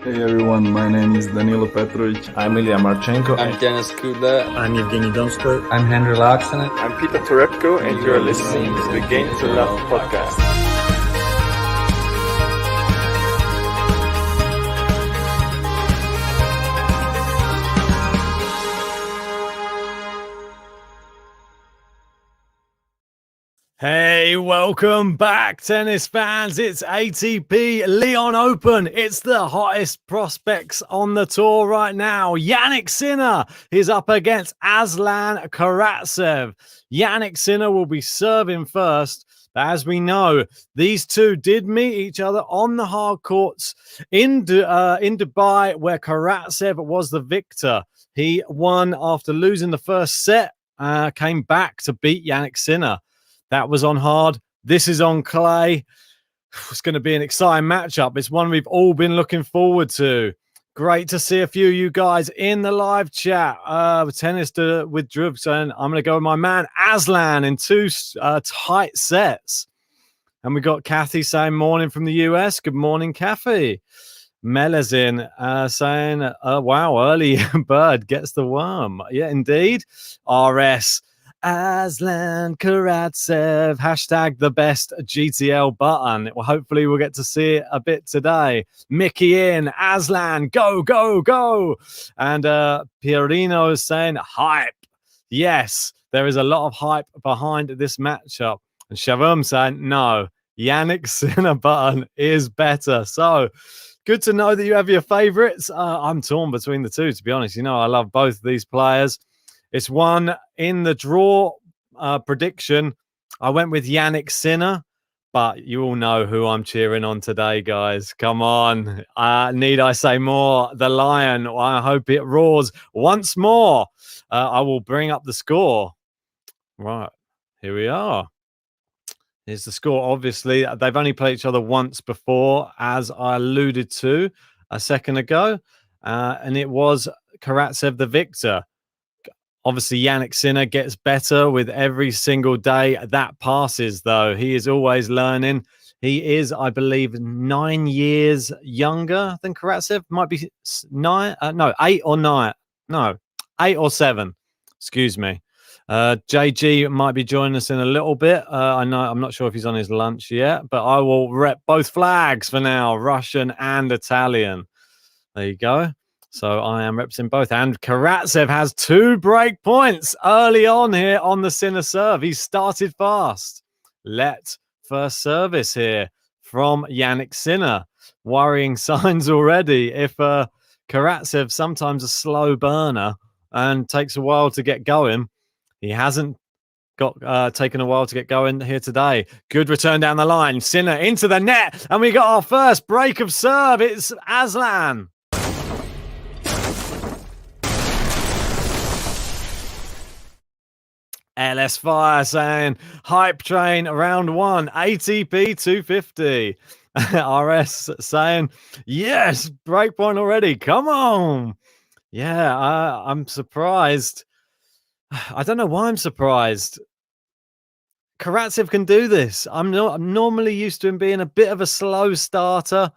Hey everyone, my name is Danilo Petrovic. I'm Ilya Marchenko. I'm Denis Kudla. I'm Evgeny Donskoy. I'm Henry Laaksonen. I'm Peter Torebko, and you're listening to the Game to Love podcast. Hey, welcome back, tennis fans. It's ATP Lyon Open. It's the hottest prospects on the tour right now. Jannik Sinner is up against Aslan KARATSEV. Jannik Sinner will be serving first. As we know, these two did meet each other on the hard courts in Dubai, where KARATSEV was the victor. He won after losing the first set, came back to beat Jannik Sinner. That was on hard. This is on clay. It's going to be an exciting matchup. It's one we've all been looking forward to. Great to see a few of you guys in the live chat. Tennis with Drew saying, I'm going to go with my man Aslan in two tight sets. And we got Kathy saying, morning from the US. Good morning, Kathy. Melazin saying, wow, early bird gets the worm. Yeah, indeed. RS. Aslan KARATSEV, hashtag the best GTL button. Well, hopefully we'll get to see it a bit today. Mickey in, Aslan, go, go, go. And Pierino is saying hype. Yes, there is a lot of hype behind this matchup. And Shavum saying, no, Jannik Sinner button is better. So good to know that you have your favorites. I'm torn between the two, to be honest. You know, I love both these players. It's one in the draw prediction. I went with Jannik Sinner, but you all know who I'm cheering on today, guys. Come on. Need I say more? The Lion. I hope it roars once more. I will bring up the score. Right. Here we are. Here's the score. Obviously, they've only played each other once before, as I alluded to a second ago. And it was KARATSEV the victor. Obviously, Jannik Sinner gets better with every single day that passes, though. He is always learning. He is, I believe, 9 years younger than KARATSEV. Might be 8 or 9. No, 8 or 7. Excuse me. JG might be joining us in a little bit. I'm not sure if he's on his lunch yet, but I will rep both flags for now, Russian and Italian. There you go. So I am representing both. And KARATSEV has 2 break points early on here on the Sinner serve. He started fast. Let first service here from Jannik Sinner. Worrying signs already. If KARATSEV sometimes a slow burner and takes a while to get going, he hasn't got taken a while to get going here today. Good return down the line. Sinner into the net. And we got our first break of serve. It's Aslan. LS Fire saying, hype train round 1, ATP 250. RS saying, yes, breakpoint already. Come on. Yeah, I'm surprised. I don't know why I'm surprised. KARATSEV can do this. I'm normally used to him being a bit of a slow starter.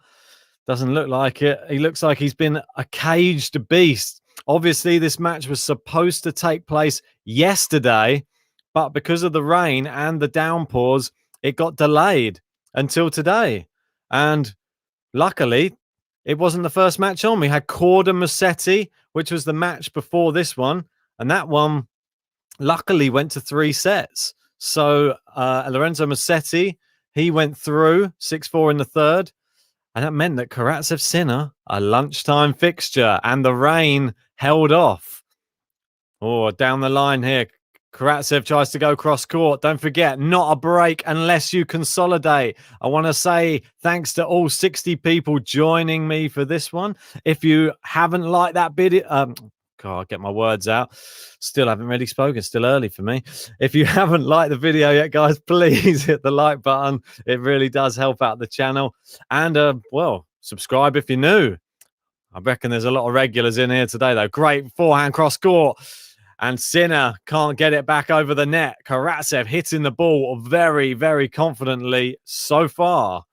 Doesn't look like it. He looks like he's been a caged beast. Obviously, this match was supposed to take place yesterday, but because of the rain and the downpours, it got delayed until today. And luckily, it wasn't the first match on. We had Corda Musetti, which was the match before this one. And that one, luckily, went to 3 sets. So Lorenzo Musetti, he went through 6-4 in the third. And that meant that KARATSEV Sinner, a lunchtime fixture, and the rain held off. Oh, down the line here. KARATSEV tries to go cross court. Don't forget, not a break unless you consolidate. I want to say thanks to all 60 people joining me for this one. If you haven't liked that video, God, I'll get my words out. Still haven't really spoken. Still early for me. If you haven't liked the video yet, guys, please hit the like button. It really does help out the channel. And, well, subscribe if you're new. I reckon there's a lot of regulars in here today, though. Great forehand cross court. And Sinner can't get it back over the net. KARATSEV hitting the ball very, very confidently so far.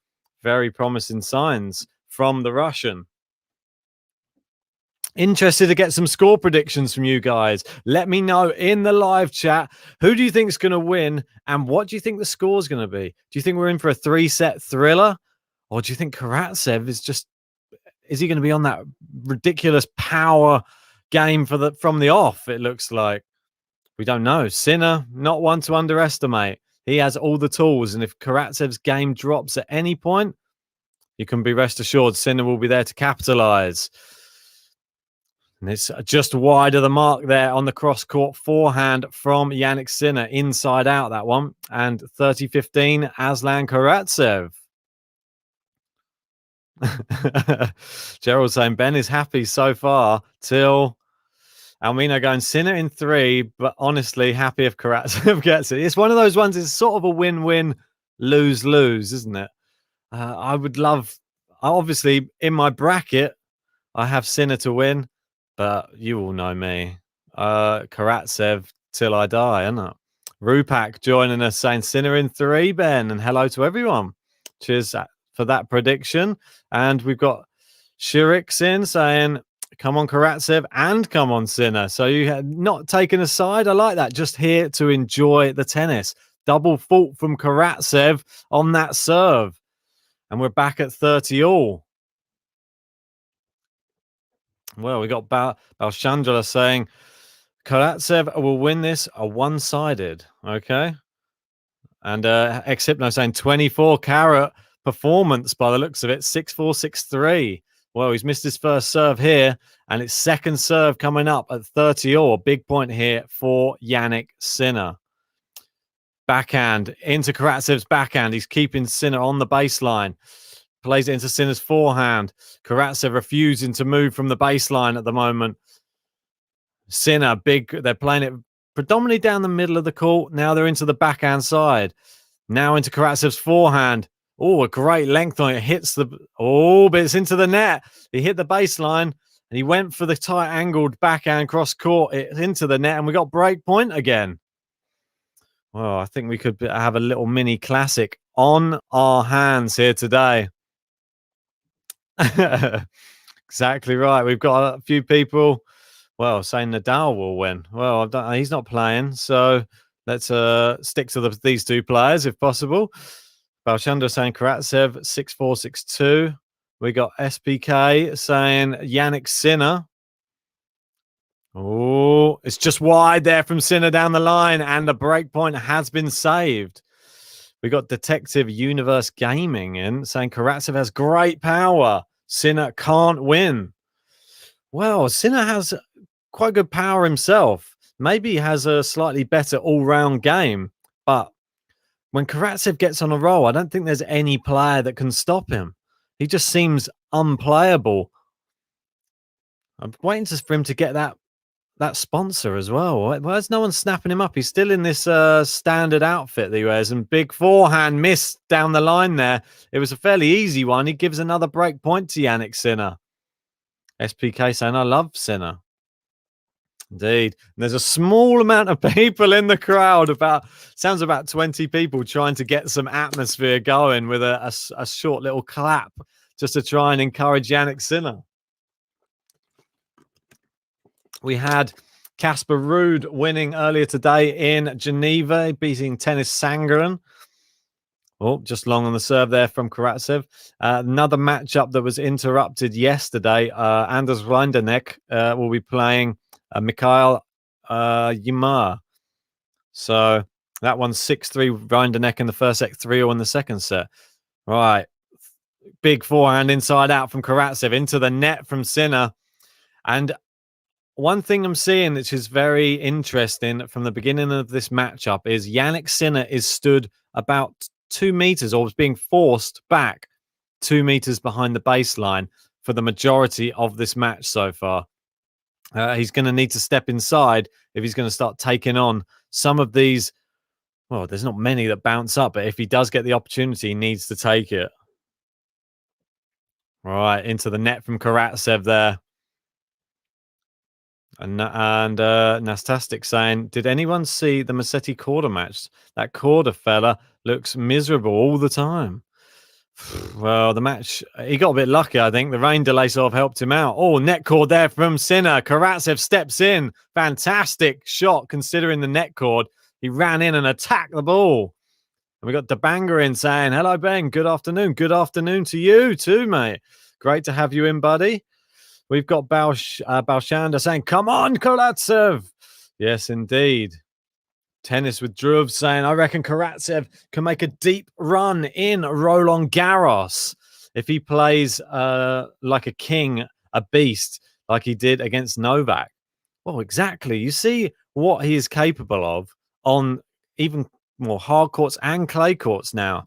Very promising signs from the Russian. Interested to get some score predictions from you guys. Let me know in the live chat. Who do you think is going to win? And what do you think the score is going to be? Do you think we're in for a 3-set thriller? Or do you think Karatsev is he going to be on that ridiculous power game from the off? It looks like. We don't know. Sinner, not one to underestimate. He has all the tools. And if Karatsev's game drops at any point, you can be rest assured Sinner will be there to capitalize. And it's just wide of the mark there on the cross-court forehand from Jannik Sinner. Inside out, that one. And 30-15, Aslan Karatsev. Gerald saying, Ben is happy so far till Almina going Sinner in 3, but honestly, happy if Karatsev gets it. It's one of those ones, it's sort of a win-win, lose-lose, isn't it? I would love, obviously, in my bracket, I have Sinner to win. But you all know me. Karatsev till I die, isn't it? Rupak joining us saying Sinner in 3, Ben. And hello to everyone. Cheers for that prediction. And we've got Shirix in saying, come on Karatsev and come on Sinner. So you have not taken a side. I like that. Just here to enjoy the tennis. Double fault from Karatsev on that serve. And we're back at 30 all. Well, we got Balchandra saying Karatsev will win this a one-sided. Okay. And Ex-Hypno saying 24 carat performance by the looks of it. 6-4, 6-3. Well, he's missed his first serve here. And it's second serve coming up at 30 all. Big point here for Jannik Sinner. Backhand into Karatsev's backhand. He's keeping Sinner on the baseline. Plays it into Sinner's forehand. Karatsev refusing to move from the baseline at the moment. Sinner, they're playing it predominantly down the middle of the court. Now they're into the backhand side. Now into Karatsev's forehand. Oh, a great length on it. Hits but it's into the net. He hit the baseline and he went for the tight angled backhand cross court. It's into the net and we got break point again. Well, I think we could have a little mini classic on our hands here today. Exactly right. We've got a few people, well, saying Nadal will win. Well, he's not playing, so let's stick to these two players if possible. Balchandra saying Karatsev 6-4, 6-2. We got SPK saying Jannik Sinner. Oh, it's just wide there from Sinner down the line, and the break point has been saved. We got Detective Universe Gaming in saying Karatsev has great power. Sinner can't win. Well, Sinner has quite good power himself. Maybe he has a slightly better all-round game. But when Karatsev gets on a roll, I don't think there's any player that can stop him. He just seems unplayable. I'm waiting for him to get that sponsor as well. Where's no one snapping him up? He's still in this standard outfit that he wears, and big forehand missed down the line there. It was a fairly easy one. He gives another break point to Jannik Sinner. SPK saying, I love Sinner. Indeed. And there's a small amount of people in the crowd, sounds about 20 people trying to get some atmosphere going with a short little clap just to try and encourage Jannik Sinner. We had Casper Ruud winning earlier today in Geneva, beating Tennis Sangren. Oh, just long on the serve there from Karatsev. Another matchup that was interrupted yesterday. Anders Rinderknecht will be playing Mikhail Yimar. So that one's 6-3 Rinderknecht in the first set, 3-0 in the second set. Right. Big forehand inside out from Karatsev into the net from Sinner. And one thing I'm seeing, which is very interesting from the beginning of this matchup, is Jannik Sinner is stood about 2 meters, or was being forced back 2 meters behind the baseline for the majority of this match so far. He's going to need to step inside if he's going to start taking on some of these. Well, there's not many that bounce up, but if he does get the opportunity, he needs to take it. Right, into the net from Karatsev there. And Nastastic saying, did anyone see the Massetti Korda match? That Korda fella looks miserable all the time. Well, the match, he got a bit lucky, I think. The rain delay sort of helped him out. Oh, net cord there from Sinner. Karatsev steps in. Fantastic shot considering the net cord. He ran in and attacked the ball. And we got Debanga in saying, hello, Ben. Good afternoon. Good afternoon to you too, mate. Great to have you in, buddy. We've got Balshanda saying, come on, Karatsev. Yes, indeed. Tennis with Dhruv saying, I reckon Karatsev can make a deep run in Roland Garros if he plays like a king, a beast, like he did against Novak. Well, exactly. You see what he is capable of on even more hard courts and clay courts now.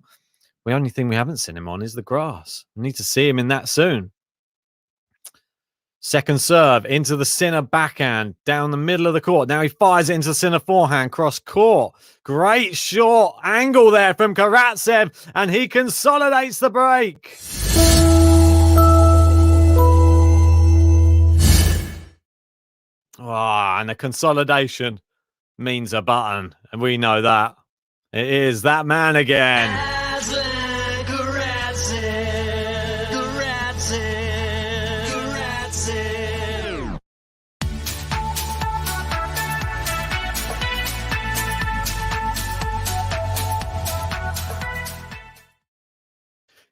The only thing we haven't seen him on is the grass. We need to see him in that soon. Second serve into the Sinner backhand down the middle of the court. Now he fires it into the Sinner forehand cross court. Great short angle there from Karatsev, and he consolidates the break. And the consolidation means a button, and we know that. It is that man again. Aslan KARATSEV, KARATSEV.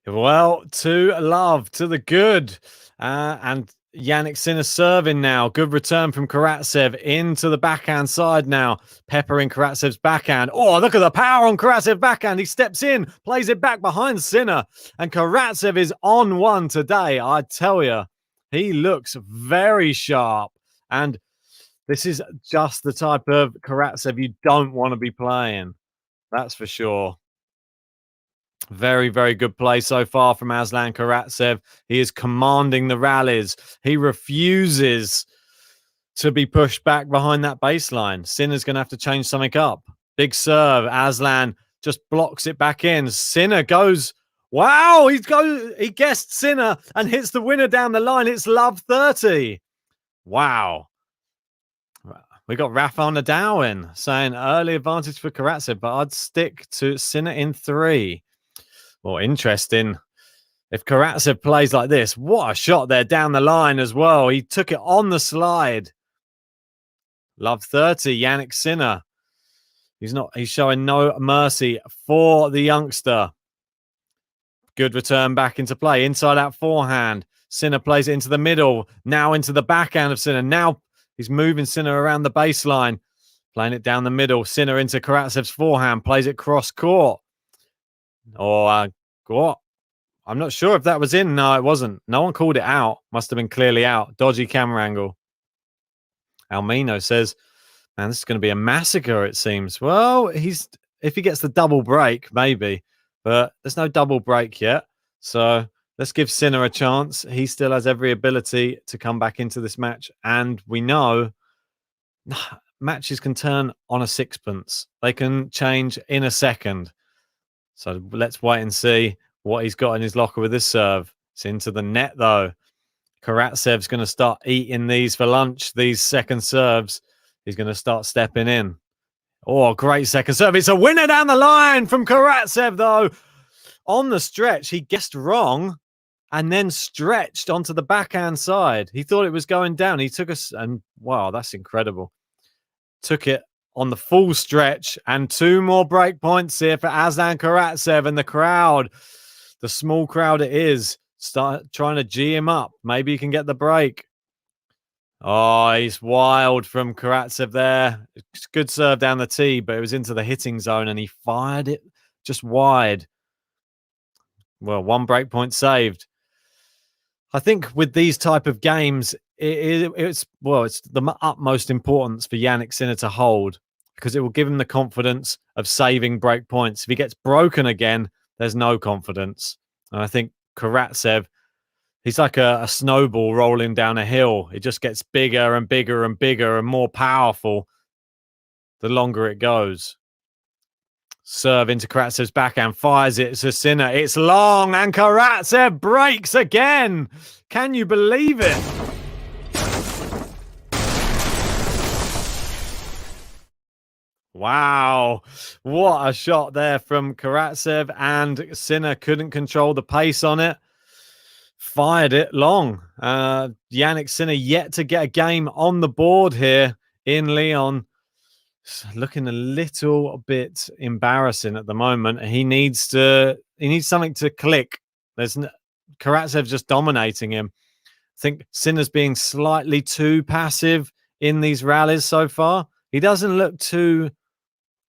Well, to love, to the good. And Jannik Sinner serving now. Good return from Karatsev into the backhand side now. Peppering Karatsev's backhand. Oh, look at the power on Karatsev's backhand. He steps in, plays it back behind Sinner. And Karatsev is on one today. I tell you, he looks very sharp. And this is just the type of Karatsev you don't want to be playing. That's for sure. Very, very good play so far from Aslan Karatsev. He is commanding the rallies. He refuses to be pushed back behind that baseline. Sinner's going to have to change something up. Big serve. Aslan just blocks it back in. Sinner goes, wow, he guessed Sinner and hits the winner down the line. It's love 30. Wow. We got Rafael Nadal in saying early advantage for Karatsev, but I'd stick to Sinner in 3. Well, interesting. If Karatsev plays like this, what a shot there down the line as well. He took it on the slide. Love 30, Jannik Sinner. He's showing no mercy for the youngster. Good return back into play. Inside out forehand. Sinner plays it into the middle. Now into the backhand of Sinner. Now he's moving Sinner around the baseline. Playing it down the middle. Sinner into Karatsev's forehand. Plays it cross court. What? I'm not sure if that was in. No, it wasn't. No one called it out. Must have been clearly out. Dodgy camera angle. Almino says, man, this is going to be a massacre, it seems. Well, if he gets the double break, maybe. But there's no double break yet. So let's give Sinner a chance. He still has every ability to come back into this match. And we know matches can turn on a sixpence. They can change in a second. So let's wait and see what he's got in his locker with this serve. It's into the net, though. Karatsev's going to start eating these for lunch, these second serves. He's going to start stepping in. Oh, great second serve. It's a winner down the line from Karatsev, though. On the stretch, he guessed wrong and then stretched onto the backhand side. He thought it was going down. He took us, and wow, that's incredible. Took it on the full stretch, and 2 more break points here for Aslan Karatsev, and the crowd, the small crowd it is, start trying to G him up. Maybe he can get the break. Oh, he's wild from Karatsev there. Good serve down the tee, but it was into the hitting zone, and he fired it just wide. Well, 1 break point saved. I think with these type of games, it's the utmost importance for Jannik Sinner to hold, because it will give him the confidence of saving break points. If he gets broken again, there's no confidence. And I think Karatsev, he's like a snowball rolling down a hill. It just gets bigger and bigger and bigger and more powerful the longer it goes. Serve into Karatsev's backhand, fires it to Sinner. It's long, and Karatsev breaks again. Can you believe it? Wow. What a shot there from Karatsev, and Sinner couldn't control the pace on it. Fired it long. Jannik Sinner yet to get a game on the board here in Lyon. Looking a little bit embarrassing at the moment. He needs something to click. Karatsev just dominating him. I think Sinner's being slightly too passive in these rallies so far. He doesn't look too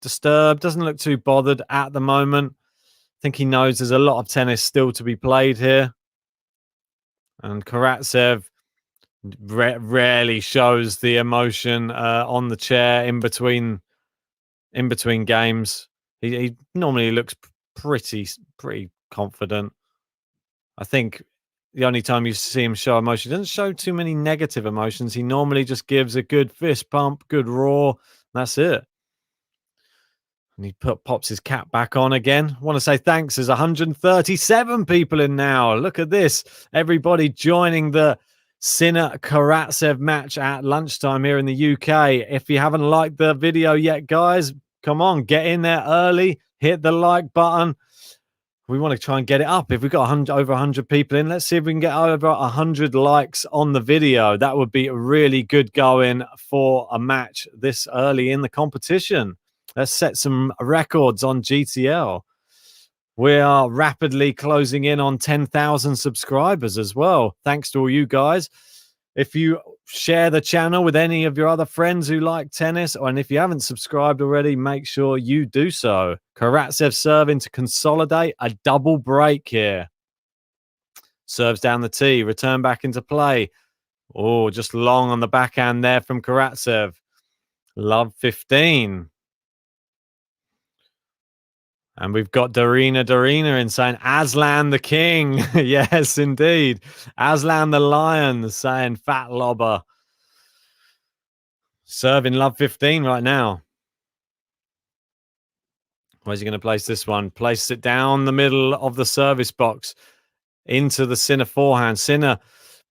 disturbed, doesn't look too bothered at the moment. I think he knows there's a lot of tennis still to be played here. And Karatsev rarely shows the emotion on the chair in between games. He normally looks pretty confident. I think the only time you see him show emotion, he doesn't show too many negative emotions. He normally just gives a good fist pump, good roar. That's it. And he pops his cap back on again. I want to say thanks. There's 137 people in now. Look at this. Everybody joining the Sinner Karatsev match at lunchtime here in the UK. If you haven't liked the video yet, guys, come on, get in there early. Hit the like button. We want to try and get it up. If we've got over 100 people in, let's see if we can get over 100 likes on the video. That would be really good going for a match this early in the competition. Let's set some records on GTL. We are rapidly closing in on 10,000 subscribers as well. Thanks to all you guys. If you share the channel with any of your other friends who like tennis, and if you haven't subscribed already, make sure you do so. Karatsev serving to consolidate a double break here. Serves down the tee, return back into play. Oh, just long on the backhand there from Karatsev. Love 15. And we've got Darina in saying, Aslan the King. Yes, indeed. Aslan the Lion saying, fat lobber. Serving love 15 right now. Where's he going to place this one? Place it down the middle of the service box into the Sinner forehand. Sinner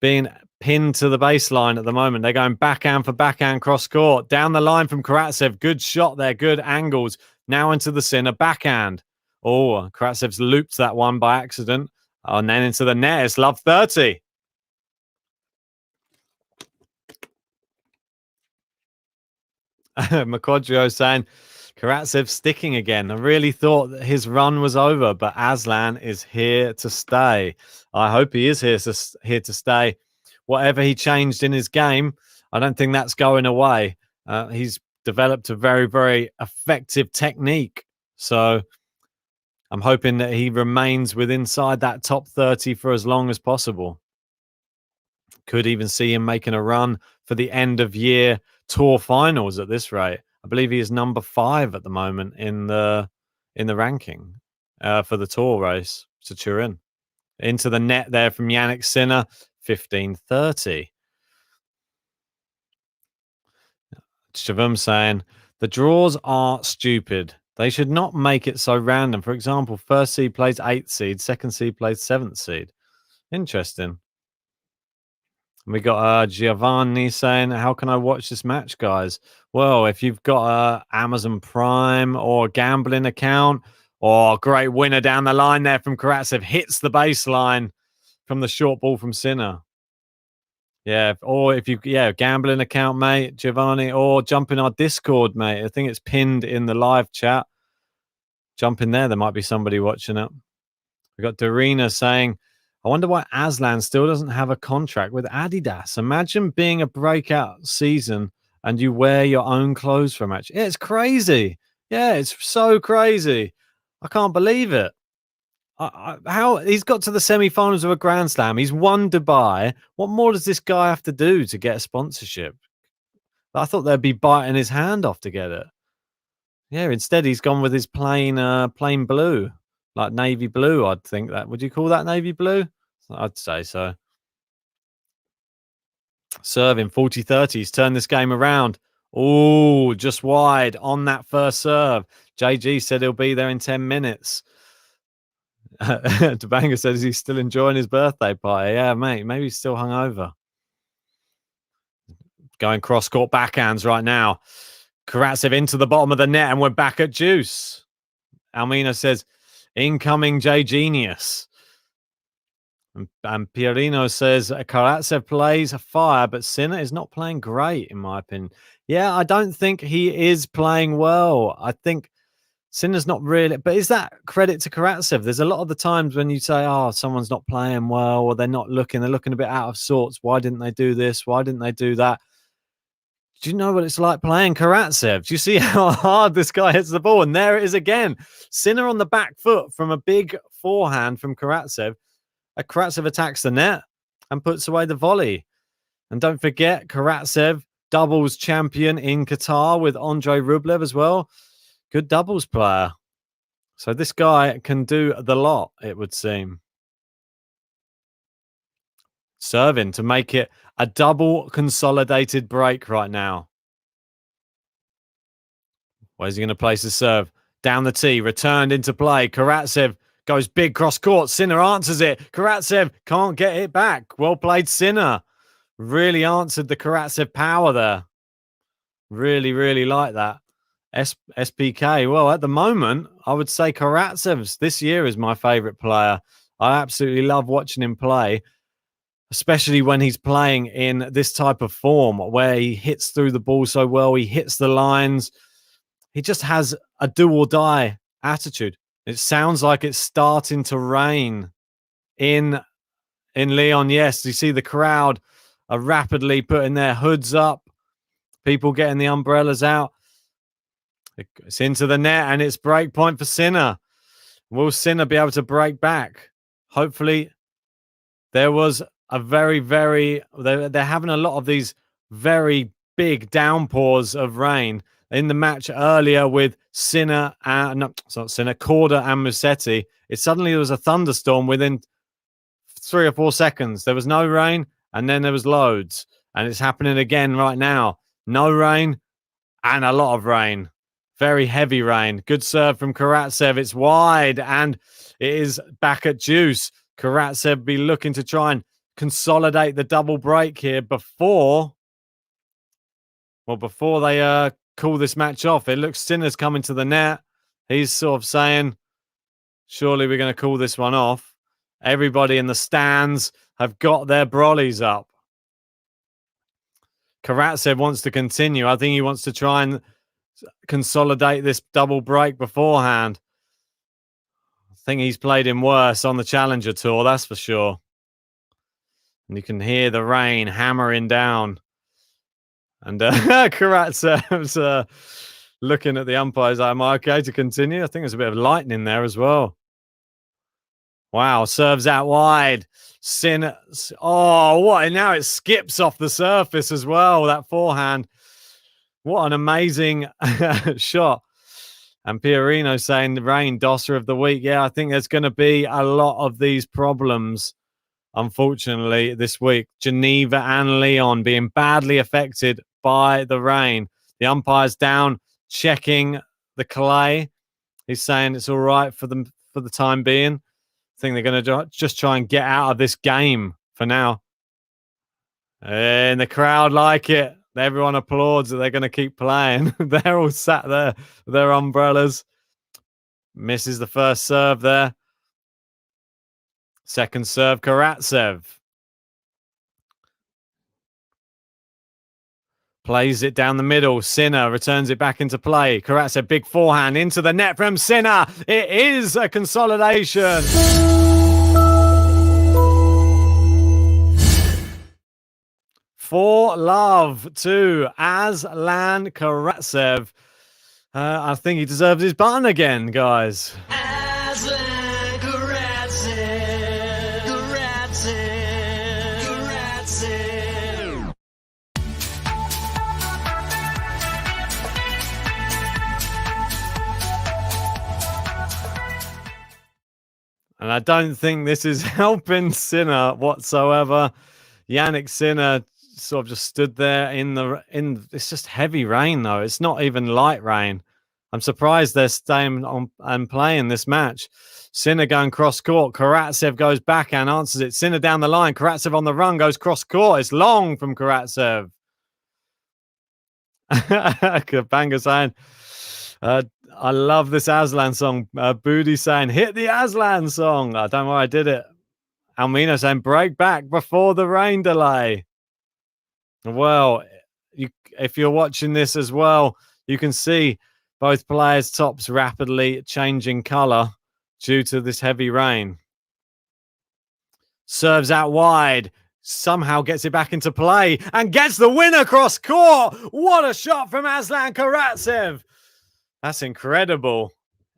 being pinned to the baseline at the moment. They're going backhand for backhand cross court. Down the line from Karatsev. Good shot there. Good angles. Now into the Sinner backhand. Oh, Karatsev's looped that one by accident. Oh, and then into the net. It's love 30. Makodrio saying, Karatsev sticking again. I really thought that his run was over, but Aslan is here to stay. I hope he is here to stay. Whatever he changed in his game, I don't think that's going away. He's developed a very, very effective technique. So I'm hoping that he remains inside that top 30 for as long as possible. Could even see him making a run for the end of year tour finals at this rate. I believe he is number 5 at the moment in the ranking for the tour race to Turin. Into the net there from Jannik Sinner, 15-30. Shavum saying, the draws are stupid. They should not make it so random. For example, first seed plays 8th seed, second seed plays 7th seed. Interesting. We got Giovanni saying, how can I watch this match, guys? Well, if you've got Amazon Prime or a gambling account, or great winner down the line there from Karatsev, hits the baseline from the short ball from Sinner. Yeah, or if you, gambling account, mate, Giovanni, or jump in our Discord, mate. I think it's pinned in the live chat. Jump in there. There might be somebody watching it. We got Darina saying, I wonder why Aslan still doesn't have a contract with Adidas. Imagine being a breakout season and you wear your own clothes for a match. Yeah, it's crazy. Yeah, it's so crazy. I can't believe it. How he's got to the semi-finals of a Grand Slam. He's won Dubai. What more does this guy have to do to get a sponsorship? I thought they'd be biting his hand off to get it. Yeah, instead he's gone with his plain blue, like navy blue. I'd think that. Would you call that navy blue? I'd say so. Serving 40-30. He's turned this game around. Oh, just wide on that first serve. JG said he'll be there in 10 minutes. Tabanga says he's still enjoying his birthday party. Yeah, mate. Maybe he's still hungover. Going cross-court backhands right now. Karatsev into the bottom of the net, and we're back at juice. Almina says, incoming J Genius. And Pierino says, Karatsev plays fire, but Sinner is not playing great, in my opinion. Yeah, I don't think he is playing well. I think Sinner's not really, but is that credit to Karatsev? There's a lot of the times when you say, oh, someone's not playing well, or they're looking a bit out of sorts. Why didn't they do this? Why didn't they do that? Do you know what it's like playing Karatsev? Do you see how hard this guy hits the ball? And there it is again. Sinner on the back foot from a big forehand from Karatsev. Karatsev attacks the net and puts away the volley. And don't forget, Karatsev, doubles champion in Qatar with Andrei Rublev as well. Good doubles player. So this guy can do the lot, it would seem. Serving to make it a double consolidated break right now. Where's he going to place the serve? Down the tee, returned into play. Karatsev goes big cross court. Sinner answers it. Karatsev can't get it back. Well played, Sinner. Really answered the Karatsev power there. Really, really like that. SPK. Well, at the moment, I would say Karatsev's this year is my favorite player. I absolutely love watching him play, especially when he's playing in this type of form where he hits through the ball so well. He hits the lines. He just has a do or die attitude. It sounds like it's starting to rain in Lyon. Yes, you see the crowd are rapidly putting their hoods up. People getting the umbrellas out. It's into the net, and it's break point for Sinner. Will Sinner be able to break back? Hopefully. There was a very, they're having a lot of these very big downpours of rain in the match earlier with Sinner, Korda and Musetti. Suddenly there was a thunderstorm within 3 or 4 seconds. There was no rain, and then there was loads. And it's happening again right now. No rain and a lot of rain. Very heavy rain. Good serve from Karatsev. It's wide, and it is back at juice. Karatsev be looking to try and consolidate the double break here before they call this match off. It looks Sinner's coming to the net. He's sort of saying, surely we're going to call this one off. Everybody in the stands have got their brollies up. Karatsev wants to continue. I think he wants to try and consolidate this double break beforehand. I think he's played him worse on the Challenger Tour, that's for sure. And you can hear the rain hammering down. And Karatsev's looking at the umpires. Am I okay to continue? I think there's a bit of lightning there as well. Wow, serves out wide. Sinner. Oh, what? And now it skips off the surface as well, that forehand. What an amazing shot. And Pierino saying the rain, dosser of the week. Yeah, I think there's going to be a lot of these problems, unfortunately, this week. Geneva and Lyon being badly affected by the rain. The umpire's down, checking the clay. He's saying it's all right for them for the time being. I think they're going to just try and get out of this game for now. And the crowd like it. Everyone applauds that they're going to keep playing. They're all sat there with their umbrellas. Misses the first serve there. Second serve, Karatsev. Plays it down the middle. Sinner returns it back into play. Karatsev, big forehand into the net from Sinner. It is a consolidation. 4-love to Aslan Karatsev. I think he deserves his button again, guys. Aslan Karatsev, Karatsev, Karatsev. And I don't think this is helping Sinner whatsoever. Jannik Sinner sort of just stood there it's just heavy rain though. It's not even light rain. I'm surprised they're staying on and playing this match. Sinner going cross court. Karatsev goes back and answers it. Sinner down the line. Karatsev on the run goes cross court. It's long from Karatsev. Kabanga saying, I love this Aslan song. Booty saying, hit the Aslan song. Don't worry, I did it. Almina saying, break back before the rain delay. Well, if you're watching this as well, you can see both players' tops rapidly changing colour due to this heavy rain. Serves out wide. Somehow gets it back into play and gets the winner cross court. What a shot from Aslan Karatsev. That's incredible.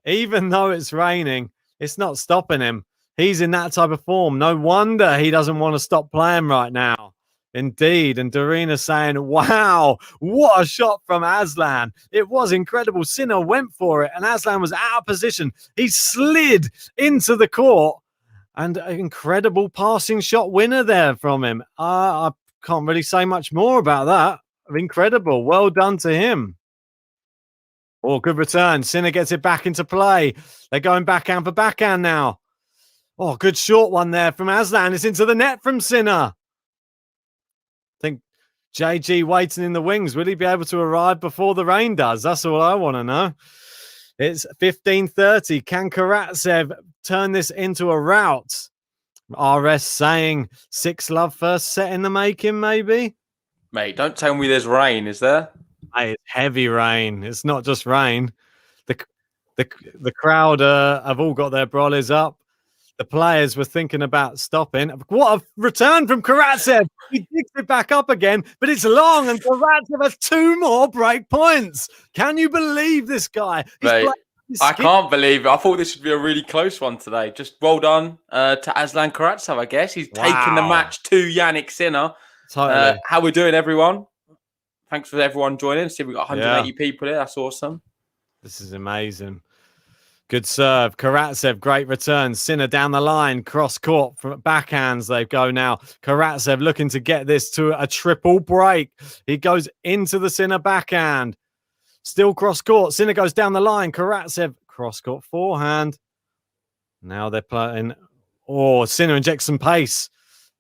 Even though it's raining, it's not stopping him. He's in that type of form. No wonder he doesn't want to stop playing right now. Indeed. And Dorina saying, wow, what a shot from Aslan. It was incredible. Sinner went for it and Aslan was out of position. He slid into the court. And an incredible passing shot winner there from him. I can't really say much more about that. Incredible. Well done to him. Oh, good return. Sinner gets it back into play. They're going backhand for backhand now. Oh, good short one there from Aslan. It's into the net from Sinner. I think JG waiting in the wings. Will he be able to arrive before the rain does? That's all I want to know. It's 15:30. Can Karatsev turn this into a rout? RS saying 6-love first set in the making, maybe? Mate, don't tell me there's rain, is there? Hey, it's heavy rain. It's not just rain. The crowd have all got their brollies up. The players were thinking about stopping. What a return from Karatsev. He digs it back up again, but it's long, and Karatsev has 2 more break points. Can you believe this guy? Mate, I can't believe it. I thought this would be a really close one today. Just well done to Aslan Karatsev, I guess. He's taken the match to Jannik Sinner. Totally. How we doing, everyone? Thanks for everyone joining. See, we've got 180 people here. That's awesome. This is amazing. Good serve. Karatsev, great return. Sinner down the line. Cross court from backhands. They go now. Karatsev looking to get this to a triple break. He goes into the Sinner backhand. Still cross court. Sinner goes down the line. Karatsev, cross court forehand. Now they're playing. Oh, Sinner injects some pace.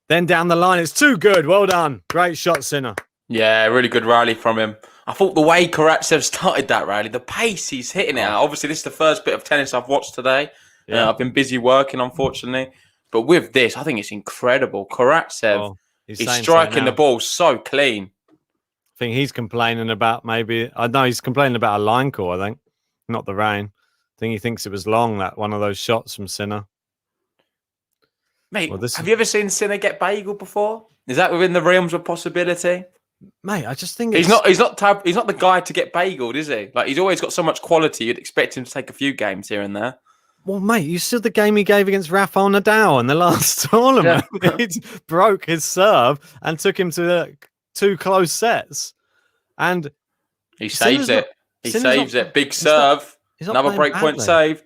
Then down the line. It's too good. Well done. Great shot, Sinner. Yeah, really good rally from him. I thought the way Karatsev started that rally, the pace he's hitting it at. Obviously, this is the first bit of tennis I've watched today. Yeah. I've been busy working, unfortunately. But with this, I think it's incredible. Karatsev, he's striking the ball so clean. I think he's complaining about he's complaining about a line call, I think. Not the rain. I think he thinks it was long, that one of those shots from Sinner. Mate, have you ever seen Sinner get bagel before? Is that within the realms of possibility? Mate, I just think he's not the guy to get bageled, is he? Like, he's always got so much quality. You'd expect him to take a few games here and there. Well, mate, you saw the game he gave against Rafael Nadal in the last tournament. Yeah. He broke his serve and took him to 2 close sets. And he saves it. He saves it. Big serve. Another break point saved.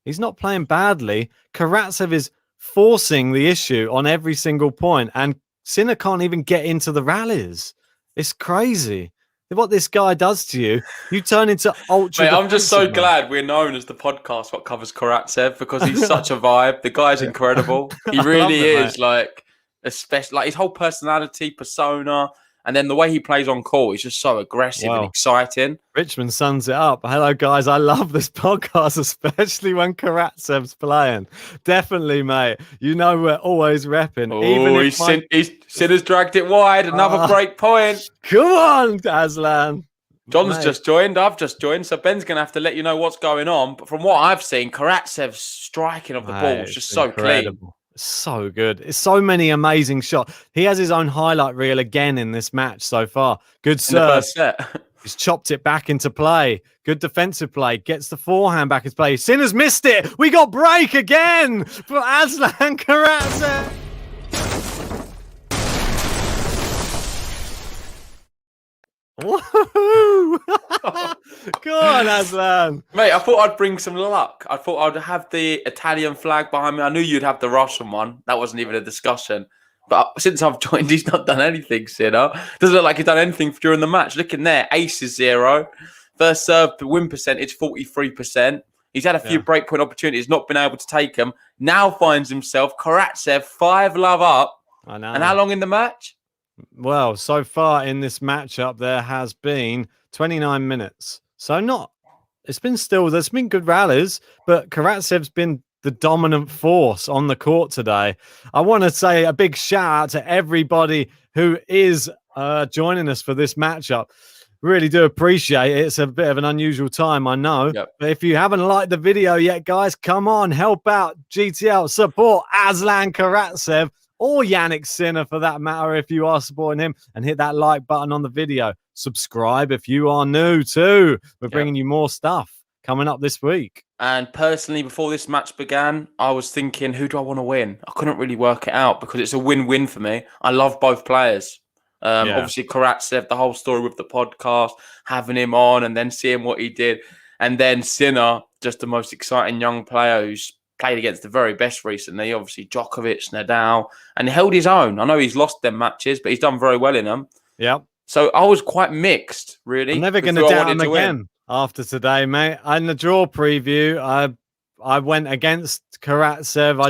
He's not playing badly. Karatsev is forcing the issue on every single point, and Sinner can't even get into the rallies. It's crazy. What this guy does to you, you turn into ultra. Mate, I'm just so glad we're known as the podcast what covers Karatsev, because he's such a vibe. The guy's incredible. He really is, like, especially like his whole personality, persona, and then the way he plays on court is just so aggressive and exciting. Richmond sums it up. Hello, guys. I love this podcast, especially when Karatsev's playing. Definitely, mate. You know we're always repping. Oh, Sinner's dragged it wide. Another break point. Come on, Aslan. John's just joined. I've just joined. So Ben's going to have to let you know what's going on. But from what I've seen, Karatsev's striking of the ball is just so clean. So good. It's so many amazing shots. He has his own highlight reel again in this match so far. Good serve. In the first set. He's chopped it back into play. Good defensive play. Gets the forehand back into play. Sinner's missed it. We got break again for Aslan Karatsev. Woohoo! Go on, Aslan. Mate, I thought I'd bring some luck. I thought I'd have the Italian flag behind me. I knew you'd have the Russian one. That wasn't even a discussion. But since I've joined, he's not done anything, Sinner. Doesn't look like he's done anything during the match. Look in there. Ace is 0. First serve win percentage, 43%. He's had a few breakpoint opportunities, not been able to take them. Now finds himself Karatsev 5-love up. I know. And how long in the match? Well, so far in this matchup, there has been 29 minutes. So there's been good rallies, but Karatsev's been the dominant force on the court today. I want to say a big shout out to everybody who is joining us for this matchup. Really do appreciate it. It's a bit of an unusual time, I know. Yep. But if you haven't liked the video yet, guys, come on, help out GTL. Support Aslan Karatsev or Jannik Sinner for that matter if you are supporting him. And hit that like button on the video. Subscribe if you are new too. We're bringing you more stuff coming up this week. And personally, before this match began, I was thinking, who do I want to win? I couldn't really work it out because it's a win-win for me. I love both players. Obviously, Karatsev, the whole story with the podcast, having him on and then seeing what he did. And then Sinner, just the most exciting young player who's played against the very best recently. Obviously, Djokovic, Nadal, and he held his own. I know he's lost them matches, but he's done very well in them. Yeah. So I was quite mixed, really. I'm never going to doubt him again after today, mate. In the draw preview, I went against Karatsev.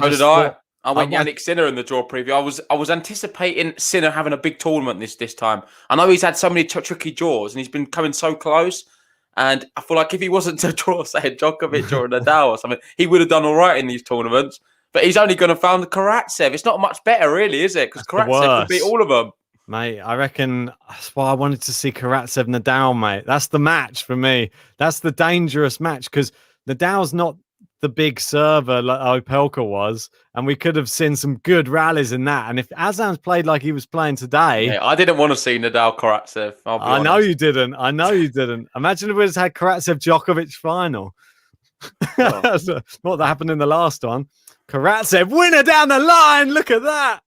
I went Jannik Sinner in the draw preview. I was anticipating Sinner having a big tournament this time. I know he's had so many tricky draws and he's been coming so close. And I feel like if he wasn't to draw, say, Djokovic or Nadal or something, he would have done all right in these tournaments. But he's only going to find Karatsev. It's not much better, really, is it? Because Karatsev could beat all of them. Mate, I reckon that's why I wanted to see Karatsev Nadal, mate. That's the match for me. That's the dangerous match because Nadal's not the big server like Opelka was, and we could have seen some good rallies in that. And if Aslan's played like he was playing today... Yeah, I didn't want to see Nadal Karatsev. I know you didn't. I know you didn't. Imagine if we just had Karatsev Djokovic final. Oh. That's what happened in the last one. Karatsev winner down the line. Look at that.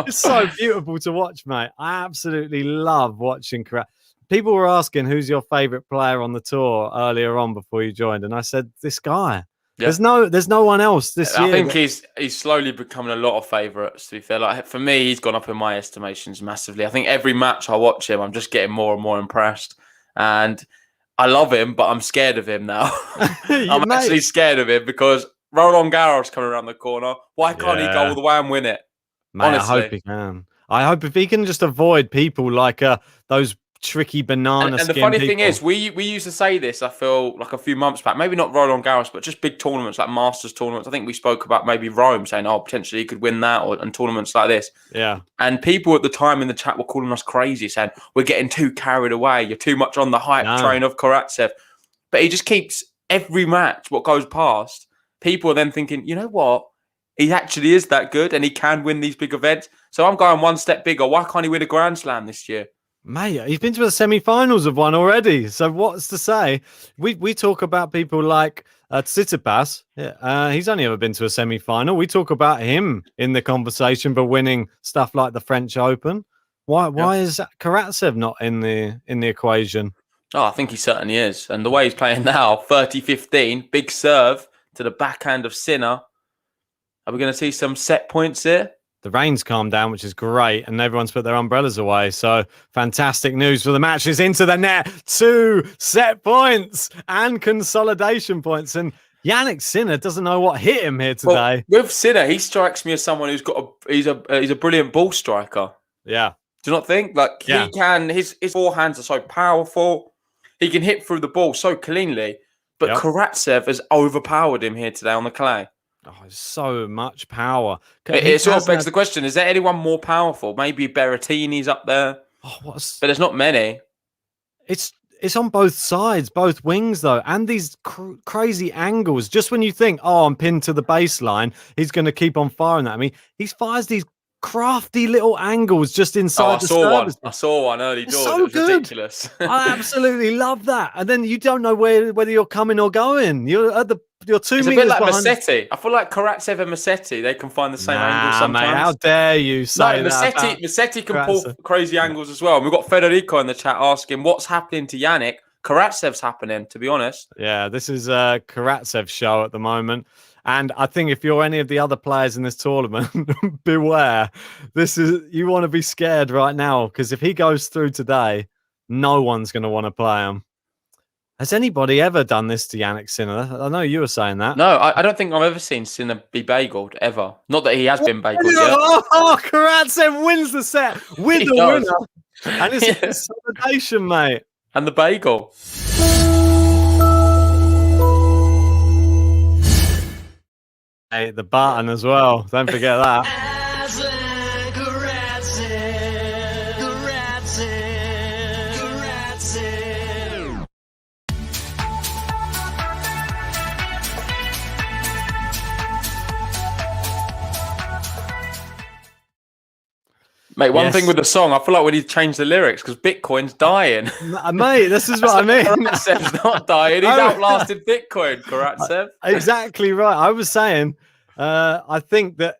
It's so beautiful to watch, mate. I absolutely love watching Karatsev. People were asking who's your favorite player on the tour earlier on before you joined, and I said this guy. Yeah. There's no one else this year. I think he's slowly becoming a lot of favourites. To be fair, like for me, he's gone up in my estimations massively. I think every match I watch him, I'm just getting more and more impressed, and I love him, but I'm scared of him now. I'm actually scared of him because Roland Garros coming around the corner. Why can't he go all the way and win it? Mate, honestly, I hope he can. I hope if he can just avoid people like those tricky banana and the funny thing is, we used to say this, I feel like a few months back, maybe not Roland Garros, but just big tournaments like Masters tournaments. I think we spoke about maybe Rome, saying, oh, potentially he could win that, and tournaments like this. Yeah. And people at the time in the chat were calling us crazy, saying, we're getting too carried away. You're too much on the hype train of Karatsev. But he just keeps every match, what goes past, people are then thinking, you know what? He actually is that good and he can win these big events. So I'm going one step bigger. Why can't he win a Grand Slam this year? Mate, he's been to the semi-finals of one already. So what's to say? We talk about people like Tsitsipas. He's only ever been to a semi-final. We talk about him in the conversation for winning stuff like the French Open. Why is Karatsev not in the equation? Oh, I think he certainly is. And the way he's playing now, 30-15, big serve to the backhand of Sinner. Are we going to see some set points here? The rain's calmed down, which is great, and everyone's put their umbrellas away. So fantastic news for the matches into the net. 2 set points and consolidation points. And Jannik Sinner doesn't know what hit him here today. Well, with Sinner, he strikes me as someone who's got he's a brilliant ball striker. Yeah. Do you not think? Like he can, his forehands are so powerful. He can hit through the ball so cleanly. But Karatsev has overpowered him here today on the clay. Oh, so much power. It sort of begs the question, is there anyone more powerful? Maybe Berrettini's up there. Oh, but there's not many. It's on both sides, both wings, though. And these crazy angles. Just when you think, oh, I'm pinned to the baseline, he's going to keep on firing that. I mean, he fires these crafty little angles just inside the service. I saw one early doors. So it was good. Ridiculous. I absolutely love that. And then you don't know whether you're coming or going. You're 2 meters a bit like behind. Musetti. I feel like Karatsev and Musetti, they can find the same angle sometimes. Mate, how dare you say that? Musetti can pull crazy angles as well. And we've got Federico in the chat asking what's happening to Jannik. Karatsev's happening, to be honest. Yeah, this is a Karatsev show at the moment. And I think if you're any of the other players in this tournament, beware. You want to be scared right now, because if he goes through today, no one's going to want to play him. Has anybody ever done this to Jannik Sinner? I know you were saying that. No, I don't think I've ever seen Sinner be bageled, ever. Not that he has been bageled yet. Oh, Karatsev wins the set with the winner. And it's a consolidation, mate. And the bagel. Hey, the button as well. Don't forget that. Aslan KARATSEV Mate, one Yes. thing with the song, I feel like we need to change the lyrics because Bitcoin's dying. Mate, this is what I mean. Karatsev's not dying. He's outlasted Bitcoin, Karatsev. Exactly right. I was saying, I think that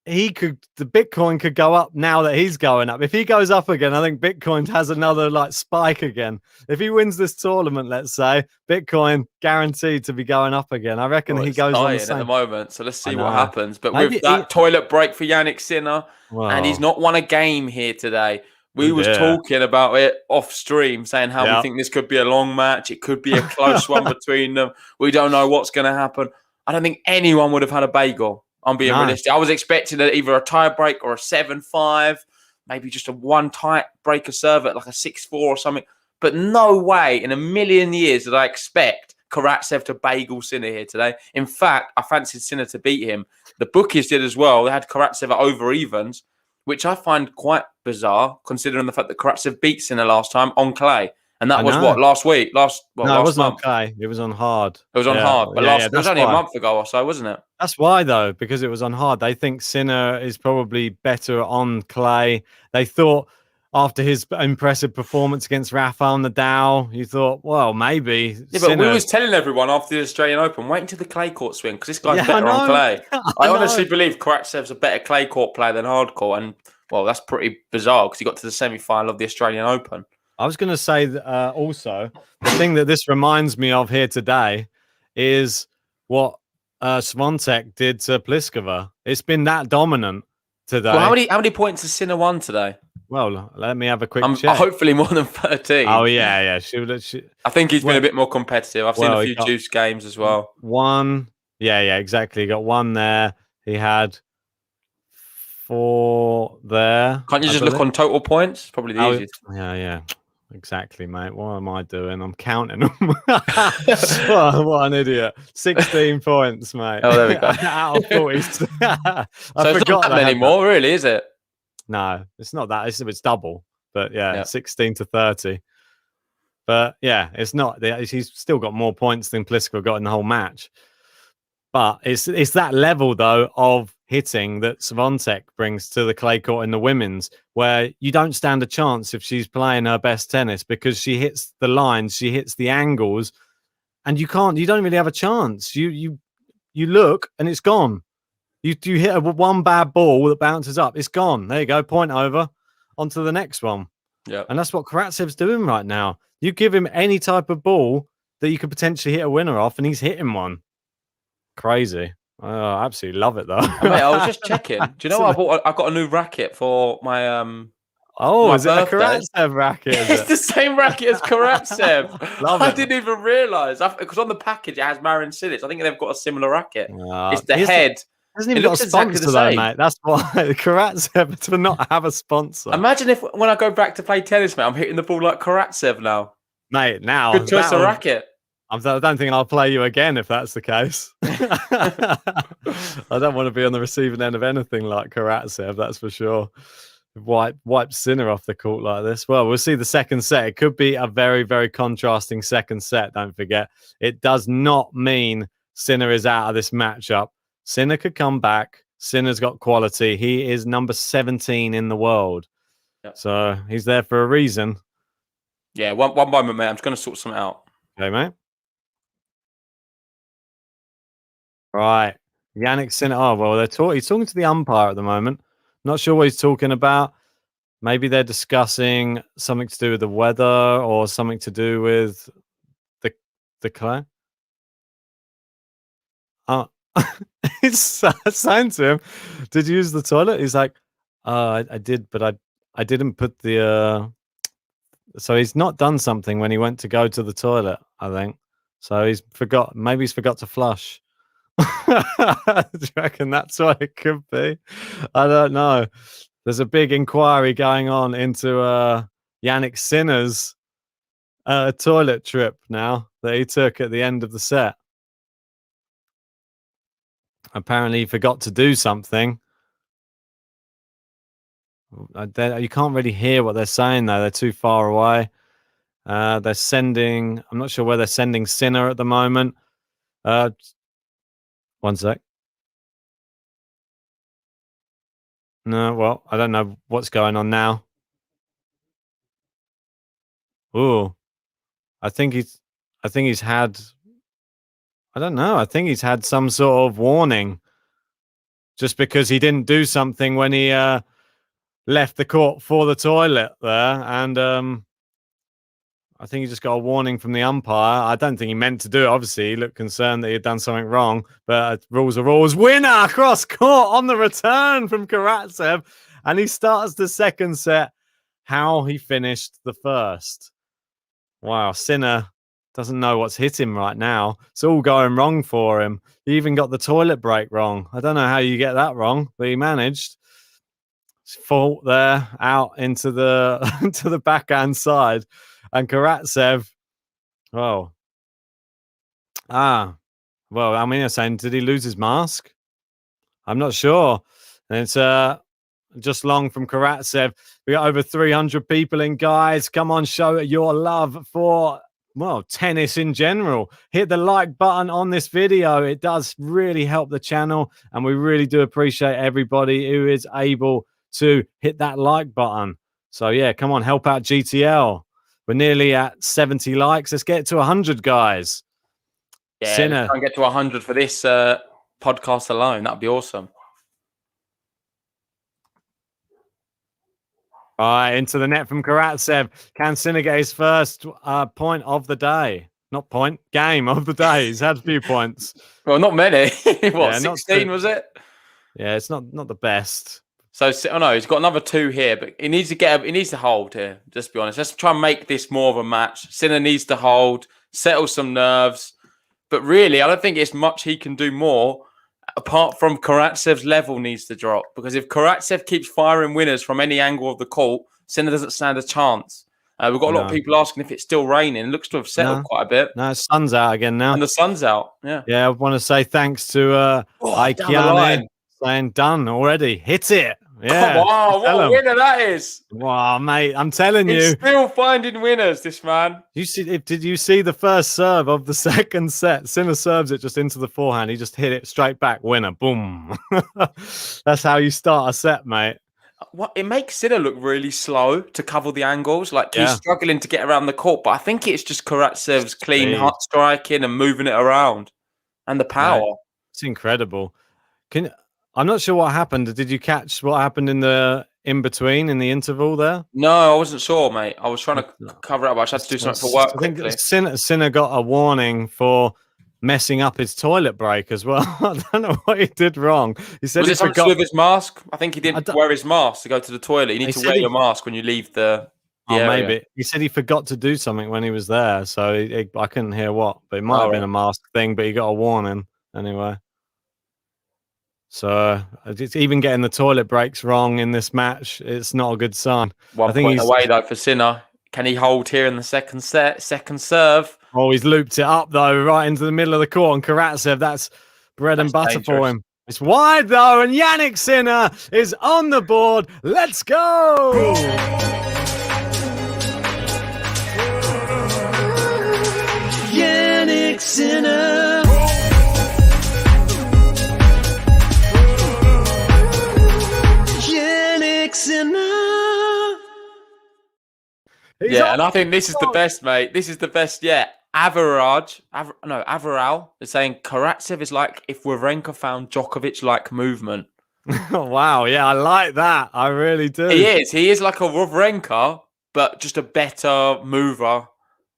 the Bitcoin could go up now that he's going up. If he goes up again, I think Bitcoin has another like spike again. If he wins this tournament, let's say, Bitcoin guaranteed to be going up again. I reckon he It's goes on dying the same. at the moment, so let's see what know. happens. But Maybe with that toilet break for Jannik Sinner, Well, and he's not won a game here today. We was Yeah. talking about it off stream, saying how Yeah. we think this could be a long match. It could be a close one between them. We don't know what's going to happen. I don't think anyone would have had a bagel. I'm being No. realistic. I was expecting either a tie break or a 7-5, maybe just a one tight breaker serve at like a 6-4 or something. But no way in a million years did I expect Karatsev to bagel Sinner here today. In fact, I fancied Sinner to beat him. The bookies did as well. They had Karatsev at over evens, which I find quite bizarre considering the fact that Karatsev beat Sinner last time on clay. And that I was know. what, last week? no, it last wasn't on month? clay. It was on hard. It was on Yeah. hard. But Yeah, it was that's only a why. month ago or so, wasn't it? That's why, though, because it was on hard. They think Sinner is probably better on clay. They thought after his impressive performance against Rafael Nadal, you thought, well, maybe. Yeah, but we Sinner- was telling everyone after the Australian Open, wait until the clay court swing because this guy's Yeah, better I on know. clay. I I honestly know. believe Karatsev's a better clay court player than hard court, and well, that's pretty bizarre because he got to the semi-final of the Australian Open. I was going to say that, also, the thing that this reminds me of here today is what Swiatek did to Pliskova. It's been that dominant today. Well, how many points has Sinner won today? Well, let me have a quick check. Hopefully more than 13. Oh, yeah. I think he's been a bit more competitive. I've seen Well, a he few got- juice games as well. One. Yeah, exactly. He got one there. He had 4 there. Can't you I just look believe. on total points? It's probably the Oh, easiest. yeah. Exactly, mate. What am I doing? I'm counting them. what an idiot. 16 points, mate. Oh, there we go. Out of 40. I So it's forgot not that they had anymore, really, is it? No, it's not that. It's double. But yeah, Yeah. 16 to 30. But yeah, it's not. He's still got more points than Pliskova got in the whole match. But it's that level, though, of hitting that Swiatek brings to the clay court in the women's, where you don't stand a chance if she's playing her best tennis because she hits the lines, she hits the angles, and you don't really have a chance. You look and it's gone. You hit one bad ball that bounces up, it's gone. There you go, point over, onto the next one. Yeah. And that's what Karatsev's doing right now. You give him any type of ball that you could potentially hit a winner off, and he's hitting one. Crazy. Oh, I absolutely love it, though. Mate, I was just checking. Do you know what? I got a new racket for my Oh, my is it a birthday. Karatsev racket? Is It's it? the same racket as Karatsev. Love I it. didn't even realise because on the package it has Marin Cilic. I think they've got a similar racket. It's the He head. hasn't even It got a looks exactly sponsor, the though, same. mate. That's why Karatsev to not have a sponsor. Imagine if when I go back to play tennis, mate, I'm hitting the ball like Karatsev now. Mate, now Good choice that of would- racket. I don't think I'll play you again if that's the case. I don't want to be on the receiving end of anything like Karatsev, that's for sure. Wipe Sinner off the court like this. Well, we'll see the second set. It could be a very, very contrasting second set. Don't forget, it does not mean Sinner is out of this matchup. Sinner could come back. Sinner's got quality. He is number 17 in the world. Yep. So he's there for a reason. Yeah, one moment, mate. I'm just going to sort something out. Okay, mate. Right. Jannik Sinner. Oh, well, he's talking to the umpire at the moment. Not sure what he's talking about. Maybe they're discussing something to do with the weather or something to do with the clay. Oh, it's saying to him, "Did you use the toilet?" He's like, I did, but I didn't put the so he's not done something when he went to go to the toilet, I think. So he's forgot. Maybe he's forgot to flush. Do you reckon that's what it could be? I don't know. There's a big inquiry going on into Jannik Sinner's toilet trip now that he took at the end of the set. Apparently, he forgot to do something. You can't really hear what they're saying, though. They're too far away. They're sending... I'm not sure where they're sending Sinner at the moment. One sec. No, well, I don't know what's going on now. Ooh. I think he's had... I don't know. I think he's had some sort of warning. Just because he didn't do something when he left the court for the toilet there. And I think he just got a warning from the umpire. I don't think he meant to do it. Obviously, he looked concerned that he had done something wrong. But rules are rules. Winner across court on the return from Karatsev. And he starts the second set how he finished the first. Wow, Sinner doesn't know what's hit him right now. It's all going wrong for him. He even got the toilet break wrong. I don't know how you get that wrong, but he managed. Fault there, out into the into the backhand side. And Karatsev, well, I mean, they're saying, did he lose his mask? I'm not sure. And it's just long from Karatsev. We got over 300 people in, guys. Come on, show your love for, well, tennis in general. Hit the like button on this video. It does really help the channel, and we really do appreciate everybody who is able to hit that like button. So, yeah, come on, help out GTL. We're nearly at 70 likes. Let's get to 100, guys. Yeah, Sinner. try and get to 100 for this podcast alone. That'd be awesome. All right, into the net from Karatsev. Can Sinner get his first point of the day? Not point, game of the day. He's had a few points. Well, not many. What, Yeah, 16 was it? Yeah, it's not the best. So, oh no, he's got another 2 here, but he needs to he needs to hold here. Just to be honest, let's try and make this more of a match. Sinner needs to hold, settle some nerves, but really, I don't think it's much he can do more apart from Karatsev's level needs to drop, because if Karatsev keeps firing winners from any angle of the court, Sinner doesn't stand a chance. We've got a lot of people asking if it's still raining. It looks to have settled quite a bit. No, sun's out again now. And the sun's out. Yeah. Yeah, I want to say thanks to Aikiane saying done already. Hit it. Yeah. Wow, what a winner that is. Wow, mate, I'm telling He's you. still finding winners, this man. Did you see the first serve of the second set? Sinner serves it just into the forehand. He just hit it straight back. Winner. Boom. That's how you start a set, mate. What it makes Sinner look really slow to cover the angles. Like he's struggling to get around the court, but I think it's just Karatsev's clean hot striking and moving it around and the power. Right. It's incredible. I'm not sure what happened. Did you catch what happened in the in-between, in the interval there? No, I wasn't sure, mate. I was trying to cover it up. I just had to do something for work quickly. I think Sinner got a warning for messing up his toilet break as well. I don't know what he did wrong. He said was it something to do with his mask? I think he didn't wear his mask to go to the toilet. You need to wear your mask when you leave the area. Maybe. He said he forgot to do something when he was there, so I couldn't hear what. But it might have been a mask thing, but he got a warning anyway. So even getting the toilet breaks wrong in this match, it's not a good sign. 1 point away though for Sinner. Can he hold here in the second set? Second serve. Oh, he's looped it up though, right into the middle of the court. And Karatsev, that's bread and butter for him. It's wide though, and Jannik Sinner is on the board. Let's go! Jannik Sinner. Yeah, and I think this is the best, mate. This is the best yet. Avaral is saying Karatsev is like if Wawrinka found Djokovic-like movement. Wow, yeah, I like that. I really do. He is. He is like a Wawrinka, but just a better mover.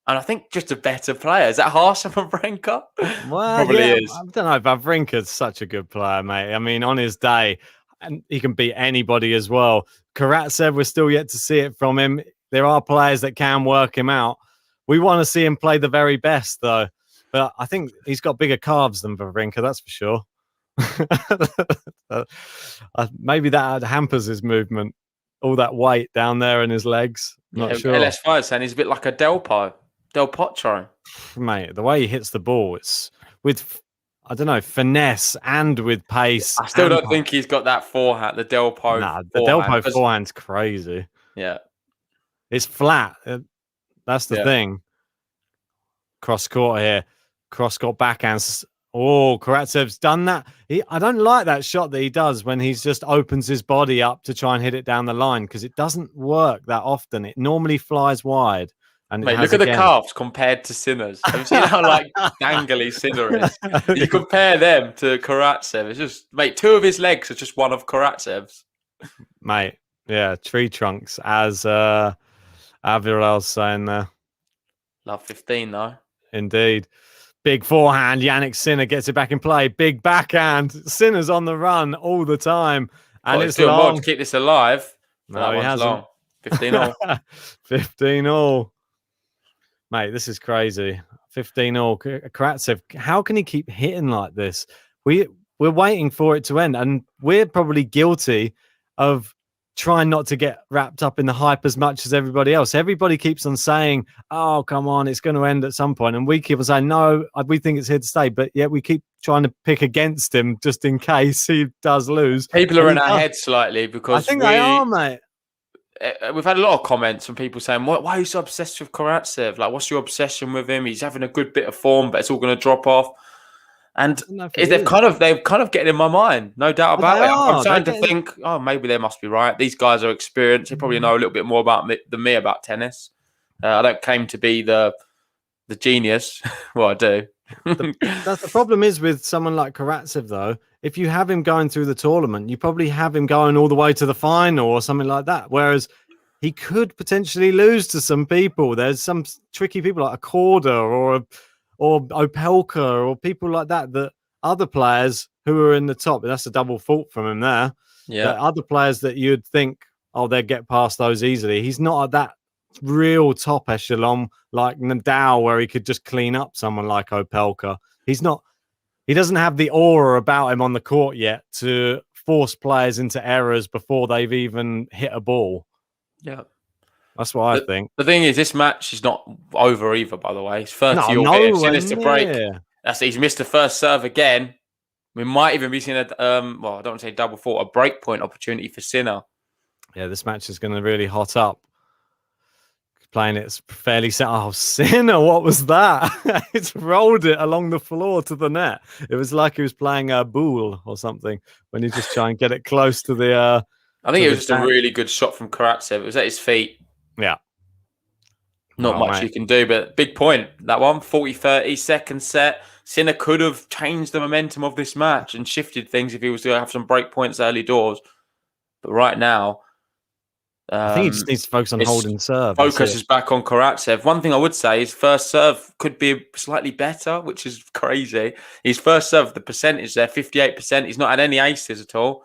And I think just a better player. Is that harsh on Wawrinka? Well, probably is. I don't know. Wawrinka's such a good player, mate. I mean, on his day, and he can beat anybody as well. Karatsev, we're still yet to see it from him. There are players that can work him out. We want to see him play the very best, though. But I think he's got bigger calves than Wawrinka, that's for sure. Maybe that hampers his movement. All that weight down there in his legs. Not Yeah, sure. LS5 saying he's a bit like a Del Potro. Mate, the way he hits the ball, it's with, I don't know, finesse and with pace. I still and don't think he's got that forehand, the Del Po Nah, the forehand. Delpo forehand's crazy. Yeah, It's flat. That's the yeah. thing. Cross court here. Cross court backhands. Oh, Karatsev's done that. I don't like that shot that he does when he just opens his body up to try and hit it down the line, because it doesn't work that often. It normally flies wide. And Mate, look at the calves compared to Sinner's. Have you seen how dangly Sinner is? You compare them to Karatsev. It's just, mate, 2 of his legs are just one of Karatsev's. Mate, yeah, tree trunks, as Avirel's saying there. Love 15 though. Indeed. Big forehand. Jannik Sinner gets it back in play. Big backhand. Sinner's on the run all the time. And it's long. More to keep this alive. No, he hasn't. Long. 15 all. 15 all. Mate, this is crazy. 15 all. Karatsev, how can he keep hitting like this? We're waiting for it to end. And we're probably guilty of trying not to get wrapped up in the hype as much as everybody else. Everybody keeps on saying, oh, come on, it's going to end at some point. And we keep on saying, no, we think it's here to stay. But yet we keep trying to pick against him just in case he does lose. People are in our heads slightly because I think they are, mate. We've had a lot of comments from people saying, why are you so obsessed with Karatsev? Like, what's your obsession with him? He's having a good bit of form, but it's all going to drop off. And they've kind of getting in my mind, no doubt about it. I'm starting to think, oh, maybe they must be right. These guys are experienced. They probably know a little bit more than me about tennis. I don't claim to be the genius. Well, I do. That's the problem is with someone like Karatsev, though. If you have him going through the tournament, you probably have him going all the way to the final or something like that. Whereas he could potentially lose to some people. There's some tricky people like a Korda or Opelka or people like that, that other players who are in the top. That's a double fault from him there. Yeah. Other players that you'd think, oh, they'd get past those easily. He's not at that real top echelon like Nadal, where he could just clean up someone like Opelka. He doesn't have the aura about him on the court yet to force players into errors before they've even hit a ball. Yeah. That's what I think. The thing is, this match is not over either, by the way. It's 30 all here. Sinner's to break. He's missed the first serve again. We might even be seeing I don't want to say double fault, a break point opportunity for Sinner. Yeah, this match is going to really hot up. Playing it fairly set. Oh, Sinner, what was that? It's rolled it along the floor to the net. It was like he was playing a boule or something when you just try and get it close to the... I think it was just a really good shot from Karatsev. It was at his feet. Yeah. Not much you can do, but big point. That one, 40-30, second set. Sinner could have changed the momentum of this match and shifted things if he was to have some break points early doors. But right now... I think he just needs to focus on holding serve. Focus is back on Karatsev. One thing I would say is first serve could be slightly better, which is crazy. His first serve, the percentage there, 58%. He's not had any aces at all.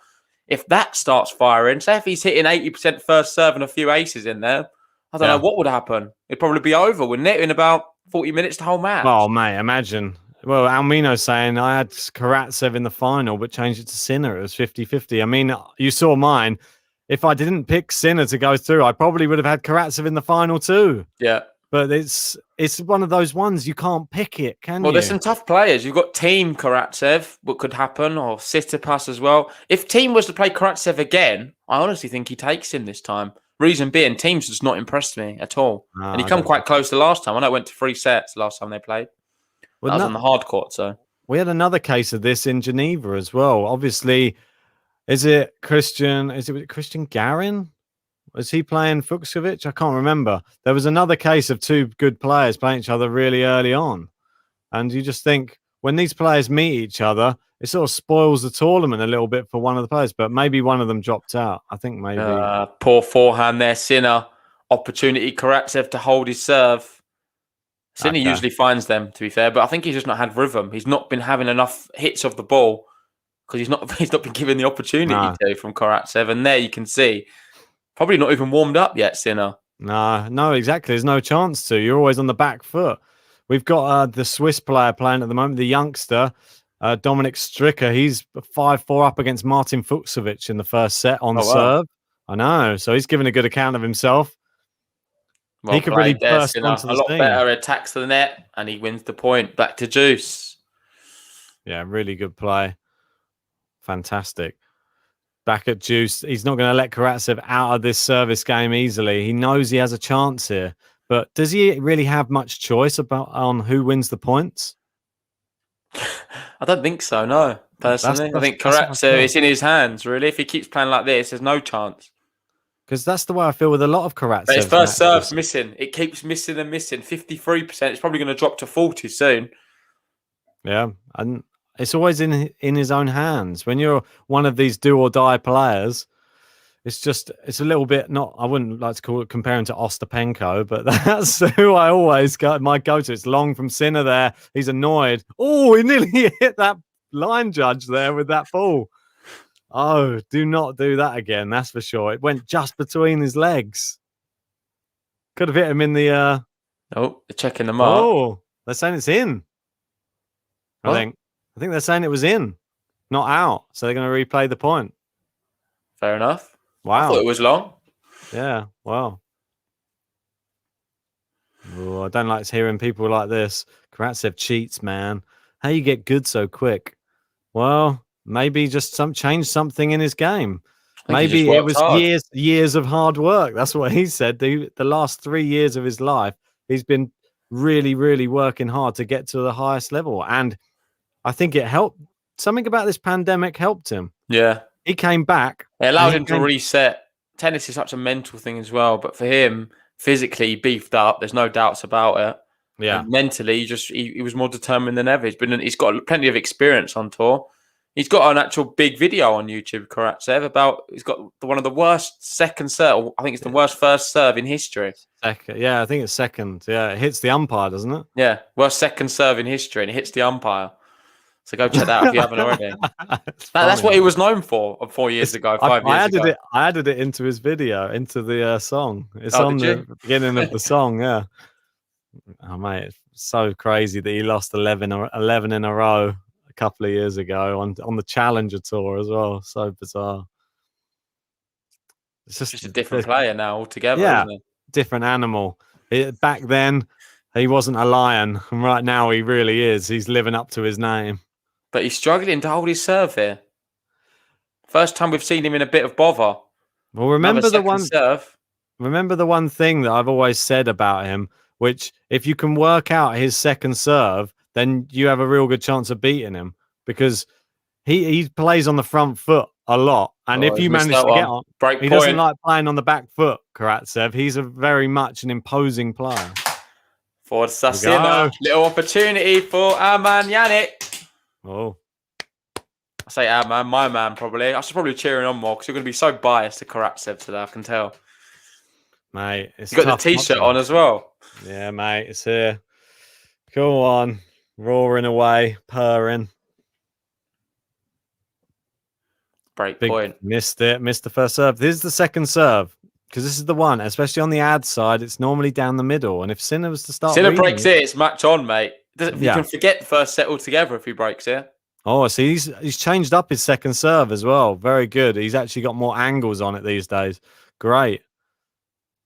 If that starts firing, say if he's hitting 80% first serve and a few aces in there, I don't know what would happen. It'd probably be over, wouldn't it? In about 40 minutes, the whole match. Oh, mate, imagine. Well, Almino's saying I had Karatsev in the final, but changed it to Sinner. It was 50-50. I mean, you saw mine. If I didn't pick Sinner to go through, I probably would have had Karatsev in the final too. Yeah. But it's one of those ones you can't pick it, can you? Well, there's some tough players. You've got Team Karatsev, what could happen, or Tsitsipas as well. If Team was to play Karatsev again, I honestly think he takes him this time. Reason being, Team's just not impressed me at all. No, and he come quite close the last time. I know it went to 3 sets last time they played. Well, that was on the hard court, so. We had another case of this in Geneva as well. Obviously, is it Christian Garin? Was he playing Fucsovic? I can't remember. There was another case of 2 good players playing each other really early on. And you just think, when these players meet each other, it sort of spoils the tournament a little bit for one of the players. But maybe one of them dropped out. I think maybe. Poor forehand there, Sinner. Opportunity, Karatsev to hold his serve. Sinner usually finds them, to be fair. But I think he's just not had rhythm. He's not been having enough hits of the ball because he's not been given the opportunity to from Karatsev. And there you can see, probably not even warmed up yet, Sinner. No, exactly. There's no chance to. You're always on the back foot. We've got the Swiss player playing at the moment, the youngster, Dominic Stricker. He's 5-4 up against Martin Fucsovic in the first set on serve. I know. So he's giving a good account of himself. Well he could really played there, burst Sinner. onto A the lot scene. better attacks to the net, and he wins the point. Back to Juice. Yeah, really good play. Fantastic. Back at Juice. He's not going to let Karatsev out of this service game easily. He knows he has a chance here. But does he really have much choice on who wins the points? I don't think so, no, personally. I think that's what I Karatsev, feel. it's in his hands, really. If he keeps playing like this, there's no chance. Because that's the way I feel with a lot of Karatsev. But his first serve's missing. It keeps missing and missing. 53%. It's probably going to drop to 40 soon. Yeah, and it's always in his own hands. When you're one of these do or die players, it's a little bit not. I wouldn't like to call it comparing to Ostapenko, but that's who I always got my go-to. It's long from Sinner there. He's annoyed. Oh, he nearly hit that line judge there with that ball. Oh, do not do that again. That's for sure. It went just between his legs. Could have hit him in the. Oh, they're checking the mark. Oh, they're saying it's in. What? I think they're saying it was in, not out. So they're going to replay the point. Fair enough. Wow. I thought it was long. Yeah. Wow. Ooh, I don't like hearing people like this. Karatsev cheats, man. How you get good so quick? Well, maybe just change something in his game. Maybe it was years of hard work. That's what he said. The last 3 years of his life, he's been really, really working hard to get to the highest level. And I think it helped. Something about this pandemic helped him. Yeah. He came back. It allowed him to reset. Tennis is such a mental thing as well. But for him, physically, he beefed up. There's no doubts about it. Yeah. And mentally, he was more determined than ever. He's got plenty of experience on tour. He's got an actual big video on YouTube, Karatsev, about he's got one of the worst second serve. I think it's the worst first serve in history. Second, yeah, I think it's second. Yeah, it hits the umpire, doesn't it? Yeah, worst second serve in history, and it hits the umpire. So go check that out if you haven't already. That's what he was known for 4 years ago, 5 years ago. I added it into his video, into the song. It's on the beginning of the song, yeah. Oh, mate, it's so crazy that he lost 11 in a row a couple of years ago on the Challenger Tour as well. So bizarre. It's just a different player now altogether, yeah, isn't it? Different animal. Back then, he wasn't a lion. And right now, he really is. He's living up to his name. But he's struggling to hold his serve here. First time we've seen him in a bit of bother. Well, remember the one thing that I've always said about him, which if you can work out his second serve, then you have a real good chance of beating him because he plays on the front foot a lot. And if you manage to get on, he doesn't like playing on the back foot, Karatsev. He's a very much an imposing player. Forza Sinner. Little opportunity for our man Jannik. Oh. I say our man, my man probably. I should probably cheering on more because you're going to be so biased to Karatsev today, I can tell. Mate, it's you got the t-shirt on as well. Yeah, mate, it's here. Come on. Roaring away, purring. Break point. Missed the first serve. This is the second serve because this is the one, especially on the ad side. It's normally down the middle. And if Sinner was to start, Sinner breaks it, it's match on, mate. You can forget the first set altogether if he breaks it. Oh, see, he's changed up his second serve as well. Very good. He's actually got more angles on it these days. Great.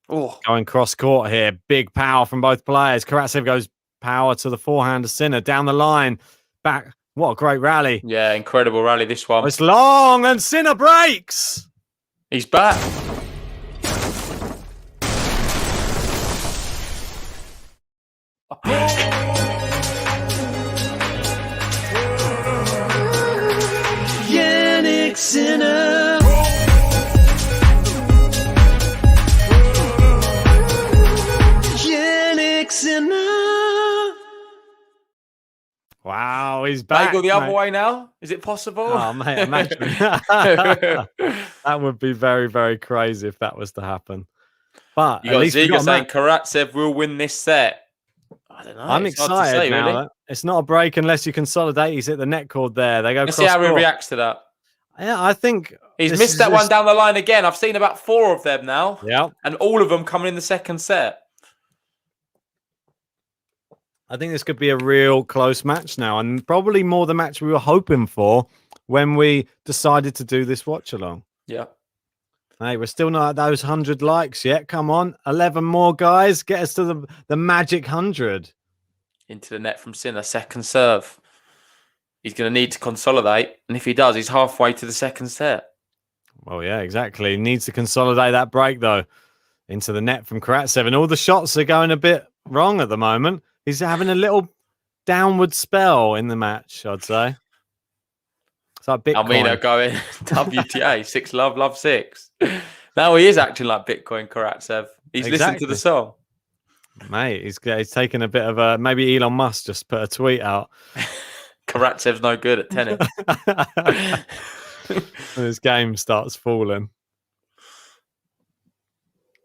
Oh, going cross court here. Big power from both players. Karatsev goes power to the forehand of Sinner down the line. Back. What a great rally. Yeah, incredible rally, this one. It's long and Sinner breaks. He's back. Jannik SINNER. Jannik SINNER. Wow, he's back. May go the other way now? Is it possible? Oh, mate, imagine. That would be very, very crazy if that was to happen. But you got Ziga saying Karatsev will win this set. I don't know. I'm excited now. Really. It's not a break unless you consolidate. He's hit the net cord there. They go. Let's see how he reacts to that. Yeah, I think he's missed that one down the line again. I've seen about 4 of them now. Yeah, and all of them coming in the second set. I think this could be a real close match now, and probably more the match we were hoping for when we decided to do this watch along. Yeah. Hey, we're still not at those 100 likes yet. Come on, 11 more, guys. Get us to the magic 100. Into the net from Sinner, second serve. He's going to need to consolidate, and if he does, he's halfway to the second set. Well, yeah, exactly. He needs to consolidate that break, though, into the net from Karatsev. And all the shots are going a bit wrong at the moment. He's having a little downward spell in the match, I'd say. It's like Bitcoin. Almeida going WTA, 6 love, love 6. Now he is acting like Bitcoin, Karatsev. He's listened to the song. Mate, he's taken a bit of a... Maybe Elon Musk just put a tweet out. Karatsev's no good at tennis. And his game starts falling.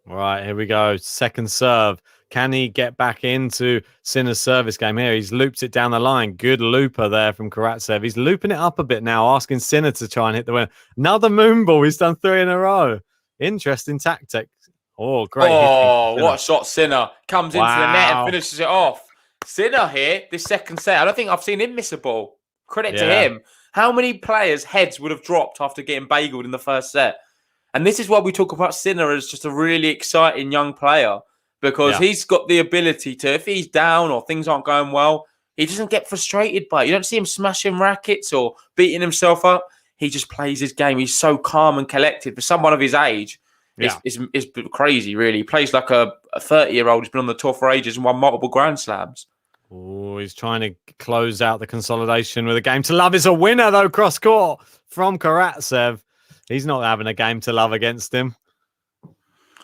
All right, here we go. Second serve. Can he get back into Sinner's service game here? He's looped it down the line. Good looper there from Karatsev. He's looping it up a bit now, asking Sinner to try and hit the winner. Another moon ball. He's done 3 in a row. Interesting tactic. Oh, great. Oh, what a shot. Sinner comes into the net and finishes it off. Sinner here, this second set. I don't think I've seen him miss a ball. Credit to him. How many players' heads would have dropped after getting bageled in the first set? And this is why we talk about Sinner as just a really exciting young player, because he's got the ability to, if he's down or things aren't going well, he doesn't get frustrated by it. You don't see him smashing rackets or beating himself up. He just plays his game. He's so calm and collected. For someone of his age, it's crazy, really. He plays like a 30-year-old who's been on the tour for ages and won multiple Grand Slams. Oh, he's trying to close out the consolidation with a game to love. It's a winner, though, cross court from Karatsev. He's not having a game to love against him.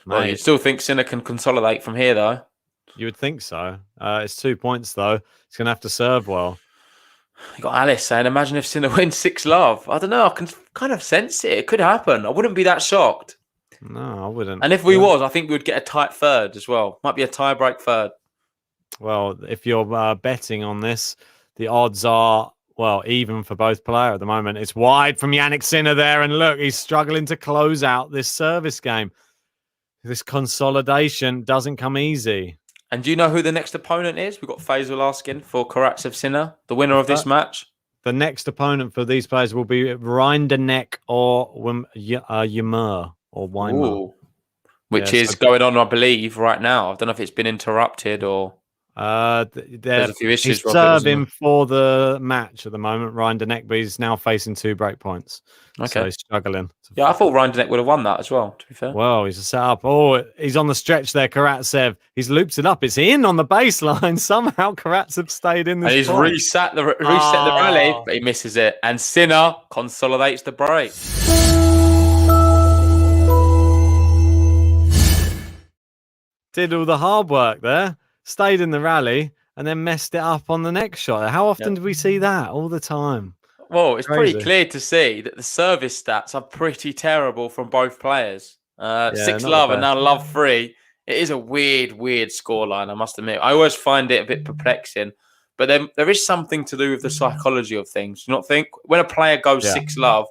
Well, you still think Sinner can consolidate from here, though? You would think so. It's 2 points, though. He's going to have to serve well. You got Alice saying, imagine if Sinner wins 6 love. I don't know. I can kind of sense it. It could happen. I wouldn't be that shocked. No, I wouldn't. And if we was, I think we would get a tight third as well. Might be a tie-break third. Well, if you're betting on this, the odds are, well, even for both players at the moment. It's wide from Jannik SINNER there. And look, he's struggling to close out this service game. This consolidation doesn't come easy. And do you know who the next opponent is? We've got Faisal asking for Karatsev SINNER, the winner of this match. The next opponent for these players will be Rinderneck or Ymer or Weimer. Which is going on, I believe, right now. I don't know if it's been interrupted or... there's a few issues. He's serving for the match at the moment, Rinderneck, but he's now facing 2 break points. Okay. So he's struggling. Yeah, I thought Rinderneck would have won that as well, to be fair. Well, he's a setup. Oh, he's on the stretch there, Karatsev. He's looped it up. It's in on the baseline. Somehow Karatsev stayed in this And he's point. reset the rally, but he misses it. And Sinner consolidates the break. Did all the hard work there. Stayed in the rally and then messed it up on the next shot. How often do we see that? All the time. Well, it's pretty clear to see that the service stats are pretty terrible from both players. 6 love and now love 3. It is a weird scoreline, I must admit. I always find it a bit perplexing. But then there is something to do with the psychology of things. Do you not think? When a player goes 6 love,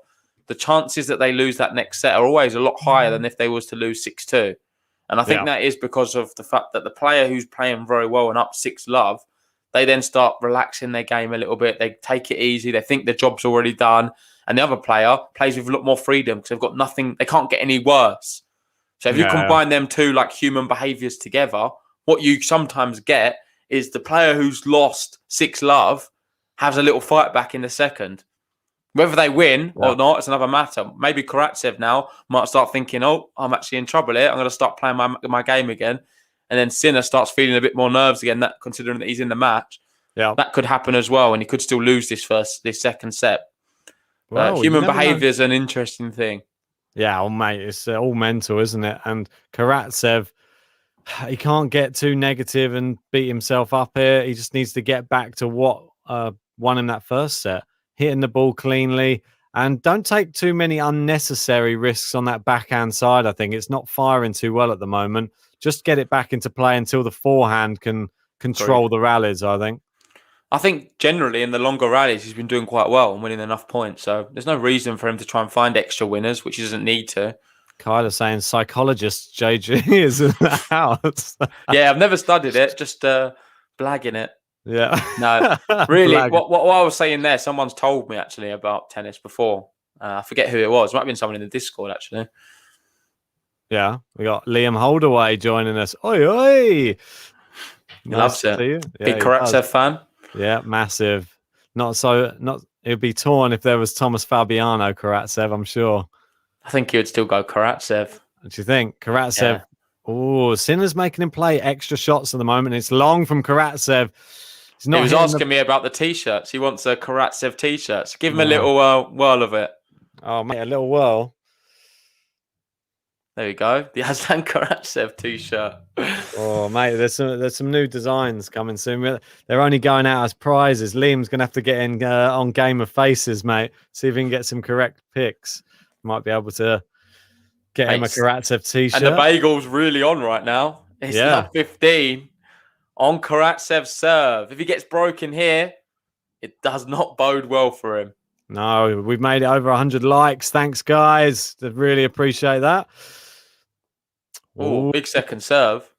the chances that they lose that next set are always a lot higher than if they was to lose 6-2. And I think that is because of the fact that the player who's playing very well and up 6 love, they then start relaxing their game a little bit. They take it easy. They think the job's already done. And the other player plays with a lot more freedom because they've got nothing. They can't get any worse. So if you combine them two like human behaviours together, what you sometimes get is the player who's lost 6 love has a little fight back in the second. Whether they win or not, it's another matter. Maybe Karatsev now might start thinking, oh, I'm actually in trouble here. I'm going to start playing my game again. And then Sinner starts feeling a bit more nerves again, that considering that he's in the match. Yeah, that could happen as well. And he could still lose this second set. Well, human behaviour is an interesting thing. Yeah, oh, mate, it's all mental, isn't it? And Karatsev, he can't get too negative and beat himself up here. He just needs to get back to what won him that first set. Hitting the ball cleanly, and don't take too many unnecessary risks on that backhand side. I think it's not firing too well at the moment. Just get it back into play until the forehand can control the rallies, I think generally in the longer rallies, he's been doing quite well and winning enough points. So there's no reason for him to try and find extra winners, which he doesn't need to. Kyler saying psychologist JG is in the house. Yeah, I've never studied it, just blagging it. Yeah. No, really, what I was saying there, someone's told me actually about tennis before. I forget who it was. It might have been someone in the Discord actually. Yeah, we got Liam Holdaway joining us. Oi, oi! He loves to it. see you. Big he Karatsev does. fan. Yeah, massive. Not it'd be torn if there was Thomas Fabiano Karatsev, I'm sure. I think he would still go Karatsev. What do you think? Karatsev. Yeah. Oh, Sinner's making him play extra shots at the moment. It's long from Karatsev. He's not He was hitting asking me about the t-shirts. He wants a Karatsev t-shirt. So give him a No. little whirl of it. Oh, mate, a little whirl. There we go. The Aslan Karatsev t-shirt. Oh, mate, there's some new designs coming soon. They're only going out as prizes. Liam's going to have to get in on Game of Faces, mate. See if he can get some correct picks. Might be able to get him a Karatsev t-shirt. And the bagel's really on right now. It's now 15 on Karatsev's serve. If he gets broken here, it does not bode well for him. No, we've made it over 100 likes. Thanks, guys. I really appreciate that. Oh, big second serve.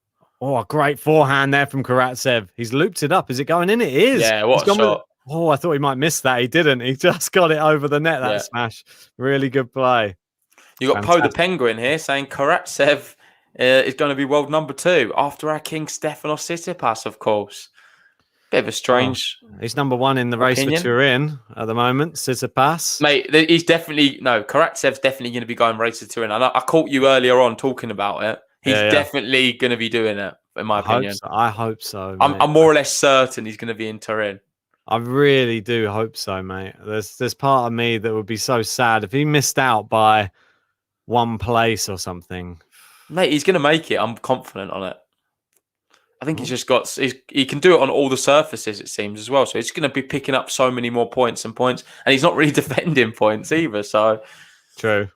Oh, a great forehand there from Karatsev. He's looped it up. Is it going in? It is. Yeah, what a shot. Oh, I thought he might miss that. He didn't. He just got it over the net, that smash. Really good play. You got Poe the Penguin here saying Karatsev is going to be world number 2 after our king Stefanos Tsitsipas, of course. Bit of a strange. He's number 1 in the race for Turin at the moment. Tsitsipas, mate. He's definitely Karatsev's definitely going to be going race to Turin. I caught you earlier on talking about it. He's definitely going to be doing it, in my opinion. I hope so. I'm more or less certain he's going to be in Turin. I really do hope so, mate. There's part of me that would be so sad if he missed out by 1 place or something. Mate, he's going to make it. I'm confident on it. I think he's just got. He can do it on all the surfaces, it seems, as well. So he's going to be picking up so many more points, and he's not really defending points either. So true.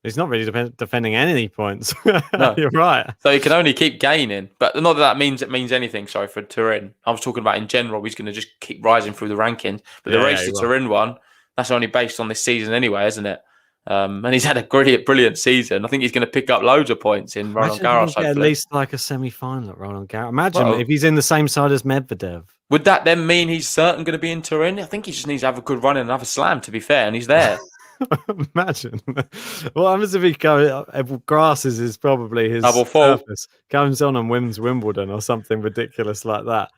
He's not really defending any points. No. You're right. So he can only keep gaining. But not that means it means anything, sorry, for Turin. I was talking about in general, he's going to just keep rising through the rankings. But the race to Turin one, that's only based on this season anyway, isn't it? And he's had a brilliant season. I think he's going to pick up loads of points in Roland Garros. At least like a semi-final at Roland Garros. Imagine if he's in the same side as Medvedev. Would that then mean he's certain going to be in Turin? I think he just needs to have a good run in another slam, to be fair, and he's there. Imagine what happens if he grasses is probably his double fault. Surface, comes on and wins Wimbledon or something ridiculous like that.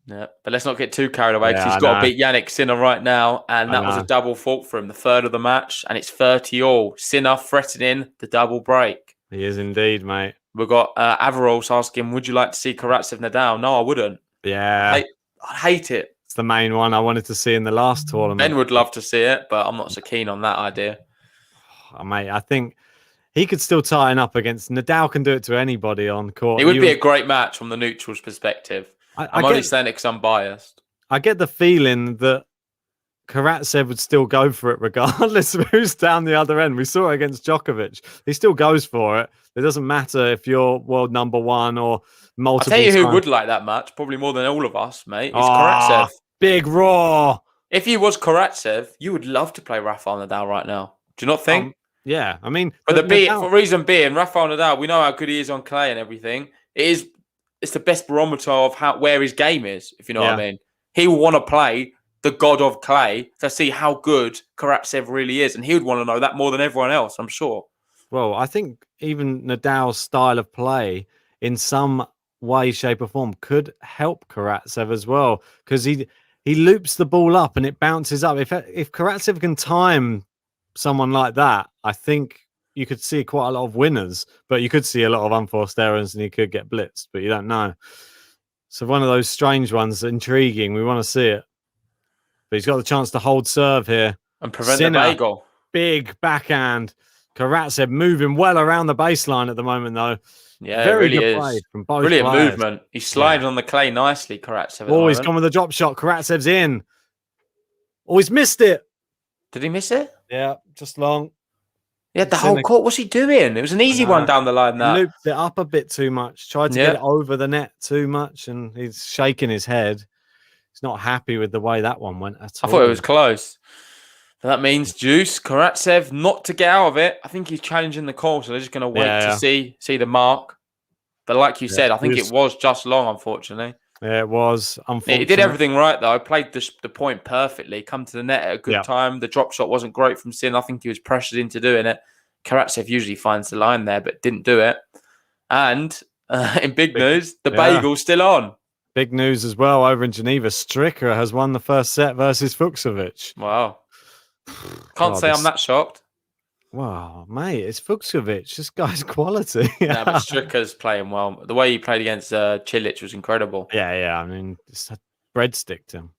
Yeah, but let's not get too carried away because he's got to beat Jannik Sinner right now, and that was a double fault for him, the third of the match, and it's 30-all. Sinner threatening the double break. He is indeed, mate. We've got Averos asking, would you like to see Karatsev Nadal? No, I wouldn't. Yeah. I hate it. It's the main one I wanted to see in the last tournament. Ben would love to see it, but I'm not so keen on that idea. Oh, mate, I think he could still tighten up against Nadal. Can do it to anybody on court. It would be a great match from the neutral's perspective. I'm only saying it because I'm biased. I get the feeling that Karatsev would still go for it regardless of who's down the other end. We saw it against Djokovic. He still goes for it. It doesn't matter if you're world number 1 or multiple. I'll tell you who would like that match, probably more than all of us, mate. It's Karatsev. Big Raw. If he was Karatsev, you would love to play Rafael Nadal right now. Do you not think? Yeah, I mean, but for reason being, Rafael Nadal, we know how good he is on clay and everything. It's the best barometer of where his game is, if you know what I mean. He will want to play the god of clay to see how good Karatsev really is, and he would want to know that more than everyone else, I'm sure. Well, I think even Nadal's style of play in some way, shape or form could help Karatsev as well, because he loops the ball up and it bounces up. If Karatsev can time someone like that, I think you could see quite a lot of winners, but you could see a lot of unforced errors and he could get blitzed, but you don't know. So one of those strange ones, intriguing. We want to see it. But he's got the chance to hold serve here. And prevent the bagel. Big backhand. Karatsev moving well around the baseline at the moment, though. Yeah, very good play from both brilliant players. Movement. He's sliding on the clay nicely, Karatsev. Oh, he's gone with a drop shot. Karatsev's in. Oh, he's missed it. Did he miss it? Yeah, just long. Yeah, the whole court. What's he doing? It was an easy one down the line. That he looped it up a bit too much. Tried to get it over the net too much, and he's shaking his head. He's not happy with the way that one went at all. I thought it was close. So that means Juice Karatsev not to get out of it. I think he's challenging the call, so they're just going to wait to see the mark. But like you said, I think it was just long, unfortunately. Yeah, it was. Unfortunately, he did everything right though. Played the point perfectly. Come to the net at a good time. The drop shot wasn't great from Sin. I think he was pressured into doing it. Karatsev usually finds the line there, but didn't do it. And in big news, the bagel's still on. Big news as well over in Geneva. Stricker has won the first set versus Fucsovic. Wow. Can't say I'm that shocked. Wow, mate, it's Fucsovic. This guy's quality. Yeah, but Stricker's playing well. The way he played against Cilic was incredible. Yeah. I mean, it's a breadstick to him.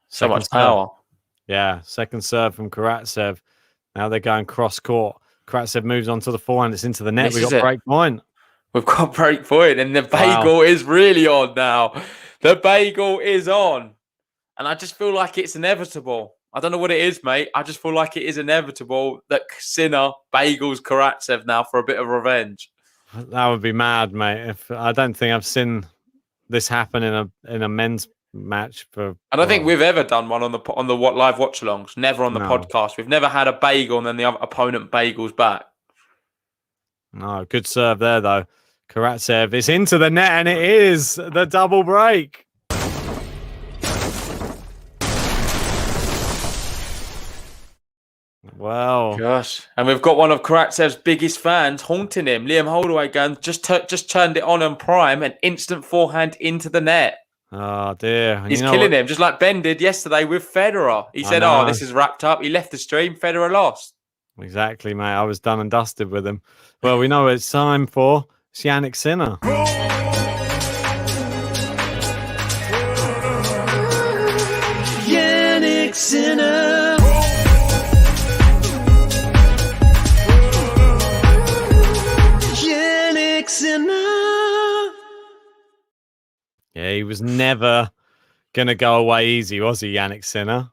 So much power. Yeah, second serve from Karatsev. Now they're going cross court. Karatsev moves on to the forehand. It's into the net. We've got break point. We've got break point, and the bagel is really on now. The bagel is on. And I just feel like it's inevitable. I don't know what it is, mate. I just feel like it is inevitable that Sinner bagels Karatsev now for a bit of revenge. That would be mad, mate. If I don't think I've seen this happen in a men's match for. I don't think we've ever done one on the live watchalongs. Never on the podcast. We've never had a bagel and then the other opponent bagels back. No, good serve there though. Karatsev is into the net, and it is the double break. Wow. Gosh. And we've got one of Karatsev's biggest fans haunting him. Liam Holdaway going, just turned it on prime, and instant forehand into the net. Oh, dear. And he's killing him, just like Ben did yesterday with Federer. He said, this is wrapped up. He left the stream. Federer lost. Exactly, mate. I was done and dusted with him. Well, we know it's time for Jannik Sinner. Jannik Sinner. Yeah, he was never going to go away easy, was he, Jannik Sinner?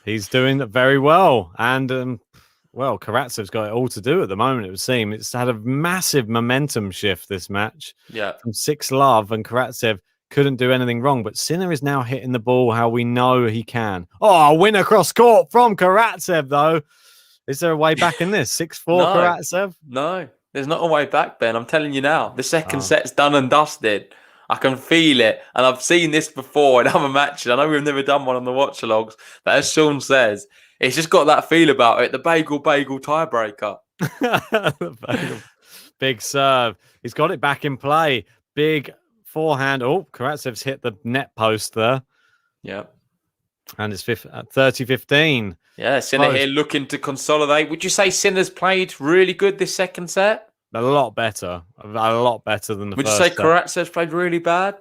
He's doing very well. And, well, Karatsev's got it all to do at the moment, it would seem. It's had a massive momentum shift, this match. Yeah. From 6-love, and Karatsev couldn't do anything wrong. But Sinner is now hitting the ball how we know he can. Oh, a win across court from Karatsev, though. Is there a way back in this? 6-4 Karatsev? No, there's not a way back, Ben. I'm telling you now. The second set's done and dusted. I can feel it. And I've seen this before in other matches. I know we've never done one on the watch-alongs. But as Sean says, it's just got that feel about it. The bagel tiebreaker. Big serve. He's got it back in play. Big forehand. Oh, Karatsev's hit the net post there. Yeah. And it's 30-15. Yeah, Sinner here looking to consolidate. Would you say Sinner's played really good this second set? A lot better. A lot better than the first set. Would you say Karatsev's played really bad?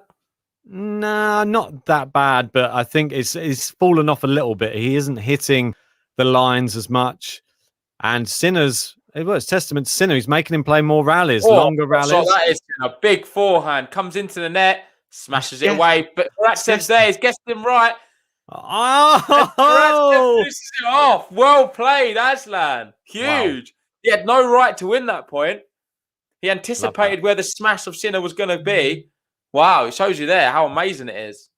Nah, not that bad, but I think it's fallen off a little bit. He isn't hitting the lines as much. And Sinner's, it's testament to Sinner. He's making him play more rallies, longer rallies. So that is a big forehand. Comes into the net, smashes it away. But Karatsev's there. He's guessed him right. Oh! Finishes it off. Well played, Aslan. Huge. Wow. He had no right to win that point. He anticipated where the smash of Sinner was going to be. Wow, it shows you there how amazing it is.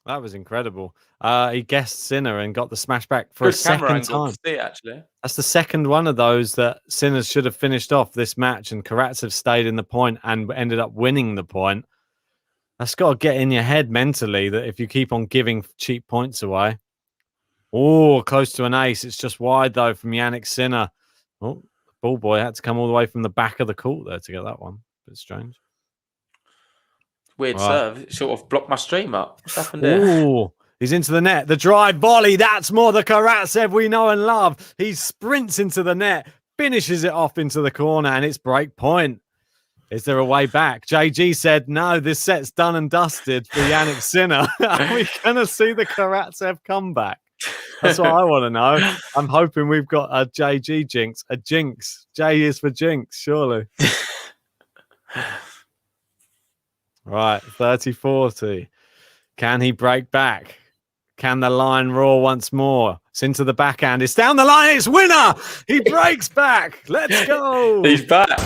That was incredible. He guessed Sinner and got the smash back for a second time. See, actually. That's the second one of those that Sinner should have finished off this match, and Karatsev stayed in the point and ended up winning the point. That's got to get in your head mentally that if you keep on giving cheap points away. Oh, close to an ace. It's just wide, though, from Jannik Sinner. Oh, ball boy had to come all the way from the back of the court there to get that one. Bit strange. Weird serve. It sort of blocked my stream up. What's happened there? Oh, he's into the net. The drive volley. That's more the Karatsev we know and love. He sprints into the net, finishes it off into the corner, and it's break point. Is there a way back? JG said, no, this set's done and dusted for Jannik Sinner. Are we going to see the Karatsev comeback? That's what I want to know. I'm hoping we've got a JG jinx. A jinx. J is for jinx, surely. Right, 30-40. Can he break back? Can the line roar once more? It's into the backhand. It's down the line. It's winner. He breaks back. Let's go. He's back.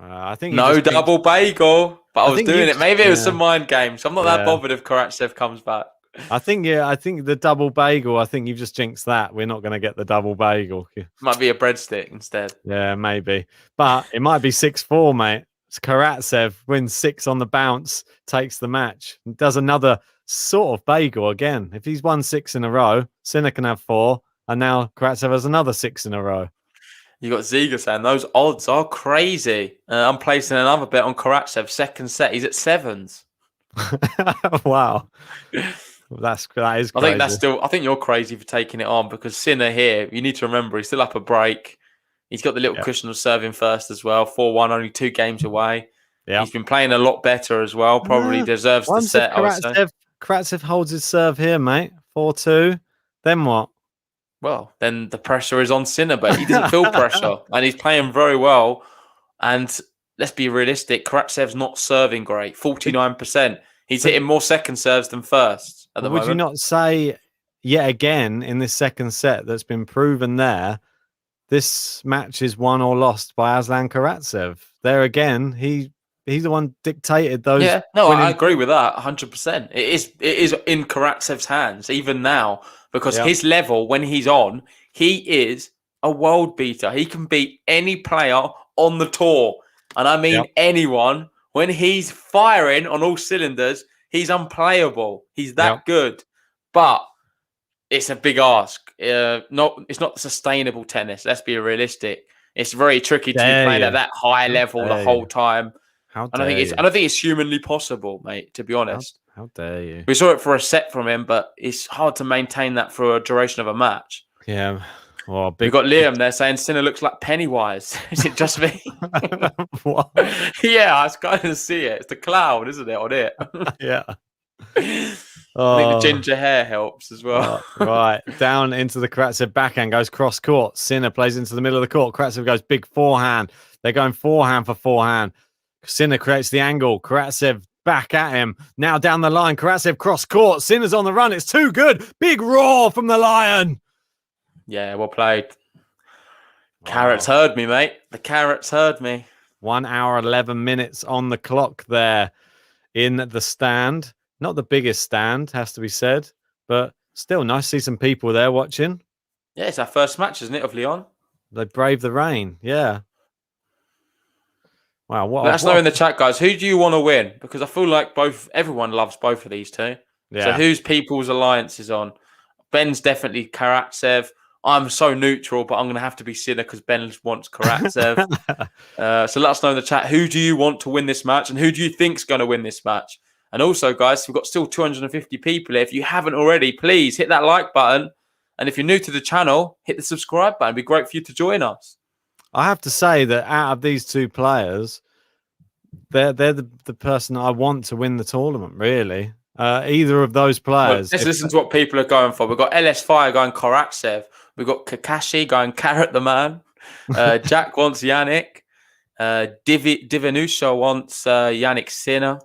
I think no double bagel, but I was doing it. Maybe it was some mind games. I'm not that bothered if Karatsev comes back. I think the double bagel. I think you've just jinxed that. We're not going to get the double bagel. Might be a breadstick instead. Yeah, maybe. But it might be 6-4, mate. Karatsev wins 6 on the bounce, takes the match, and does another sort of bagel again. If he's won 6 in a row, Sinner can have 4, and now Karatsev has another 6 in a row. You got Ziga saying those odds are crazy. I'm placing another bet on Karatsev second set. He's at 7s. Wow, that is crazy. I think that's still. I think you're crazy for taking it on because Sinner here. You need to remember he's still up a break. He's got the little cushion of serving first as well. 4-1, only 2 games away. Yeah, he's been playing a lot better as well. Probably deserves the set. Karatsev holds his serve here, mate. 4-2. Then what? Well, then the pressure is on Sinner, but he doesn't feel pressure, and he's playing very well. And let's be realistic, Karatsev's not serving great. 49%. He's hitting more second serves than first at the moment. Would you not say yet again in this second set that's been proven there? This match is won or lost by Aslan Karatsev. There again, he's the one dictated those. Yeah, no, I agree with that 100%. It is in Karatsev's hands even now because his level when he's on, he is a world beater. He can beat any player on the tour, and I mean anyone. When he's firing on all cylinders, he's unplayable. He's that good, but it's a big ask. It's not sustainable tennis. Let's be realistic. It's very tricky to be playing at that high level the whole time. I don't think it's humanly possible, mate. To be honest, how dare you? We saw it for a set from him, but it's hard to maintain that for a duration of a match. Yeah. Well, we've got Liam there saying Sinner looks like Pennywise. Is it just me? What? Yeah, I was going to see it. It's the cloud, isn't it, on it? Yeah. I think the ginger hair helps as well. Right. Down into the Karatsev backhand, goes cross court. Sinner plays into the middle of the court. Karatsev goes big forehand. They're going forehand for forehand. Sinner creates the angle. Karatsev back at him. Now down the line. Karatsev cross court. Sinner's on the run. It's too good. Big roar from the Lion. Yeah, well played. Carrots heard me, mate. The Carrots heard me. 1 hour, 11 minutes on the clock there in the stand. Not the biggest stand, has to be said, but still nice to see some people there watching. Yeah, it's our first match, isn't it, of Lyon? They braved the rain, yeah. Wow, let us know in the chat, guys. Who do you want to win? Because I feel like everyone loves both of these two. Yeah. So who's people's alliances on? Ben's definitely Karatsev. I'm so neutral, but I'm going to have to be Sinner because Ben wants Karatsev. So let us know in the chat. Who do you want to win this match? And who do you think's going to win this match? And also, guys, we've got still 250 people here. If you haven't already, please hit that like button. And if you're new to the channel, hit the subscribe button. It'd be great for you to join us. I have to say that out of these two players, they're the person I want to win the tournament, really. Either of those players. Well, let's listen to what people are going for. We've got LS Fire going Karatsev. We've got Kakashi going Carrot the Man. Jack wants Jannik. Divinusha wants Jannik Sinner.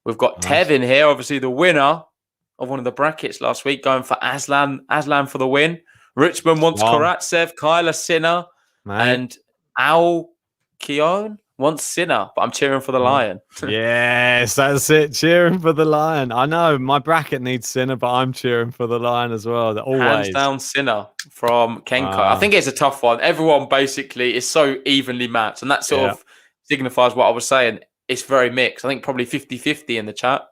We've got Tevin here, obviously the winner of one of the brackets last week, going for Aslan. Aslan for the win. Richmond wants Karatsev, Kyla Sinner, and Al Keown wants Sinner, but I'm cheering for the Lion. Yes, that's it. Cheering for the Lion. I know my bracket needs Sinner, but I'm cheering for the Lion as well. Always. Hands down Sinner from Kenko. I think it's a tough one. Everyone basically is so evenly matched, and that sort of signifies what I was saying. It's very mixed. I think probably 50-50 in the chat.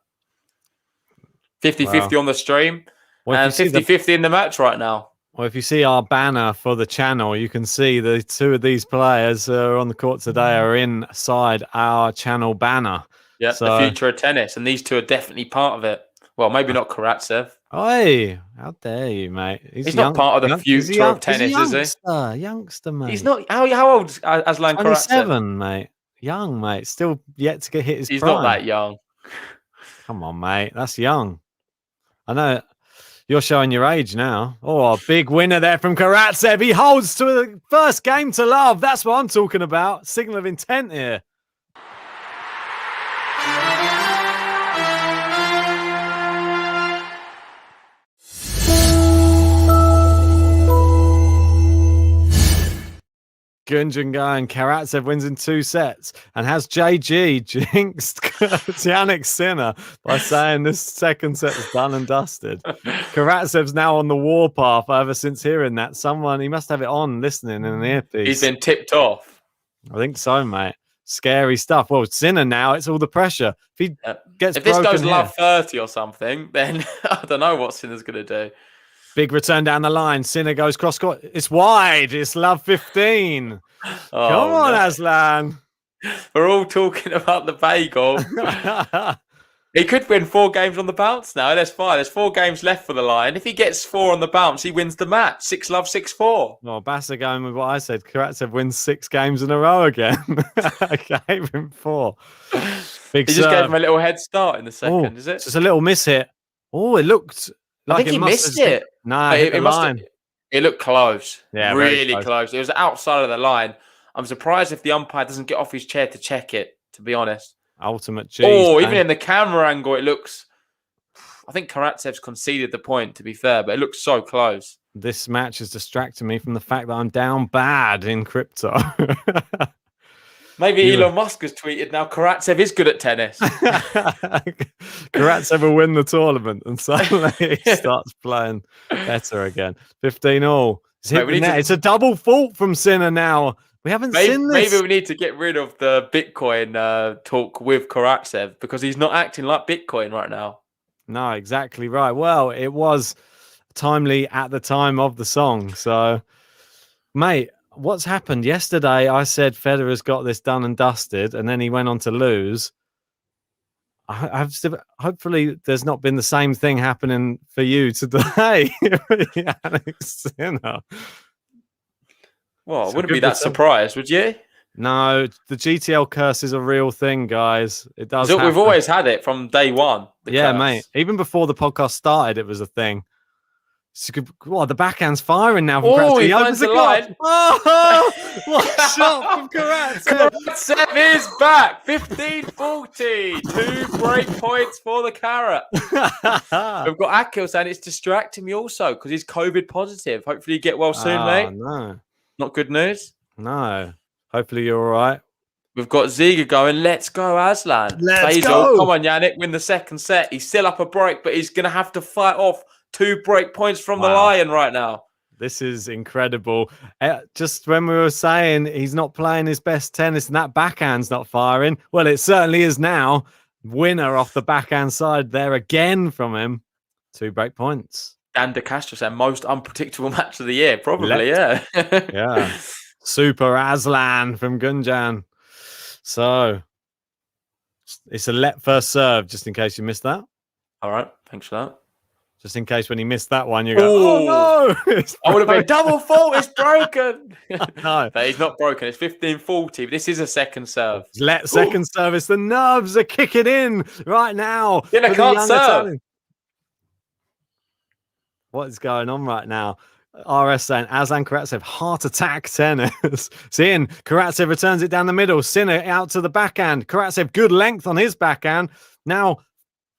50-50 on the stream. And 50-50 in the match right now. Well, if you see our banner for the channel, you can see the two of these players on the court today are inside our channel banner. Yeah, the future of tennis. And these two are definitely part of it. Well, maybe not Karatsev. Hey, how dare you, mate? He's not part of the future of tennis, is he? Youngster, mate. He's not. How old is Aslan Karatsev? 27, mate. Young, mate. Still yet to hit his prime. He's not that young. Come on, mate. That's young. I know you're showing your age now. Oh, a big winner there from Karatsev. He holds to the first game to love. That's what I'm talking about. Signal of intent here. Gunjan and Karatsev wins in 2 sets and has JG jinxed Jannik Sinner by saying this second set is done and dusted. Karatsev's now on the warpath ever since hearing that. He must have it on listening in an earpiece. He's been tipped off. I think so, mate. scary stuff. Well, Sinner now, it's all the pressure. If he gets if this goes here, love 30 or something, then I don't know what Sinner's going to do. big return down the line. Sinner goes cross court. It's wide. It's love 15. Come on, Aslan. We're all talking about the bagel. He could win 4 games on the bounce now. That's fine. There's 4 games left for the Lion. If he gets 4 on the bounce, he wins the match. 6 love, 6-4. Well, Bassa going with what I said. Karatsev wins 6 games in a row again. I gave him 4. Big he just gave him a little head start in the second, is it? Just a little miss hit. Oh, it looked like I think he missed it. No, it looked close. Yeah, really close. It was outside of the line. I'm surprised if the umpire doesn't get off his chair to check it, to be honest. Ultimate cheese. Oh, even in the camera angle, it looks... I think Karatsev's conceded the point, to be fair, but it looks so close. This match has distracted me from the fact that I'm down bad in crypto. Maybe Elon Musk has tweeted now Karatsev is good at tennis. Karatsev will win the tournament and suddenly he starts playing better again. 15-all. It's a double fault from Sinner now. We haven't seen this. Maybe we need to get rid of the Bitcoin talk with Karatsev because he's not acting like Bitcoin right now. No, exactly right. Well, it was timely at the time of the song. So, mate, what's happened? Yesterday, I said Federer's got this done and dusted, and then he went on to lose. Hopefully, there's not been the same thing happening for you today, Jannik Sinner. Well, I wouldn't be that surprised, would you? No, the GTL curse is a real thing, guys. It does. We've always had it from day one. Yeah, mate. Even before the podcast started, it was a thing. Well, the backhand's firing now. Oh, he opens the line. Oh, what a shot from Karatsev. Karatsev is back. 15-40. 2 break points for the Karat. We've got Akil saying it's distracting me also because he's COVID positive. Hopefully you get well soon, mate. No. Not good news? No. Hopefully you're all right. We've got Ziga going. Let's go, Aslan. Let's go. Come on, Jannik. Win the second set. He's still up a break, but he's going to have to fight off 2 break points from the Lion right now. This is incredible. Just when we were saying he's not playing his best tennis and that backhand's not firing, well, it certainly is now. Winner off the backhand side there again from him. 2 break points. Dan De Castro said most unpredictable match of the year. Probably, yeah. Yeah. Super Aslan from Gunjan. So it's a let first serve, just in case you missed that. All right. Thanks for that. Just in case when you missed that one, you go, oh no! I would have been double fault. It's broken. No, but he's not broken. It's 15-40. This is a second serve. Let second service. The nerves are kicking in right now. I can't serve. Italian. What is going on right now? RS saying Aslan Karatsev heart attack tennis. Seeing Karatsev returns it down the middle. Sinner out to the backhand. Karatsev good length on his backhand. Now,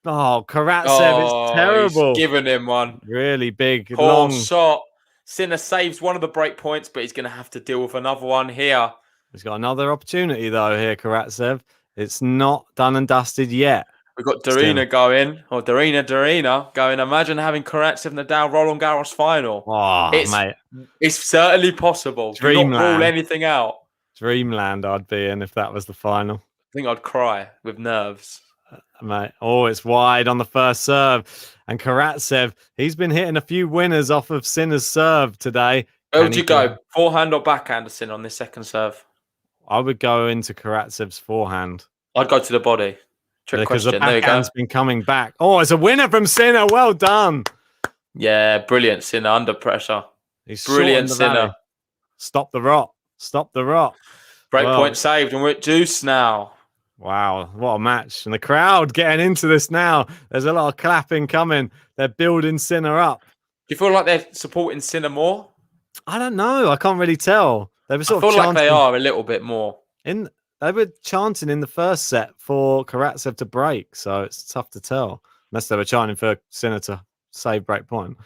Karatsev is terrible. He's given him one. Really big, Poor long shot. Sinner saves one of the break points, but he's going to have to deal with another one here. He's got another opportunity though here, Karatsev. It's not done and dusted yet. We've got Darina going, or Darina going. Imagine having Karatsev Nadal Roland Garros final. Oh, mate. It's certainly possible. Do not rule anything out. Dreamland I'd be in if that was the final. I think I'd cry with nerves. Mate. Oh, it's wide on the first serve. And Karatsev, he's been hitting a few winners off of Sinner's serve today. Where would you go? Forehand or backhand, Sinner, on this second serve? I would go into Karatsev's forehand. I'd go to the body. Trick because question. The backhand's been coming back. Oh, it's a winner from Sinner. Well done. Yeah, brilliant Sinner under pressure. He's brilliant Sinner. Stop the rot. Stop the rot. Break point saved, and we're at juice now. Wow, what a match. And the crowd getting into this now. There's a lot of clapping coming. They're building Sinner up. Do you feel like they're supporting Sinner more? I don't know. I can't really tell. They were I feel like they are a little bit more. They were chanting in the first set for Karatsev to break, so it's tough to tell. Unless they were chanting for Sinner to save break point.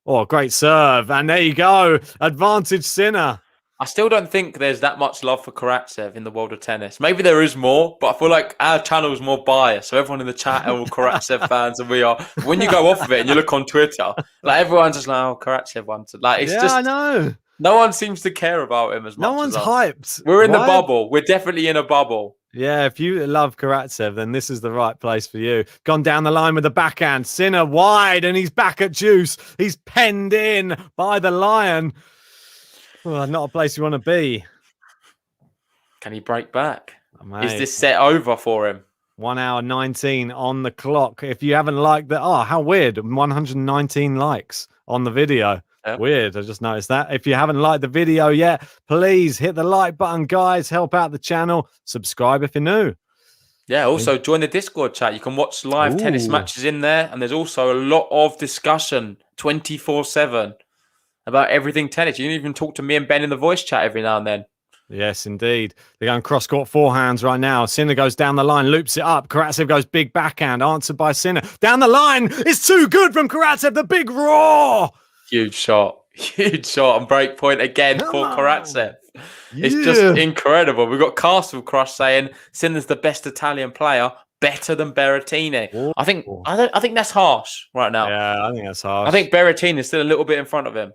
Oh, great serve. And there you go. Advantage Sinner. I still don't think there's that much love for Karatsev in the world of tennis. Maybe there is more, but I feel like our channel is more biased. So everyone in the chat are all Karatsev fans, and we are. When you go off of it and you look on Twitter, like everyone's just like, "Oh, Karatsev won." Like it's just, I know. No one seems to care about him as much No one's as us. hyped. We're in the Why? bubble. We're definitely in a bubble. Yeah, if you love Karatsev, then this is the right place for you. Gone down the line with the backhand. Sinner wide, and he's back at juice. He's penned in by the Lion. Well, not a place you want to be. Can he break back? Mate, Is this set over for him? 1 hour 19 on the clock. If you haven't liked that, oh, how weird. 119 likes on the video. Yeah. Weird. I just noticed that. If you haven't liked the video yet, please hit the like button, guys. Help out the channel. Subscribe if you're new. Yeah, also join the Discord chat. You can watch live tennis matches in there. And there's also a lot of discussion 24/7 about everything tennis. You can even talk to me and Ben in the voice chat every now and then. Yes, indeed. They're going cross-court forehands right now. Sinner goes down the line, loops it up. Karatsev goes big backhand, answered by Sinner. Down the line. It's too good from Karatsev. The big roar. Huge shot. Huge shot on break point again for Karatsev. It's just incredible. We've got Castle Crush saying Sinner's the best Italian player, better than Berrettini. Ooh. I think that's harsh right now. Yeah, I think that's harsh. I think Berrettini is still a little bit in front of him.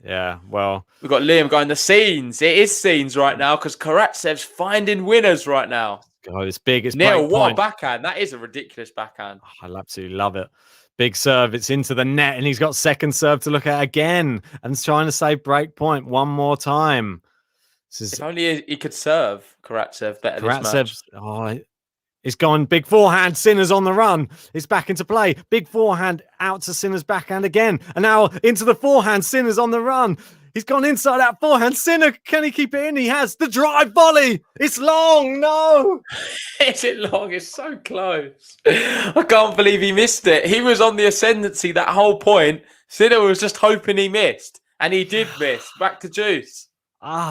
Yeah, well. We've got Liam going the scenes. It is scenes right now because Karatsev's finding winners right now. God, it's big. It's Neil, break what point. a backhand. That is a ridiculous backhand. I absolutely love it. Big serve. It's into the net, and he's got second serve to look at again and trying to save break point one more time. If only he could serve Karatsev better this match. Oh, it's gone big forehand. Sinner's on the run. It's back into play. Big forehand out to Sinner's backhand again. And now into the forehand. Sinner's on the run. He's gone inside that forehand. Sinner, can he keep it in? He has the drive volley. It's long. No. Is it long? It's so close. I can't believe he missed it. He was on the ascendancy that whole point. Sinner was just hoping he missed. And he did miss. Back to juice.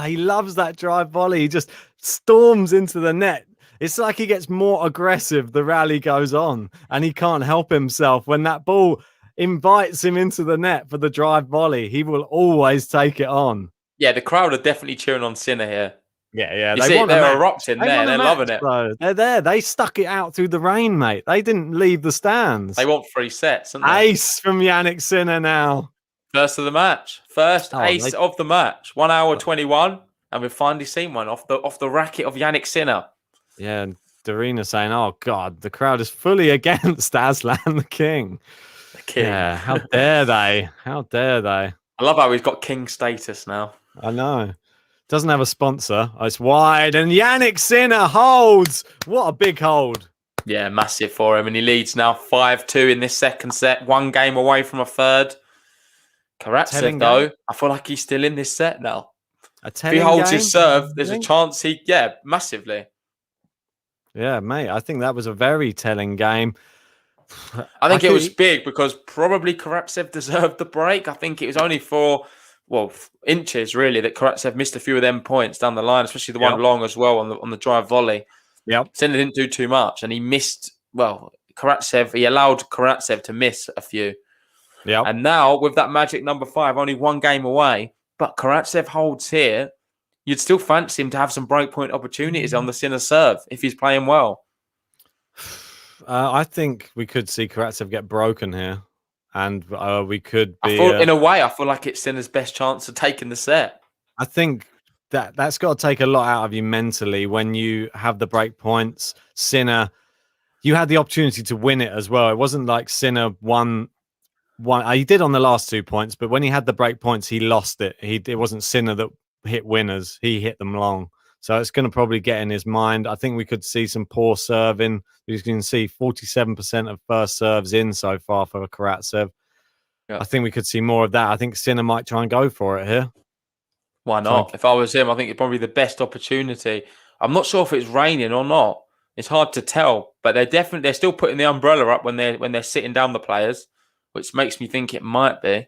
He loves that drive volley. He just storms into the net. It's like he gets more aggressive the rally goes on, and he can't help himself. When that ball invites him into the net for the drive volley, he will always take it on. Yeah, the crowd are definitely cheering on Sinner here. Yeah. They're erupting there. They're loving it. Bro. They're there. They stuck it out through the rain, mate. They didn't leave the stands. They want 3 sets, don't they? Ace from Jannik Sinner now. First of the match. First ace of the match. 1 hour 21, and we've finally seen one off the racket of Jannik Sinner. Yeah, and Darina saying, "Oh God, the crowd is fully against Aslan the King." The King. Yeah, how dare they? How dare they? I love how he's got king status now. I know. Doesn't have a sponsor. Oh, it's wide, and Jannik Sinner holds. What a big hold! Yeah, massive for him, and he leads now 5-2 in this second set. 1 game away from a third. Karatsev, though, I feel like he's still in this set now. If he holds his serve, there's a chance massively. Yeah, mate, I think that was a very telling game. I think it was big because probably Karatsev deserved the break. I think it was only for, inches, really, that Karatsev missed a few of them points down the line, especially the one long as well on the drive volley. Yep. Sinner didn't do too much, and he missed, Karatsev, he allowed Karatsev to miss a few. Yeah. And now, with that magic number 5, only 1 game away, but Karatsev holds here, you'd still fancy him to have some breakpoint opportunities on the Sinner serve if he's playing well. I think we could see Karatsev get broken here, and we could be. In a way, I feel like it's Sinner's best chance of taking the set. I think that's got to take a lot out of you mentally when you have the break points. Sinner, you had the opportunity to win it as well. It wasn't like Sinner won. He did on the last 2 points, but when he had the break points, he lost it. It wasn't Sinner that hit winners. He hit them long. So it's going to probably get in his mind. I think we could see some poor serving. You can see 47% of first serves in so far for Karatsev. Yeah. I think we could see more of that. I think Sinner might try and go for it here. Why not? If I was him, I think it's probably the best opportunity. I'm not sure if it's raining or not. It's hard to tell, but they're still putting the umbrella up when they're sitting down the players, which makes me think it might be.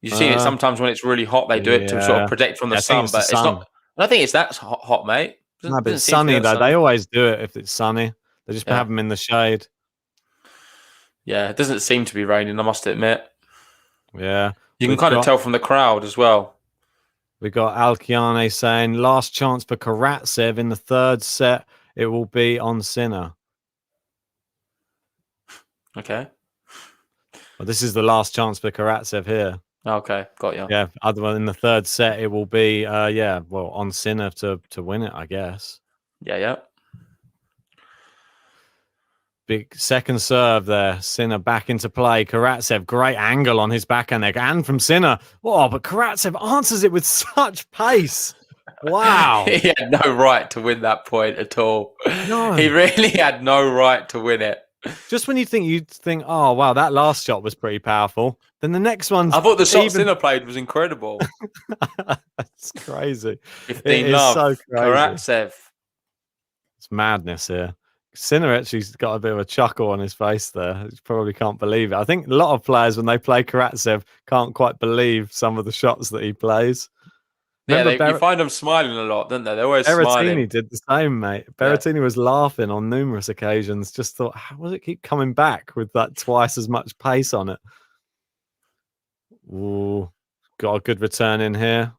You've seen it sometimes when it's really hot. They do it to sort of protect from the sun, but it's not. I think it's that hot, mate. No, but it's sunny though. They always do it if it's sunny. They just have them in the shade. Yeah, it doesn't seem to be raining, I must admit. Yeah. You can kind of tell from the crowd as well. We got Alkiane saying last chance for Karatsev in the 3rd set. It will be on Sinner. Okay. Well, this is the last chance for Karatsev here. Okay, got you. Yeah, other than in the third set, it will be on Sinner to win it, I guess. Yeah. Big second serve there. Sinner back into play. Karatsev, great angle on his backhand there. And from Sinner. Oh, but Karatsev answers it with such pace. Wow. He had no right to win that point at all. No. He really had no right to win it. Just when you'd think, oh, wow, that last shot was pretty powerful. Then the next one's I thought the shot Sinner played was incredible. That's crazy. 15 love. So crazy. Karatsev. It's madness here. Sinner actually's got a bit of a chuckle on his face there. He probably can't believe it. I think a lot of players, when they play Karatsev, can't quite believe some of the shots that he plays. Remember, you find them smiling a lot, don't they? They're always smiling. Berrettini did the same, mate. Berrettini was laughing on numerous occasions. Just thought, how does it keep coming back with that twice as much pace on it? Ooh, got a good return in here.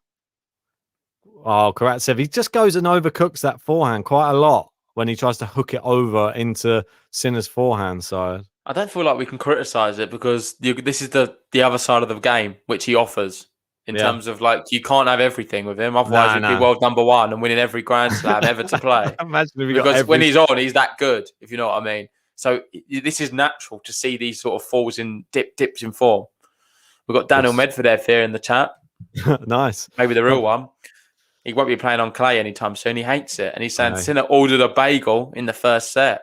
Oh, Karatsev, he just goes and overcooks that forehand quite a lot when he tries to hook it over into Sinner's forehand side. I don't feel like we can criticise it because this is the other side of the game, which he offers. In terms of, like, you can't have everything with him. Otherwise, he'd be world number one and winning every Grand Slam ever to play. Imagine if because when he's on, he's that good, if you know what I mean. So this is natural to see these sort of falls in dips in form. We've got Daniel Medvedev here in the chat. Nice. Maybe the real one. He won't be playing on clay anytime soon. He hates it. And he's saying Sinner ordered a bagel in the first set.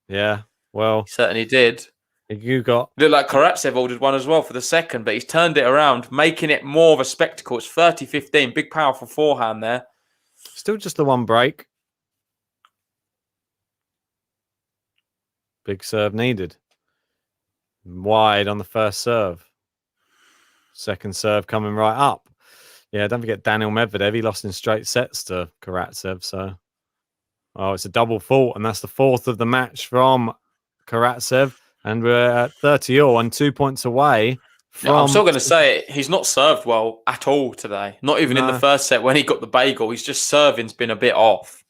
Yeah, well. He certainly did. You got... Looked like Karatsev ordered one as well for the second, but he's turned it around, making it more of a spectacle. It's 30-15. Big, powerful forehand there. Still just the one break. Big serve needed. Wide on the first serve. Second serve coming right up. Yeah, don't forget Daniel Medvedev. He lost in straight sets to Karatsev. So, it's a double fault, and that's the fourth of the match from Karatsev. And we're at 30-all and 2 points away from... I'm still going to say it. He's not served well at all today. Not even in the first set when he got the bagel. He's just serving's been a bit off.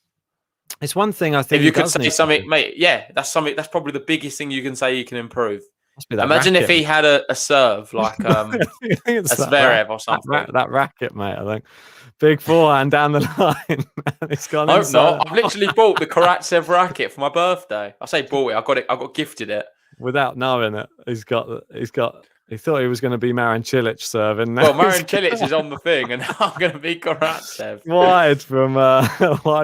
It's one thing I think... If you could say something, mate, that's something. That's probably the biggest thing you can say you can improve. Imagine if he had a serve like a Zverev or something. That racket, mate, I think. Big forehand down the line. It's gone. I hope not. I've literally bought the Karatsev racket for my birthday. I say bought it. I got gifted it. Without knowing it, he thought he was going to be Marin Cilic serving. Well, Marin Cilic is on the thing, and now I'm going to be Karatsev. Wide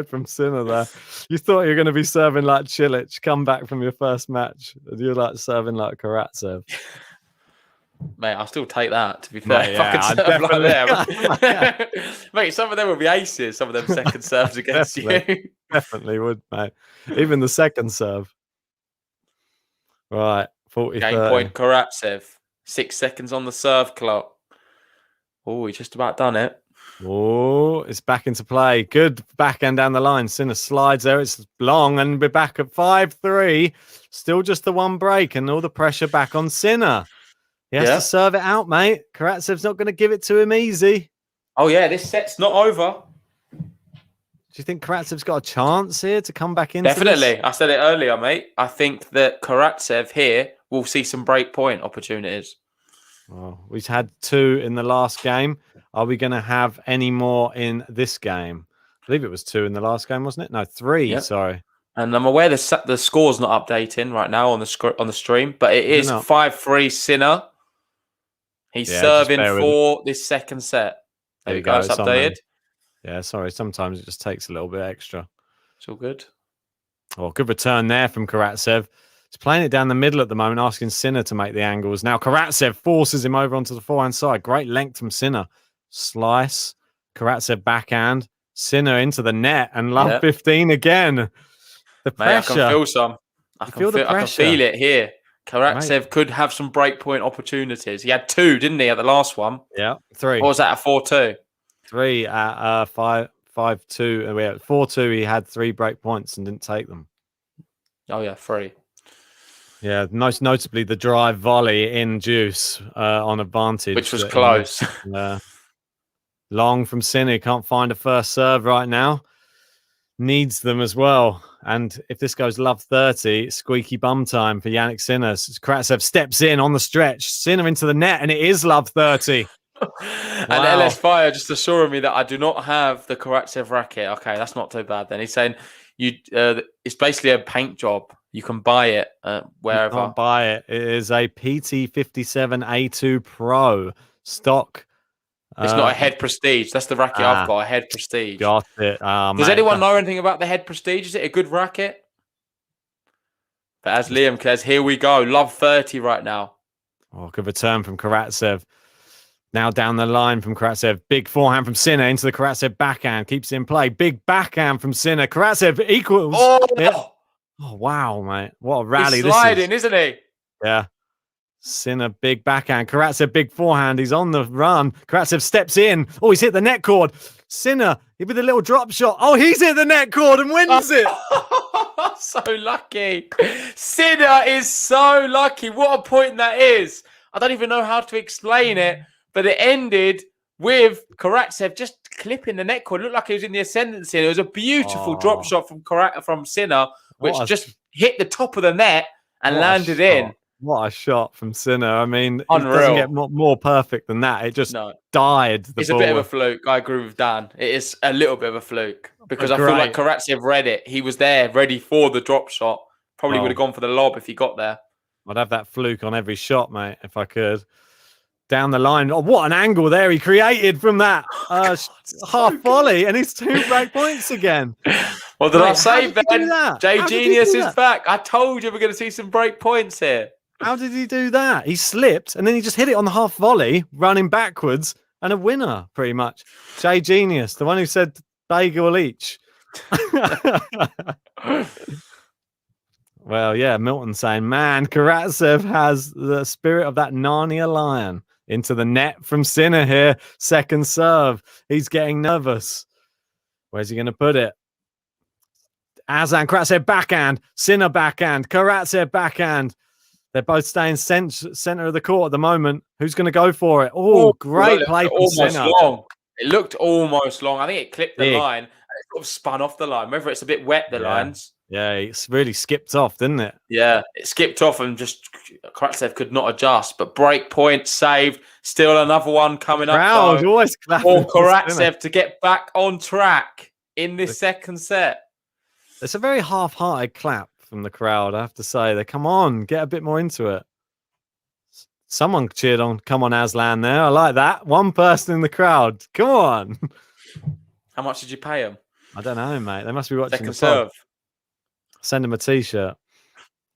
from Sinner there. You thought you were going to be serving like Cilic, come back from your first match, and you're like serving like Karatsev. Mate, I'll still take that, to be fair. Mate, if I could serve like them. Mate, some of them will be aces, some of them second serves against you. Definitely would, mate. Even the second serve. Right, 40. Game point Karatsev. 6 seconds on the serve clock. Oh, he's just about done it. Oh, it's back into play. Good backhand down the line. Sinner slides there. It's long, and we're back at 5-3. Still just the one break, and all the pressure back on Sinner. He has to serve it out, mate. Karatsev's not going to give it to him easy. Oh, yeah, this set's not over. Do you think Karatsev's got a chance here to come back in? Definitely. I said it earlier, mate. I think that Karatsev here will see some break point opportunities. Well, we've had 2 in the last game. Are we going to have any more in this game? I believe it was 2 in the last game, wasn't it? No, 3. Sorry. And I'm aware the score's not updating right now on the stream, but it is 5-3 Sinner. He's serving for this second set. There you go. It's updated. Yeah, sorry. Sometimes it just takes a little bit extra. It's all good. Oh, good return there from Karatsev. He's playing it down the middle at the moment, asking Sinner to make the angles. Now Karatsev forces him over onto the forehand side. Great length from Sinner. Slice. Karatsev backhand. Sinner into the net and love 15 again. The pressure. Mate, I can feel some. I can feel it here. Karatsev could have some breakpoint opportunities. He had 2, didn't he, at the last one? Yeah, 3. What was that, a 4-2? 3 at 5-2. 4-2, he had 3 break points and didn't take them. Oh, yeah, 3. Yeah, most notably the drive volley in deuce on advantage. Which was close. Long from Sinner. Can't find a first serve right now. Needs them as well. And if this goes love 30, squeaky bum time for Jannik Sinner. Karatsev steps in on the stretch. Sinner into the net, and it is love 30. And Wow. LS Fire just assuring me that I do not have the Karatsev racket. Okay, that's not too bad then. He's saying it's basically a paint job. You can buy it wherever. You can't buy it. It is a PT57A2 Pro stock. It's not a Head Prestige. That's the racket I've got, a Head Prestige. Got it. Does anyone know anything about the Head Prestige? Is it a good racket? But as Liam says, here we go. Love 30 right now. Oh, good return from Karatsev. Now down the line from Karatsev. Big forehand from Sinner into the Karatsev backhand. Keeps it in play. Big backhand from Sinner. Karatsev equals. Oh, wow, mate. What a rally He's sliding, isn't he? Yeah. Sinner, big backhand. Karatsev, big forehand. He's on the run. Karatsev steps in. Oh, he's hit the net cord. Sinner, with a little drop shot. Oh, he's hit the net cord and wins it. So lucky. Sinner is so lucky. What a point that is. I don't even know how to explain it, but it ended with Karatsev just clipping the net cord. It looked like he was in the ascendancy. And it was a beautiful drop shot from Sinner, which just hit the top of the net and landed in. What a shot from Sinner. I mean, unreal. It doesn't get more perfect than that. It just died. It's a bit of a fluke. I agree with Dan. It is a little bit of a fluke because I feel like Karatsev read it. He was there ready for the drop shot. Probably would have gone for the lob if he got there. I'd have that fluke on every shot, mate, if I could. Down the line. Oh, what an angle there he created from that half volley, and he's 2 break points again. Well, did I say, Ben? J Genius is back. I told you we're going to see some break points here. How did he do that? He slipped, and then he just hit it on the half volley, running backwards, and a winner, pretty much. J Genius, the one who said bagel each. Well, yeah, Milton saying, man, Karatsev has the spirit of that Narnia lion. Into the net from Sinner here. Second serve. He's getting nervous. Where's he going to put it? Aslan Karatsev backhand. Sinner backhand. Karatsev backhand. They're both staying center of the court at the moment. Who's going to go for it? Oh, great play from Sinner. Long. It looked almost long. I think it clipped the line and it sort of spun off the line. Whether it's a bit wet, the lines. Yeah, it's really skipped off, didn't it? Yeah, it skipped off and just Karatsev could not adjust. But break point saved. Still another one coming up. Always for Karatsev to get back on track in this second set. It's a very half-hearted clap from the crowd, I have to say. They come on, get a bit more into it. Someone cheered on, come on, Aslan there. I like that. One person in the crowd. Come on. How much did you pay him? I don't know, mate. They must be watching second serve. Send him a t-shirt.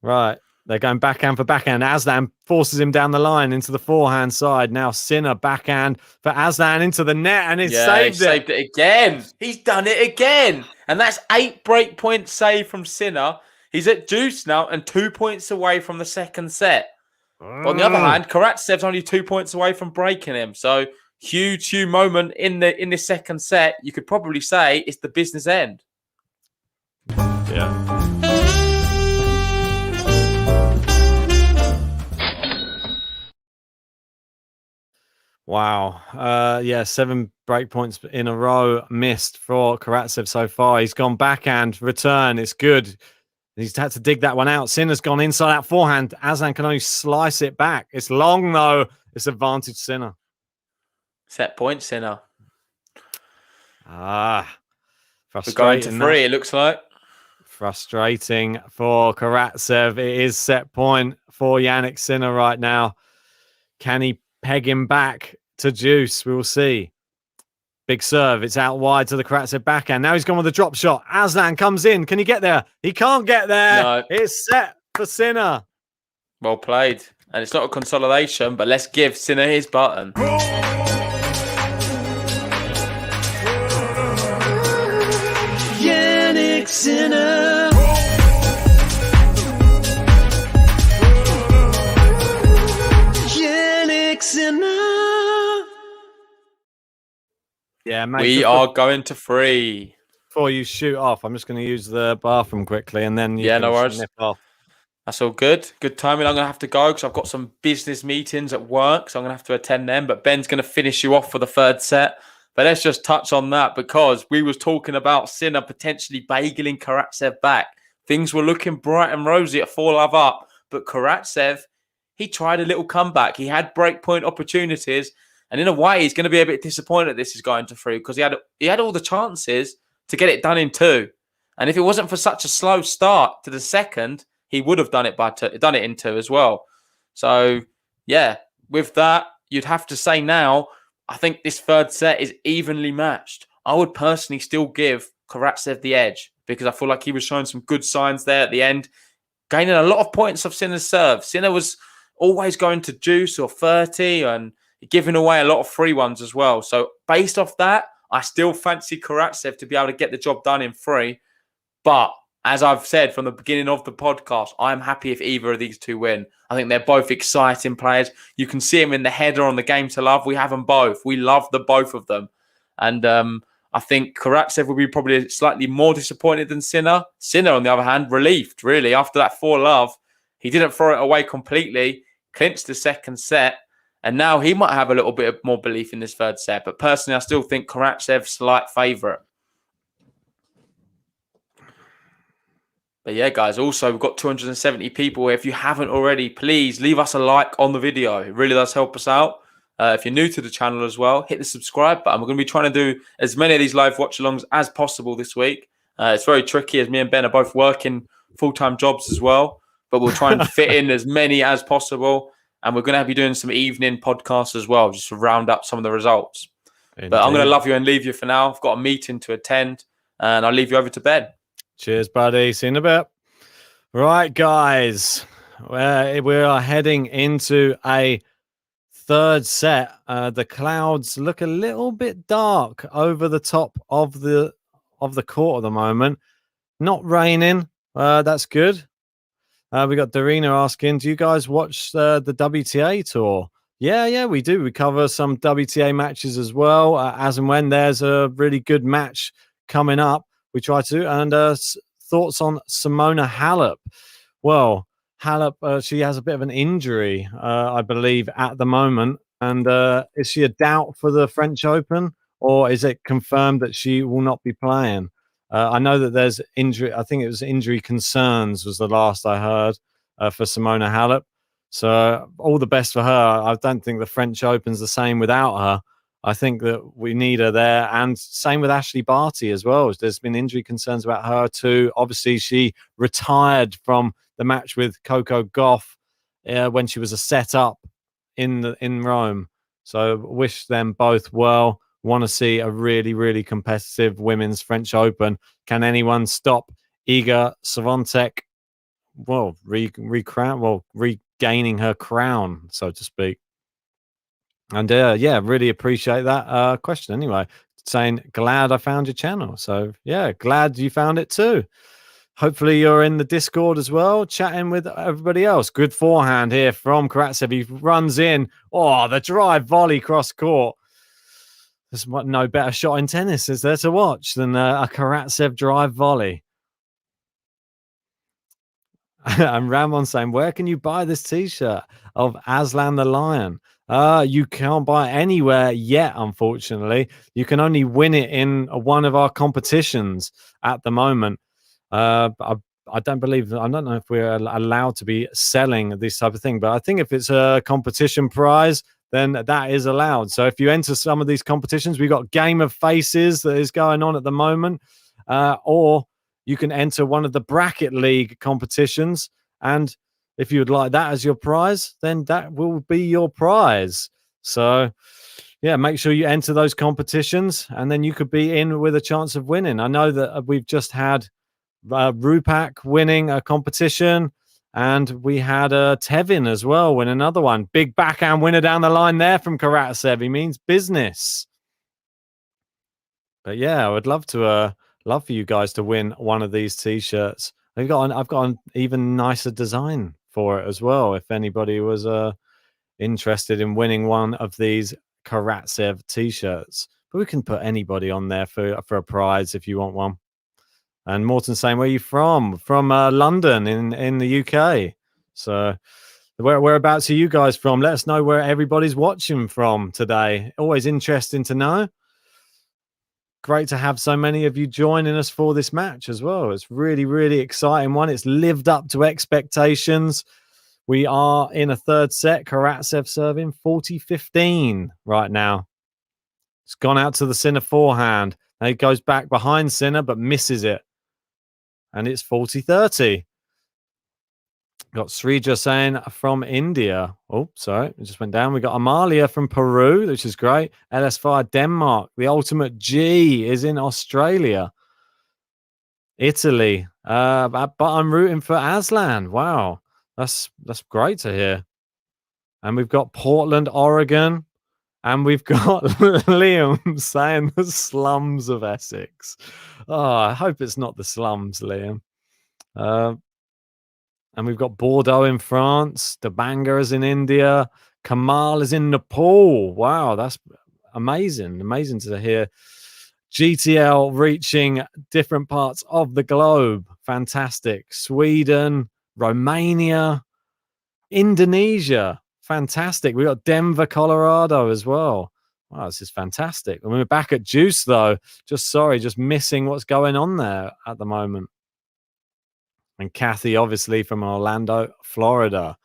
Right. They're going backhand for backhand. Aslan forces him down the line into the forehand side. Now Sinner backhand for Aslan into the net, and he saved it again. He's done it again. And that's 8 break point save from Sinner. He's at deuce now and 2 points away from the second set. But on the other hand, Karatsev's only 2 points away from breaking him. So huge moment in this second set. You could probably say it's the business end. Yeah. Wow. 7 break points in a row missed for Karatsev so far. He's gone backhand, return. It's good. He's had to dig that one out. Sinner's gone inside out forehand. Aslan can only slice it back. It's long, though. It's advantage Sinner. Set point, Sinner. Frustrating. We're going to 3, it looks like. Frustrating for Karatsev. It is set point for Jannik Sinner right now. Can he peg him back to deuce? We will see. Big serve. It's out wide to the Karatsev backhand. Now he's gone with a drop shot. Aslan comes in. Can he get there? He can't get there. No. It's set for Sinner. Well played. And it's not a consolidation, but let's give Sinner his button. Jannik Sinner. Jannik Sinner. Yeah, mate. We are going to 3. Before you shoot off, I'm just going to use the bathroom quickly, and then you can no worries. nip off. That's all good. Good timing. I'm going to have to go because I've got some business meetings at work, so I'm going to have to attend them. But Ben's going to finish you off for the third set. But let's just touch on that because we was talking about Sinner potentially bageling Karatsev back. Things were looking bright and rosy at 4-love up, but Karatsev, he tried a little comeback. He had breakpoint opportunities, And in a way, he's going to be a bit disappointed that this is going to 3 because he had all the chances to get it done in 2. And if it wasn't for such a slow start to the second, he would have done it in 2 as well. So, yeah, with that, you'd have to say now, I think this third set is evenly matched. I would personally still give Karatsev the edge because I feel like he was showing some good signs there at the end, gaining a lot of points off Sinner's serve. Sinner was always going to deuce or 30 and giving away a lot of free ones as well. So based off that, I still fancy Karatsev to be able to get the job done in 3. But as I've said from the beginning of the podcast, I'm happy if either of these two win. I think they're both exciting players. You can see them in the header on the Game to Love. We have them both. We love the both of them. And I think Karatsev will be probably slightly more disappointed than Sinner. Sinner, on the other hand, relieved, really. After that 4-love, he didn't throw it away completely, clinched the second set, and now he might have a little bit more belief in this third set. But personally, I still think Karatsev's slight favourite. But yeah, guys, also, we've got 270 people. If you haven't already, please leave us a like on the video. It really does help us out. If you're new to the channel as well, hit the subscribe button. We're going to be trying to do as many of these live watch-alongs as possible this week. It's very tricky as me and Ben are both working full-time jobs as well. But we'll try and fit in as many as possible. And we're going to be doing some evening podcasts as well, just to round up some of the results. Indeed. But I'm going to love you and leave you for now. I've got a meeting to attend. And I'll leave you over to Ben. Cheers, buddy. See you in a bit. Right, guys. We are heading into a third set. The clouds look a little bit dark over the top of the court at the moment. Not raining. That's good. We got Darina asking, do you guys watch the WTA tour? Yeah, we do. We cover some WTA matches as well. As and when there's a really good match coming up, we try to. And thoughts on Simona Halep? Well, Halep, she has a bit of an injury, I believe, at the moment. And is she a doubt for the French Open, or is it confirmed that she will not be playing? I know that there's injury. I think it was injury concerns was the last I heard for Simona Halep. So all the best for her. I don't think the French Open's the same without her. I think that we need her there. And same with Ashley Barty as well. There's been injury concerns about her too. Obviously, she retired from the match with Coco Gauff when she was a set-up in Rome. So wish them both well. Want to see a really, really competitive women's French Open. Can anyone stop Iga Swiatek? Well, regaining her crown, so to speak. And yeah, really appreciate that question. Anyway, saying glad I found your channel. So yeah, glad you found it too. Hopefully you're in the Discord as well, chatting with everybody else. Good forehand here from Karatsev. He runs in. Oh, the drive volley cross court. There's no better shot in tennis, is there, to watch than a Karatsev drive volley. And Ramon saying, where can you buy this T-shirt of Aslan the Lion? You can't buy it anywhere yet, unfortunately. You can only win it in one of our competitions at the moment. I don't know if we're allowed to be selling this type of thing, but I think if it's a competition prize, then that is allowed. So if you enter some of these competitions, we've got Game of Faces that is going on at the moment, or you can enter one of the Bracket League competitions. And if you would like that as your prize, then that will be your prize. So yeah, make sure you enter those competitions and then you could be in with a chance of winning. I know that we've just had Rupak winning a competition, and we had Tevin as well win another one. Big backhand winner down the line there from Karatsev. He means business. But yeah, I would love for you guys to win one of these T-shirts. I've got an even nicer design for it as well. If anybody was interested in winning one of these Karatsev T-shirts, but we can put anybody on there for a prize if you want one. And Morton saying, where are you from? From London in the UK. So whereabouts are you guys from? Let us know where everybody's watching from today. Always interesting to know. Great to have so many of you joining us for this match as well. It's really, really exciting one. It's lived up to expectations. We are in a third set. Karatsev serving 40-15 right now. It's gone out to the Sinner forehand. And he goes back behind Sinner, but misses it. And it's 40-30. Got Srija saying from India. Oh, sorry, it just went down. We got Amalia from Peru, which is great. LS5 Denmark. The Ultimate G is in Australia. Italy. But I'm rooting for Aslan. Wow. That's great to hear. And we've got Portland, Oregon. And we've got Liam saying the slums of Essex. Oh, I hope it's not the slums, Liam. And we've got Bordeaux in France. Dabanga is in India. Kamal is in Nepal. Wow, that's amazing. Amazing to hear GTL reaching different parts of the globe. Fantastic. Sweden, Romania, Indonesia. Fantastic. We got Denver, Colorado as well. Wow, this is fantastic. And we're back at Juice, though. Just missing what's going on there at the moment. And Kathy, obviously, from Orlando, Florida.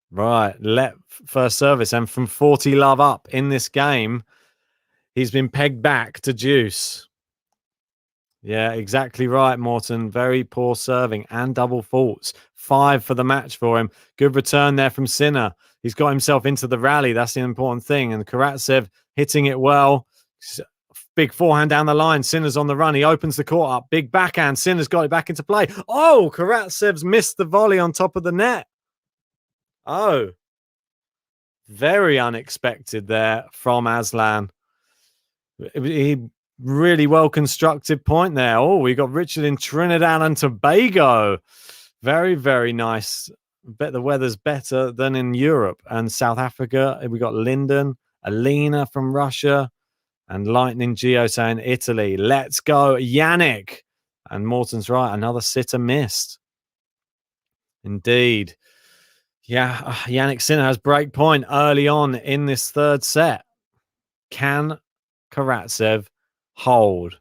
Right. First service. And from 40 love up in this game, he's been pegged back to Juice. Yeah, exactly right, Morton. Very poor serving and double faults. 5 for the match for him. Good return there from Sinner. He's got himself into the rally. That's the important thing. And Karatsev hitting it well. Big forehand down the line. Sinner's on the run. He opens the court up. Big backhand. Sinner's got it back into play. Oh, Karatsev's missed the volley on top of the net. Oh, very unexpected there from Aslan. He really well constructed point there. Oh, we got Richard in Trinidad and Tobago. Very, very nice. Bet the weather's better than in Europe and South Africa. We got Lyndon, Alina from Russia, and Lightning Geo saying Italy. Let's go, Jannik. And Morton's right. Another sitter missed. Indeed. Yeah, Jannik Sinner has break point early on in this third set. Can Karatsev hold?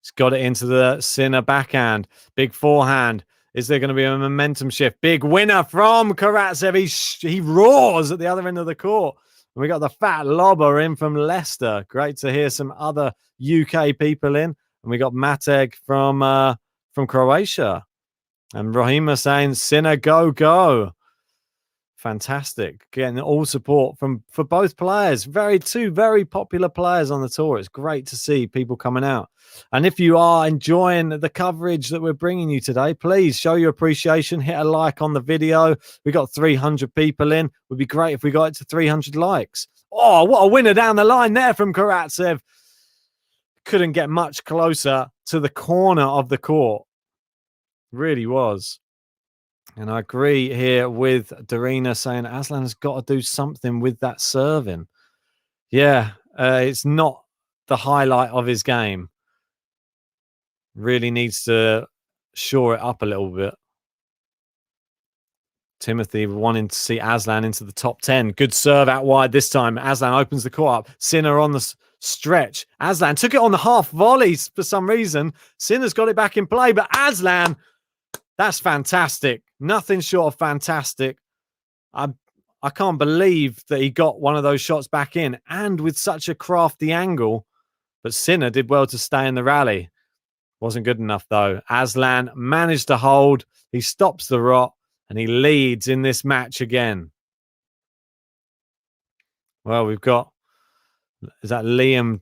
He's got it into the Sinner backhand. Big forehand. Is there going to be a momentum shift? Big winner from Karatsev. He roars at the other end of the court. And we got the fat lobber in from Leicester. Great to hear some other UK people in. And we got Mateg from Croatia. And Rahima saying, Sinner, go, go. Fantastic. Getting all support for both players. Two very popular players on the tour. It's great to see people coming out. And if you are enjoying the coverage that we're bringing you today, please show your appreciation. Hit a like on the video. We got 300 people in. It would be great if we got it to 300 likes. Oh, what a winner down the line there from Karatsev. Couldn't get much closer to the corner of the court. Really was. And I agree here with Darina saying Aslan has got to do something with that serving. Yeah, it's not the highlight of his game. Really needs to shore it up a little bit. Timothy wanting to see Aslan into the top 10. Good serve out wide this time. Aslan opens the court up. Sinner on the stretch. Aslan took it on the half volleys for some reason. Sinner's got it back in play, but Aslan, that's fantastic. Nothing short of fantastic. I can't believe that he got one of those shots back in and with such a crafty angle. But Sinner did well to stay in the rally. Wasn't good enough, though. Aslan managed to hold. He stops the rot and he leads in this match again. Well, we've got, is that Liam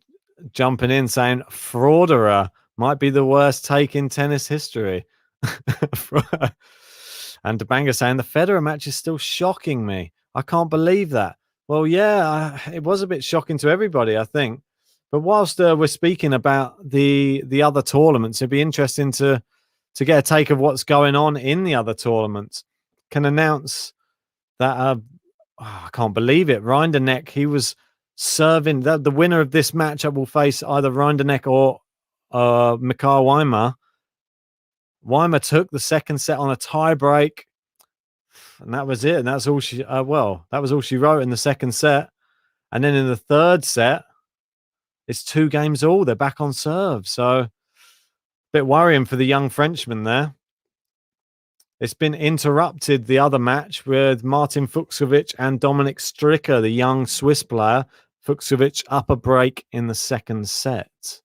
jumping in saying Frauderer might be the worst take in tennis history. And Dabanga saying the Federer match is still shocking me. I can't believe that. Well, yeah, it was a bit shocking to everybody, I think. But whilst we're speaking about the other tournaments, it'd be interesting to get a take of what's going on in the other tournaments. Can announce that I can't believe it. Rinderknecht, he was serving. The winner of this matchup will face either Rinderknecht or Mikael Weimer. Weimer took the second set on a tie break, and that was it. And that's all she. That was all she wrote in the second set. And then in the third set, it's 2 games all. They're back on serve, so a bit worrying for the young Frenchman there. It's been interrupted, the other match, with Martin Fucsovics and Dominik Stricker, the young Swiss player. Fucsovics up a break in the second set.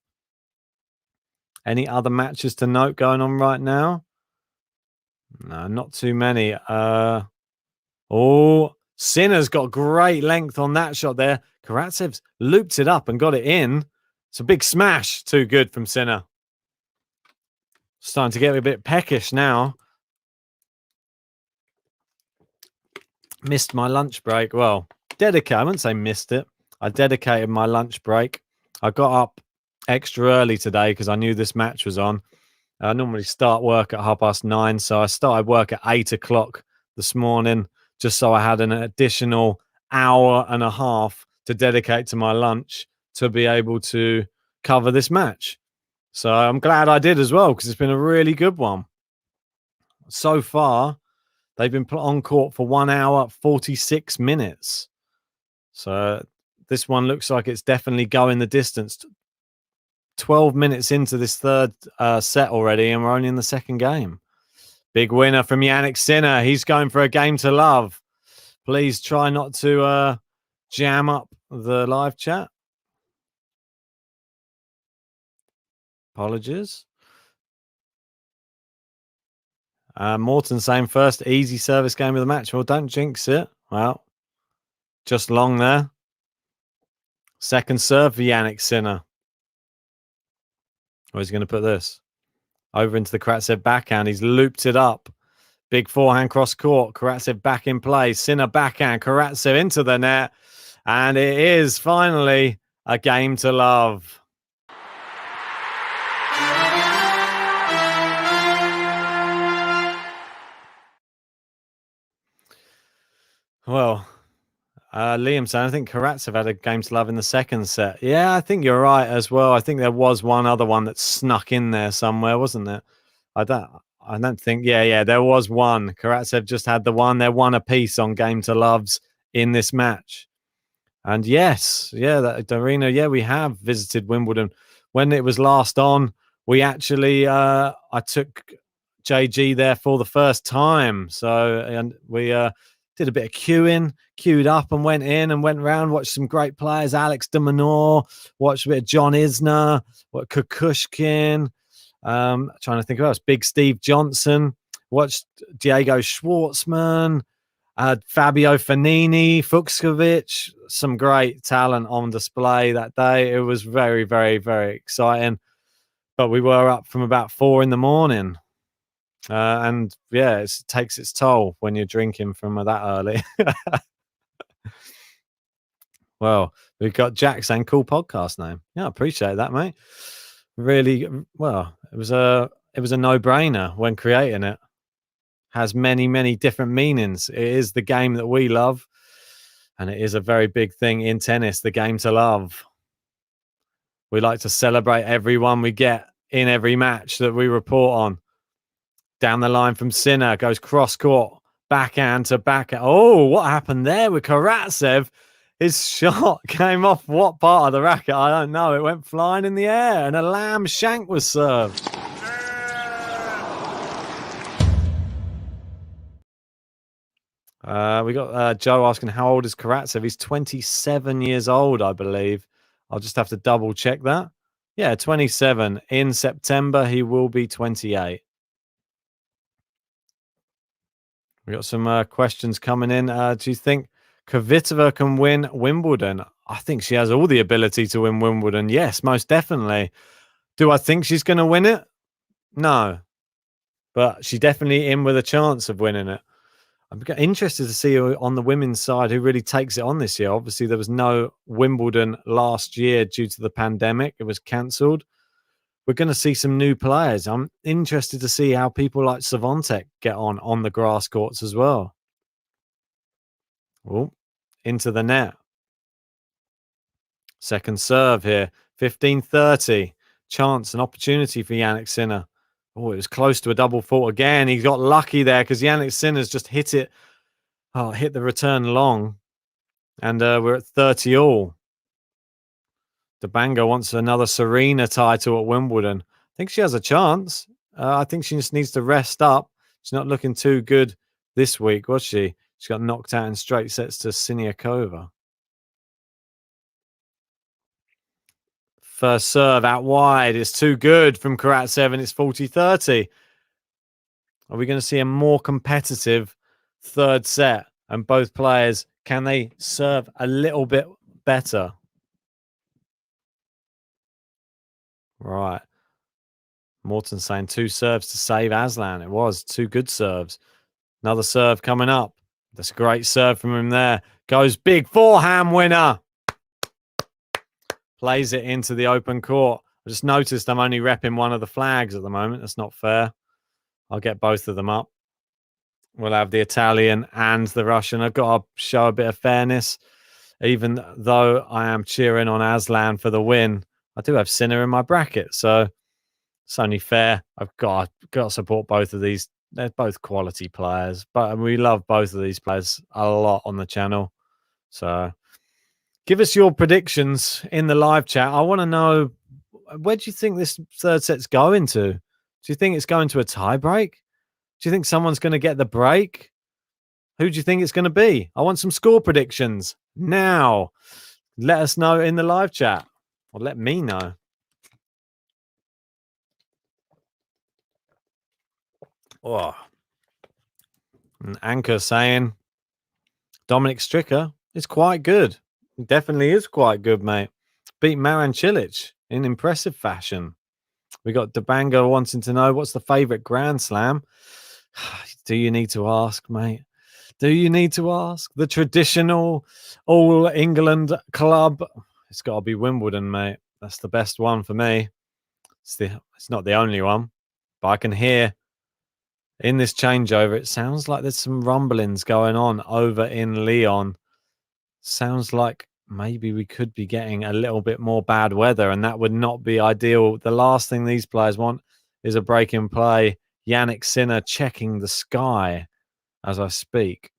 Any other matches to note going on right now? No, not too many. Sinner's got great length on that shot there. Karatsev's looped it up and got it in. It's a big smash. Too good from Sinner. Starting to get a bit peckish now. Missed my lunch break. Well, I wouldn't say missed it. I dedicated my lunch break. I got up extra early today because I knew this match was on. I normally start work at 9:30, so I started work at 8 o'clock this morning, just so I had an additional hour and a half to dedicate to my lunch to be able to cover this match. So I'm glad I did as well, because it's been a really good one. So far, they've been put on court for 1 hour, 46 minutes. So this one looks like it's definitely going the distance. 12 minutes into this third set already, and we're only in the second game. Big winner from Jannik Sinner. He's going for a game to love. Please try not to jam up the live chat. Apologies. Morton saying first easy service game of the match. Well, don't jinx it. Well, just long there. Second serve for Jannik Sinner. Where's he going to put this? Over into the Karatsev backhand. He's looped it up. Big forehand cross court. Karatsev back in play. Sinner backhand. Karatsev into the net. And it is finally a game to love. Well, Liam saying, I think Karatsev had a game to love in the second set. Yeah, I think you're right as well. I think there was one other one that snuck in there somewhere, wasn't there? I don't think. Yeah, there was one. Karatsev just had the one. They're one apiece on game to loves in this match. And yes, Darina, we have visited Wimbledon. When it was last on, we actually, I took JG there for the first time. So, and we did a bit of queued up and went in and went around, watched some great players, Alex de Minaur, watched a bit of John Isner, Kukushkin, trying to think of else, Big Steve Johnson, watched Diego Schwartzman, Fabio Fanini, Fucsovics, some great talent on display that day. It was very, very, very exciting. But we were up from about 4 a.m. And yeah, it takes its toll when you're drinking from that early. Well, we've got Jack saying cool podcast name. Yeah, I appreciate that, mate. Really, well, it was a no-brainer when creating it. Has many, many different meanings. It is the game that we love, and it is a very big thing in tennis, the game to love. We like to celebrate everyone we get in every match that we report on. Down the line from Sinner, goes cross-court, backhand to backhand. Oh, what happened there with Karatsev? His shot came off what part of the racket? I don't know. It went flying in the air, and a lamb shank was served. We got Joe asking, how old is Karatsev? He's 27 years old, I believe. I'll just have to double check that. Yeah, 27. In September, he will be 28. We got some questions coming in. Do you think Kvitova can win Wimbledon? I think she has all the ability to win Wimbledon. Yes, most definitely. Do I think she's going to win it? No. But she's definitely in with a chance of winning it. I'm interested to see on the women's side who really takes it on this year. Obviously, there was no Wimbledon last year due to the pandemic. It was cancelled. We're going to see some new players. I'm interested to see how people like Swiatek get on the grass courts as well. Oh, into the net. Second serve here. 15-30. Chance and opportunity for Jannik Sinner. Oh, it was close to a double fault again. He got lucky there because Jannik Sinner's just hit it. Oh, hit the return long. And we're at 30 all. Debanga wants another Serena title at Wimbledon. I think she has a chance. I think she just needs to rest up, She's not looking too good this week, was she? She got knocked out in straight sets to Siniakova. First serve out wide. It's too good from Karatsev, and it's 40-30. Are we going to see a more competitive third set? And both players, can they serve a little bit better? Right. Morton saying 2 serves to save Aslan. It was 2 good serves. Another serve coming up. That's a great serve from him there. Goes big forehand winner. Plays it into the open court. I just noticed I'm only repping one of the flags at the moment. That's not fair. I'll get both of them up. We'll have the Italian and the Russian. I've got to show a bit of fairness. Even though I am cheering on Aslan for the win, I do have Sinner in my bracket. So it's only fair. I've got to support both of these. They're both quality players, but we love both of these players a lot on the channel. So give us your predictions in the live chat. I want to know, where do you think this third set's going to? Do you think it's going to a tie break? Do you think someone's going to get the break? Who do you think it's going to be? I want some score predictions now. Let us know in the live chat, or let me know. Oh, an Anchor saying Dominic Stricker is quite good. He definitely is quite good, mate. Beat Maran Cilic in impressive fashion. We got Debango wanting to know, what's the favourite Grand Slam? Do you need to ask, mate? Do you need to ask? The traditional All England club. It's got to be Wimbledon, mate. That's the best one for me. It's not the only one, but I can hear in this changeover, it sounds like there's some rumblings going on over in Lyon. Sounds like maybe we could be getting a little bit more bad weather, and that would not be ideal. The last thing these players want is a break in play. Jannik Sinner checking the sky as I speak.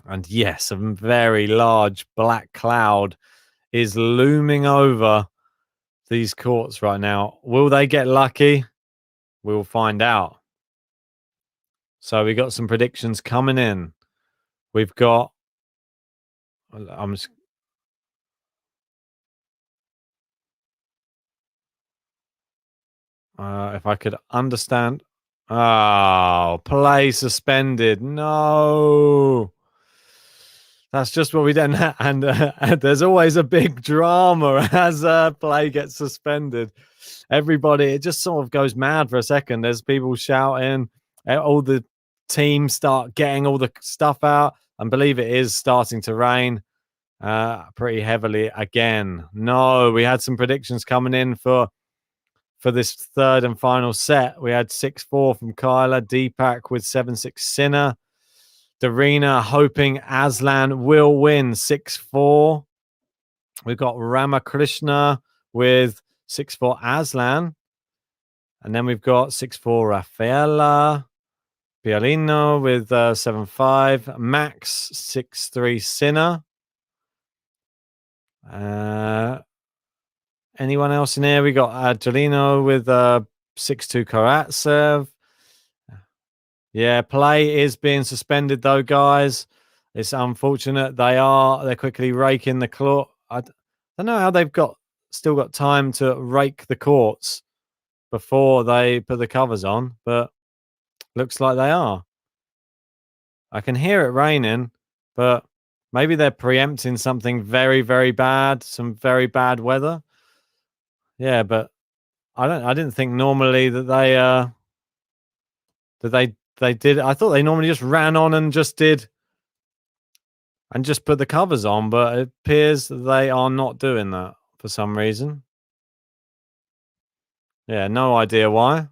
And yes, a very large black cloud is looming over these courts right now. Will they get lucky? We'll find out. So we got some predictions coming in. We've got... if I could understand... Oh, play suspended. No. That's just what we did. And there's always a big drama as play gets suspended. Everybody, it just sort of goes mad for a second. There's people shouting. All the teams start getting all the stuff out. And believe it is starting to rain pretty heavily again. No, we had some predictions coming in for this third and final set. We had 6-4 from Kyla, Deepak with 7-6 Sinner. Darina hoping Aslan will win 6-4. We've got Ramakrishna with 6-4 Aslan. And then we've got 6-4 Rafaela. Pialino with 7-5. Max 6-3 Sinner. Anyone else in here? We got Angelino with 6-2 Karatsev. Yeah, play is being suspended though, guys. It's unfortunate. They're quickly raking the court. I don't know how they've still got time to rake the courts before they put the covers on, but looks like they are. I can hear it raining, but maybe they're preempting something very, very bad, some very bad weather. Yeah, but I didn't think normally that they did. I thought they normally just ran on and just did and just put the covers on, but it appears that they are not doing that for some reason. Yeah, no idea why.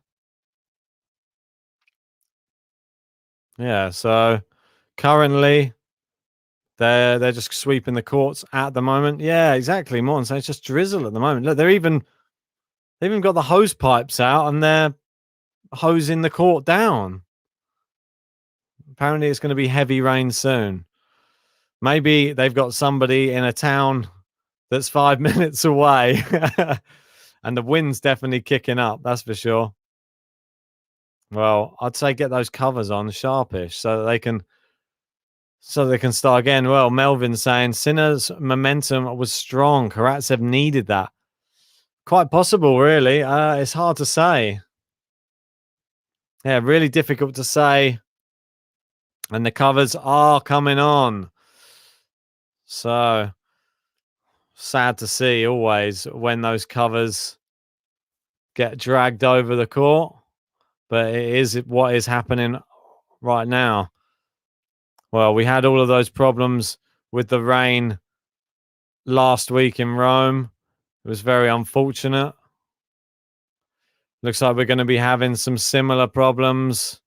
Yeah, so currently they're just sweeping the courts at the moment. Yeah, exactly. Morton says it's just drizzle at the moment. Look, they've even got the hose pipes out and they're hosing the court down. Apparently it's going to be heavy rain soon. Maybe they've got somebody in a town that's 5 minutes away. And the wind's definitely kicking up, that's for sure. Well, I'd say get those covers on sharpish so that they can start again. Well, Melvin's saying Sinner's momentum was strong. Karatsev needed that. Quite possible, really. It's hard to say. Yeah, really difficult to say. And the covers are coming on. So sad to see always when those covers get dragged over the court. But it is what is happening right now. Well, we had all of those problems with the rain last week in Rome. It was very unfortunate. Looks like we're going to be having some similar problems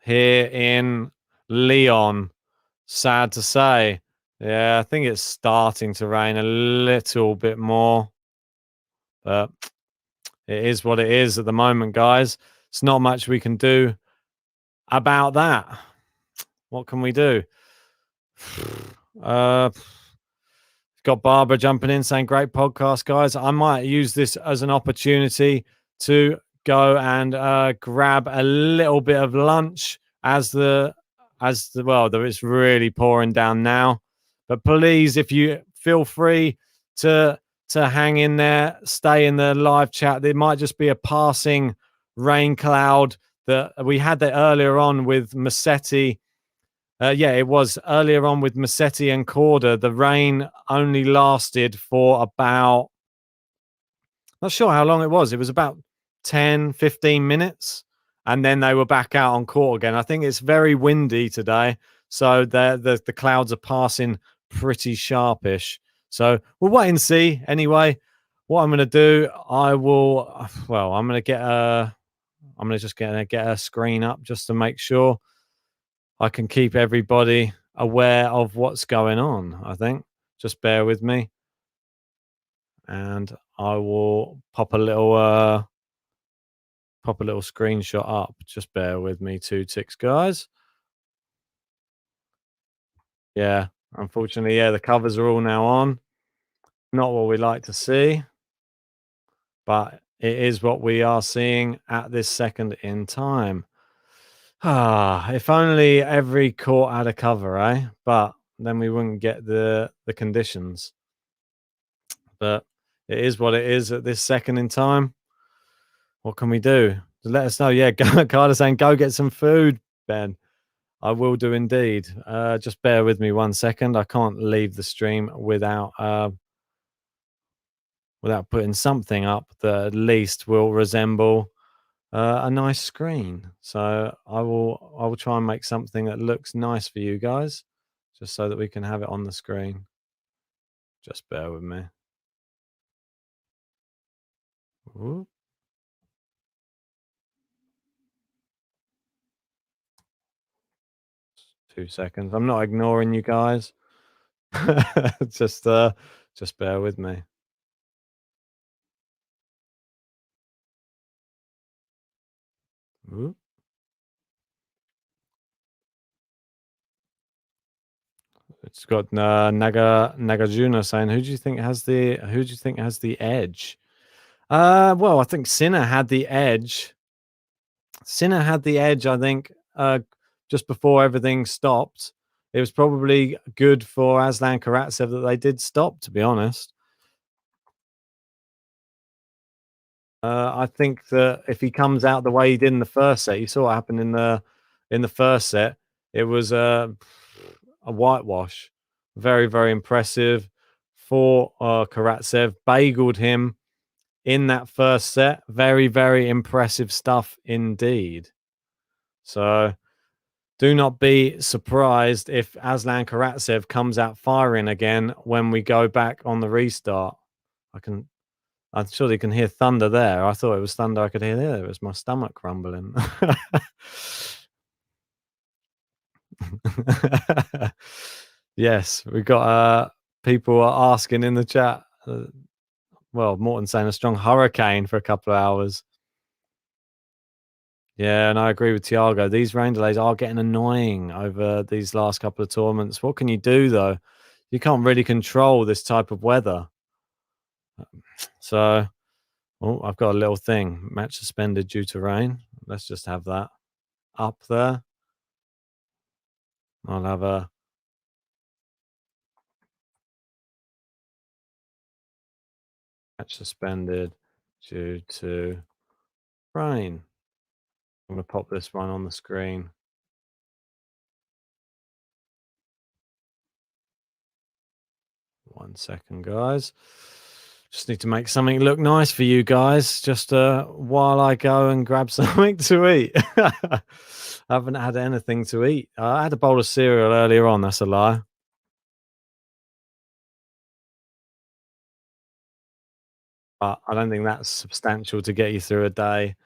here in Lyon. Sad to say. Yeah, I think it's starting to rain a little bit more. But it is what it is at the moment, guys. It's not much we can do about that. What can we do? Got Barbara jumping in saying, great podcast, guys. I might use this as an opportunity to go and grab a little bit of lunch as it's really pouring down now. But please, if you feel free to hang in there, stay in the live chat. There might just be a passing rain cloud that we had that earlier on with Massetti. It was earlier on with Massetti and Corda. The rain only lasted for about, not sure how long it was. It was about 10, 15 minutes. And then they were back out on court again. I think it's very windy today. So the clouds are passing pretty sharpish. So we'll wait and see. Anyway, what I'm going to do, I'm going to get a screen up just to make sure I can keep everybody aware of what's going on, I think. Just bear with me. And I will pop a little screenshot up. Just bear with me 2 ticks, guys. Yeah, unfortunately, the covers are all now on. Not what we like to see. But it is what we are seeing at this second in time. If only every court had a cover, eh? But then we wouldn't get the conditions. But it is what it is at this second in time. What can we do? Let us know. Yeah, Carter's saying, go get some food, Ben. I will do indeed. Just bear with me 1 second. I can't leave the stream without putting something up that at least will resemble a nice screen. So I will try and make something that looks nice for you guys, just so that we can have it on the screen. Just bear with me. Ooh. 2 seconds. I'm not ignoring you guys. just bear with me. Ooh. It's got Nagarjuna saying, who do you think has the edge? Well, I think Sinner had the edge. I think, just before everything stopped. It was probably good for Aslan Karatsev that they did stop, to be honest. I think that if he comes out the way he did in the first set, you saw what happened in the first set. It was a whitewash. Very, very impressive for Karatsev. Bageled him in that first set. Very, very impressive stuff indeed. So do not be surprised if Aslan Karatsev comes out firing again when we go back on the restart. I'm sure you can hear thunder there. I thought it was thunder I could hear there. It was my stomach rumbling. Yes, we got people are asking in the chat. Well, Morton saying a strong hurricane for a couple of hours. Yeah, and I agree with Tiago. These rain delays are getting annoying over these last couple of tournaments. What can you do, though? You can't really control this type of weather. So Oh, I've got a little thing. Match suspended due to rain. Let's just have that up there. I'll have a match suspended due to rain. I'm going to pop this one on the screen. One second, guys. Just need to make something look nice for you guys. Just while I go and grab something to eat. I haven't had anything to eat. I had a bowl of cereal earlier on. That's a lie. But I don't think that's substantial to get you through a day,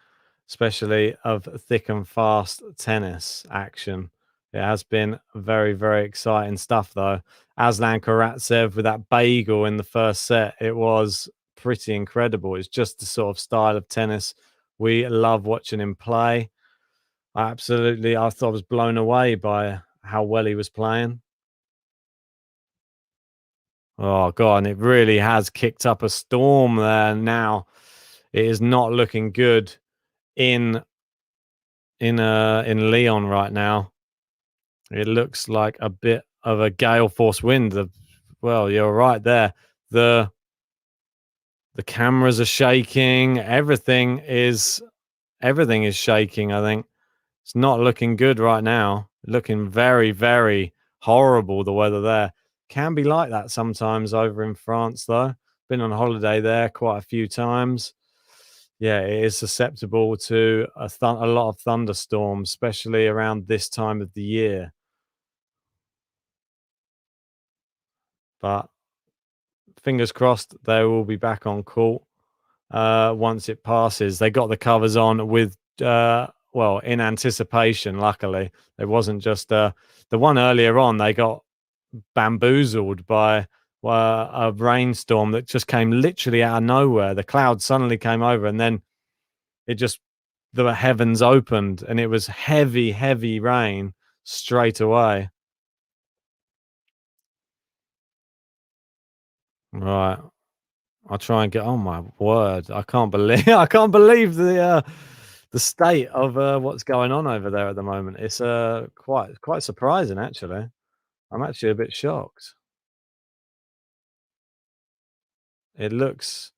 especially of thick and fast tennis action. It has been very, very exciting stuff, though. Aslan Karatsev with that bagel in the first set. It was pretty incredible. It's just the sort of style of tennis we love watching him play. I thought I was blown away by how well he was playing. Oh, God, and it really has kicked up a storm there now. It is not looking good in Lyon right now. It looks like a bit of a gale force wind. Well, you're right there. The cameras are shaking. Everything is shaking, I think. It's not looking good right now. Looking very, very horrible, the weather there. Can be like that sometimes over in France, though. Been on holiday there quite a few times. Yeah, it is susceptible to a lot of thunderstorms, especially around this time of the year. But fingers crossed they will be back on court once it passes. They got the covers on with, in anticipation, luckily. It wasn't just the one earlier on, they got bamboozled by a rainstorm that just came literally out of nowhere. The clouds suddenly came over and then the heavens opened and it was heavy, heavy rain straight away. Right. I'll try and get. Oh my word! I can't believe the state of what's going on over there at the moment. It's quite surprising actually. I'm actually a bit shocked. It looks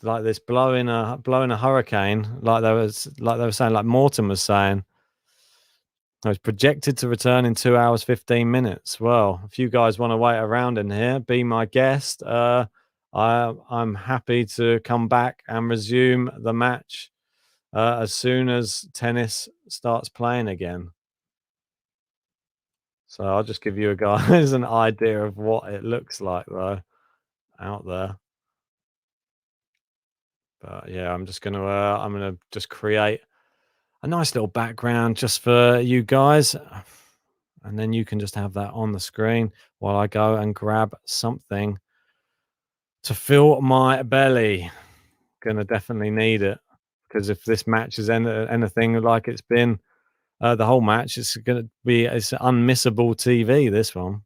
like this blowing a hurricane, like they were saying, like Morton was saying. I was projected to return in 2 hours 15 minutes. Well, if you guys want to wait around in here, be my guest. I'm happy to come back and resume the match as soon as tennis starts playing again. So I'll just give you guys an idea of what it looks like though out there. But yeah, I'm gonna just create a nice little background just for you guys. And then you can just have that on the screen while I go and grab something to fill my belly. Gonna definitely need it because if this match is anything like it's been the whole match, it's unmissable TV. This one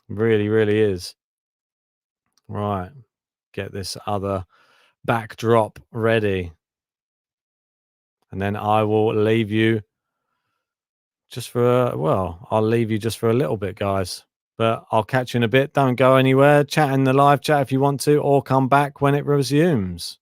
really, really is. Right, get this other backdrop ready, and then I will leave you just for I'll leave you just for a little bit, guys. But I'll catch you in a bit. Don't go anywhere. Chat in the live chat if you want to, or come back when it resumes.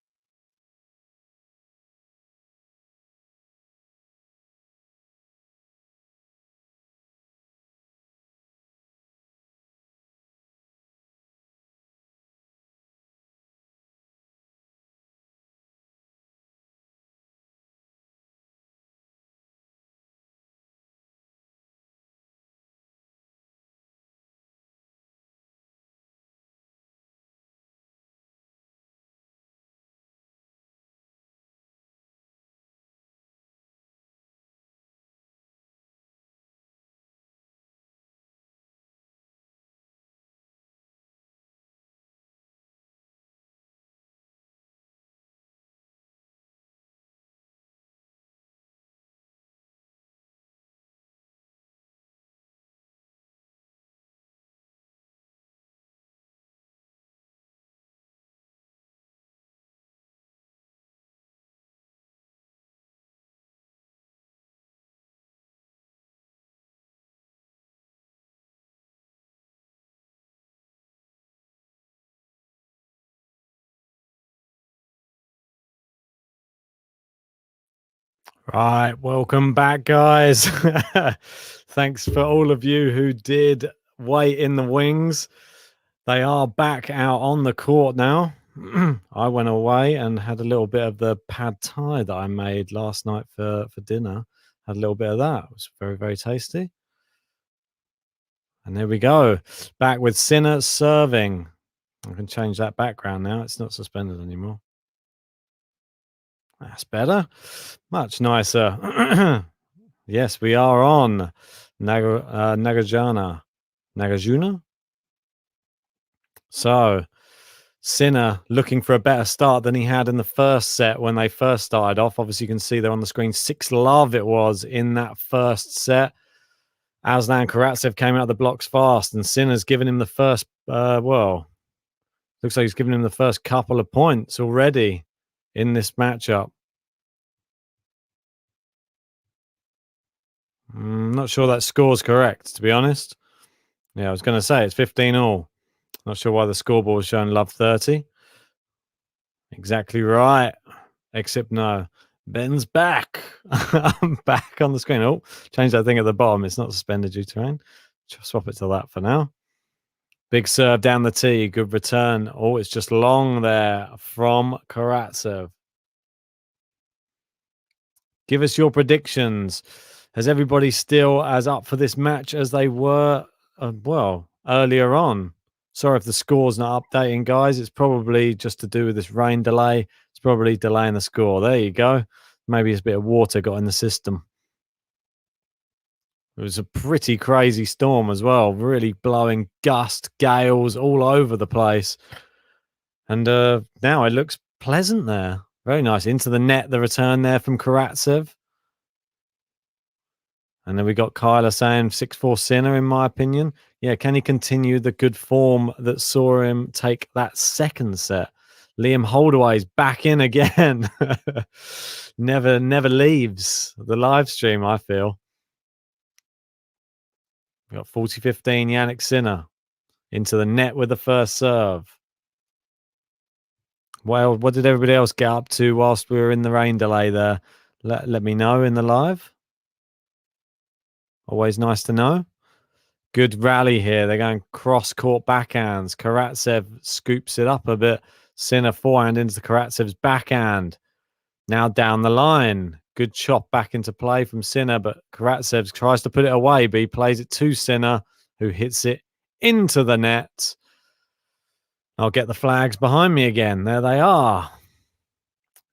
Right, welcome back, guys. Thanks for all of you who did wait in the wings. They are back out on the court now. I went away and had a little bit of the pad thai that I made last night for dinner. Had a little bit of that. It was very, very tasty. And there we go. Back with Sinner serving. I can change that background now. It's not suspended anymore. That's better. Much nicer. Yes, we are on Nagarjuna. So, Sinner looking for a better start than he had in the first set when they first started off. Obviously, you can see there on the screen 6-love it was in that first set. Aslan Karatsev came out of the blocks fast, and Sinner's given him the first, looks like he's given him the first couple of points already in this matchup. I'm not sure that score's correct, to be honest. Yeah, I was going to say it's 15-all. Not sure why the scoreboard was showing love 30. Exactly right. Except no. Ben's back. I'm back on the screen. Oh, change that thing at the bottom. It's not suspended due to rain. Swap it to that for now. Big serve down the tee. Good return. Oh, it's just long there from Karatsev. Give us your predictions. Has everybody still as up for this match as they were, earlier on? Sorry if the score's not updating, guys. It's probably just to do with this rain delay. It's probably delaying the score. There you go. Maybe it's a bit of water got in the system. It was a pretty crazy storm as well. Really blowing gust, gales all over the place. And now it looks pleasant there. Very nice. Into the net, the return there from Karatsev. And then we got Kyler saying 6-4 Sinner, in my opinion. Yeah, can he continue the good form that saw him take that second set? Liam Holdaway's back in again. never leaves the live stream, I feel. We got 40-15 Jannik Sinner into the net with the first serve. Well, what did everybody else get up to whilst we were in the rain delay there? Let me know in the live. Always nice to know. Good rally here. They're going cross-court backhands. Karatsev scoops it up a bit. Sinner forehand into Karatsev's backhand. Now down the line. Good chop back into play from Sinner, but Karatsev tries to put it away, but he plays it to Sinner, who hits it into the net. I'll get the flags behind me again. There they are.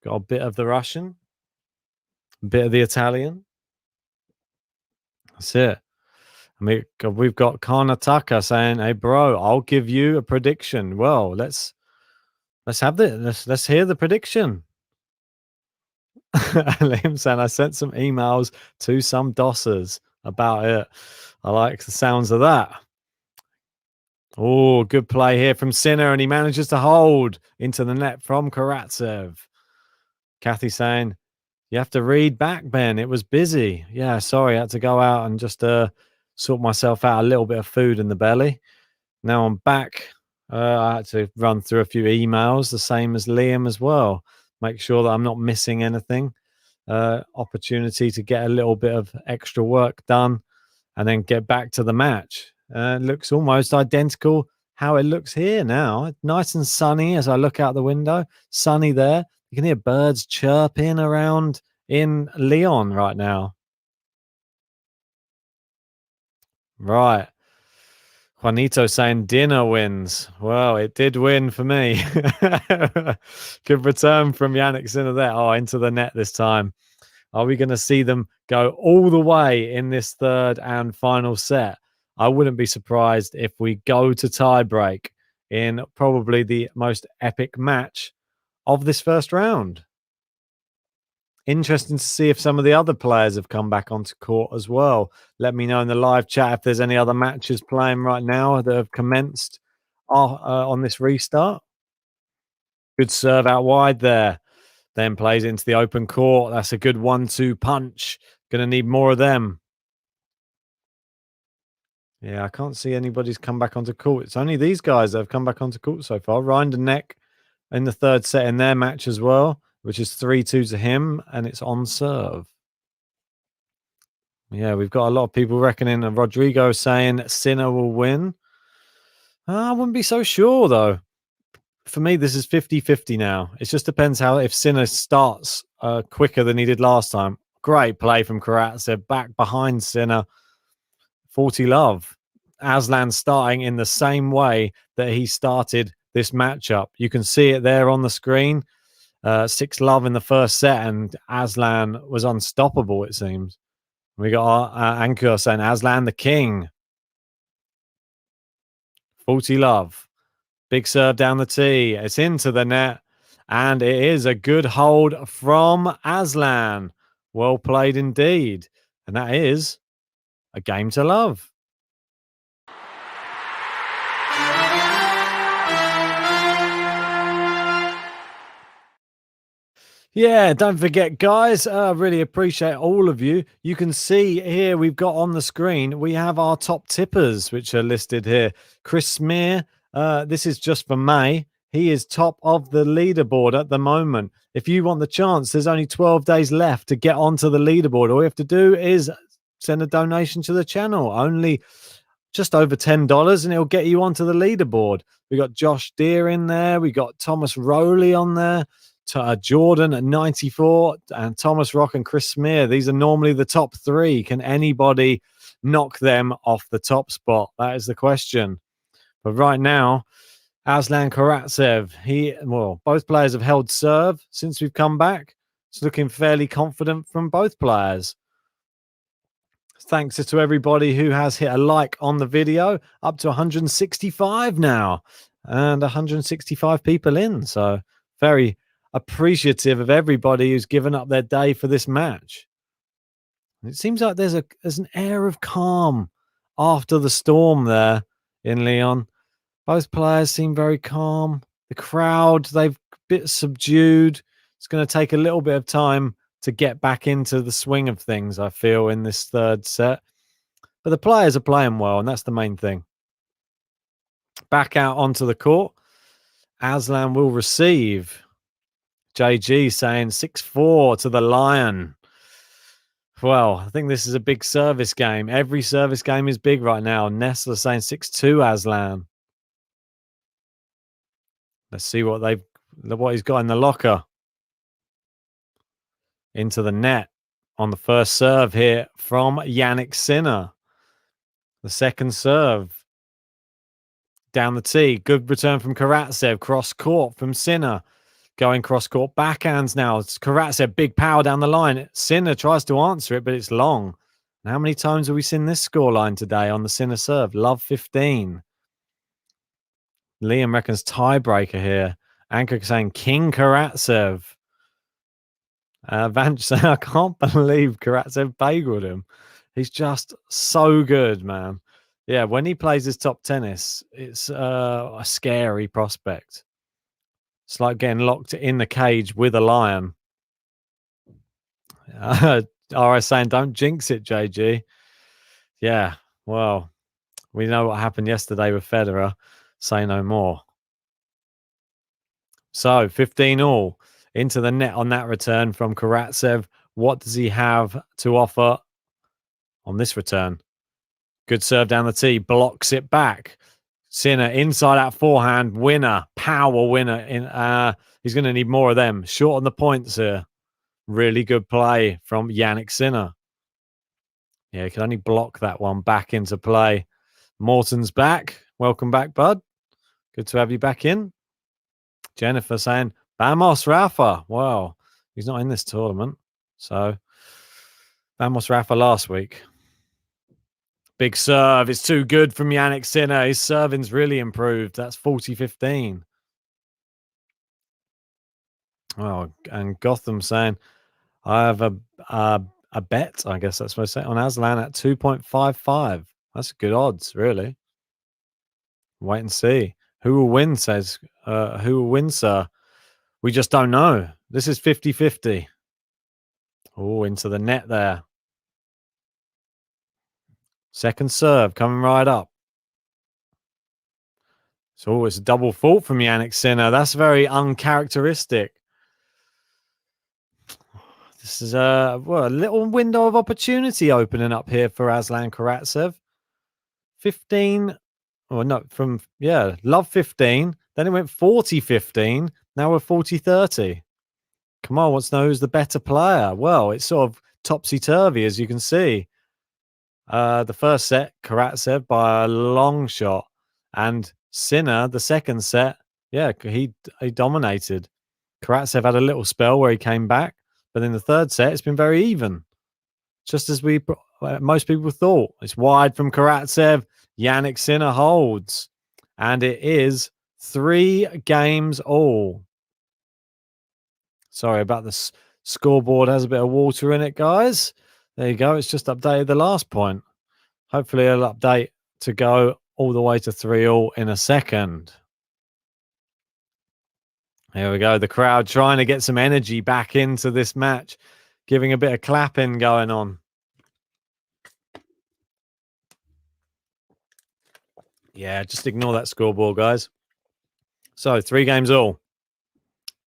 Got a bit of the Russian, a bit of the Italian. That's it. I mean, we've got Karnataka saying, "Hey, bro, I'll give you a prediction." Well, let's have this. Let's hear the prediction. Liam saying, "I sent some emails to some dossers about it." I like the sounds of that. Oh, good play here from Sinner, and he manages to hold into the net from Karatsev. Kathy saying, "You have to read back, Ben. It was busy." Yeah, sorry, I had to go out and just sort myself out a little bit of food in the belly. Now I'm back. I had to run through a few emails, the same as Liam as well. Make sure that I'm not missing anything. Opportunity to get a little bit of extra work done and then get back to the match. It looks almost identical how it looks here now. Nice and sunny as I look out the window. Sunny there. You can hear birds chirping around in Lyon right now. Right. Juanito saying dinner wins. Well, it did win for me. Good return from Jannik Sinner there. Oh, into the net this time. Are we going to see them go all the way in this third and final set? I wouldn't be surprised if we go to tiebreak in probably the most epic match of this first round. Interesting to see if some of the other players have come back onto court as well. Let me know in the live chat if there's any other matches playing right now that have commenced on this restart. Good serve out wide there. Then plays into the open court. That's a good 1-2 punch. Going to need more of them. Yeah, I can't see anybody's come back onto court. It's only these guys that have come back onto court so far. Rind and Neck in the third set in their match as well, which is 3-2 to him, and it's on serve. Yeah, we've got a lot of people reckoning, and Rodrigo saying Sinner will win. I wouldn't be so sure, though. For me, this is 50-50 now. It just depends if Sinner starts quicker than he did last time. Great play from Karatsev, back behind Sinner. 40 love. Aslan starting in the same way that he started this matchup. You can see it there on the screen. 6 love in the first set, and Aslan was unstoppable, it seems. We got our anchor saying Aslan the king. 40 love. Big serve down the tee. It's into the net. And it is a good hold from Aslan. Well played indeed. And that is a game to love. Yeah, don't forget, guys, I really appreciate all of you. You can see here we've got on the screen, we have our top tippers, which are listed here. Chris Smear, this is just for May. He is top of the leaderboard at the moment. If you want the chance, there's only 12 days left to get onto the leaderboard. All you have to do is send a donation to the channel. Only just over $10, and it'll get you onto the leaderboard. We got Josh Deere in there. We got Thomas Rowley on there. Jordan at 94, and Thomas Rock and Chris Smear. These are normally the top 3. Can anybody knock them off the top spot? That is the question. But right now, Aslan Karatsev, both players have held serve since we've come back. It's looking fairly confident from both players. Thanks to everybody who has hit a like on the video, up to 165 now, and 165 people in. So very appreciative of everybody who's given up their day for this match. It seems like there's an air of calm after the storm there in Lyon. Both players seem very calm. The crowd, they've a bit subdued. It's going to take a little bit of time to get back into the swing of things, I feel, in this third set. But the players are playing well, and that's the main thing. Back out onto the court. Aslan will receive. JG saying 6-4 to the Lion. Well, I think this is a big service game. Every service game is big right now. Nessler saying 6-2 Aslan. Let's see what he's got in the locker. Into the net on the first serve here from Jannik Sinner. The second serve. Down the tee. Good return from Karatsev. Cross court from Sinner. Going cross-court backhands now. It's Karatsev, big power down the line. Sinner tries to answer it, but it's long. And how many times have we seen this scoreline today on the Sinner serve? Love 15. Liam reckons tiebreaker here. Anchor saying King Karatsev. Vanch saying, I can't believe Karatsev bageled him. He's just so good, man. Yeah, when he plays his top tennis, it's a scary prospect. It's like getting locked in the cage with a lion. RS saying, don't jinx it, JG. Yeah, well, we know what happened yesterday with Federer. Say no more. So, 15 all into the net on that return from Karatsev. What does he have to offer on this return? Good serve down the tee. Blocks it back. Sinner inside out forehand. Winner. Power winner. He's going to need more of them. Short on the points here. Really good play from Jannik Sinner. Yeah, he could only block that one back into play. Morton's back. Welcome back, bud. Good to have you back in. Jennifer saying, Vamos, Rafa. Well, he's not in this tournament. So, Vamos, Rafa last week. Big serve. It's too good from Jannik Sinner. His serving's really improved. That's 40-15. Oh, and Gotham saying, I have a bet, I guess that's what I say, on Aslan at 2.55. That's good odds, really. Wait and see. Who will win, says, who will win, sir? We just don't know. This is 50-50. Oh, into the net there. Second serve coming right up. So it's a double fault from Jannik Sinner. That's very uncharacteristic. This is a little window of opportunity opening up here for Aslan Karatsev. 15, or no, from, love 15. Then it went 40-15. Now we're 40-30. Come on, wants to know who's the better player. Well, it's sort of topsy-turvy, as you can see. The first set, Karatsev by a long shot. And Sinner, the second set, he dominated. Karatsev had a little spell where he came back. But in the third set, it's been very even. Just as most people thought. It's wide from Karatsev. Jannik Sinner holds. And it is 3 games all. Sorry about the scoreboard. Has a bit of water in it, guys. There you go. It's just updated the last point. Hopefully it'll update to go all the way to 3-all in a second. Here we go. The crowd trying to get some energy back into this match. Giving a bit of clapping going on. Yeah, just ignore that scoreboard, guys. So 3 games all.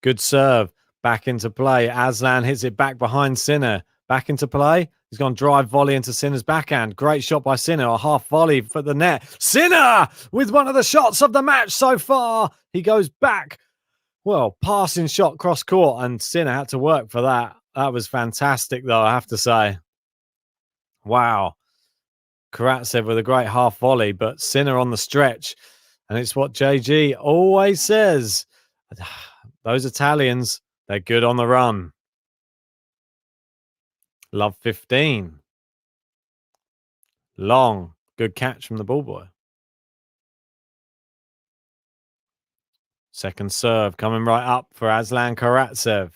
Good serve. Back into play. Aslan hits it back behind Sinner. Back into play. He's gone drive volley into Sinner's backhand. Great shot by Sinner. A half volley for the net. Sinner with one of the shots of the match so far. He goes back. Well, passing shot cross court, and Sinner had to work for that. That was fantastic, though, I have to say. Wow. Karatsev with a great half volley, but Sinner on the stretch. And it's what JG always says. Those Italians, they're good on the run. Love 15. Long. Good catch from the ball boy. Second serve coming right up for Aslan Karatsev.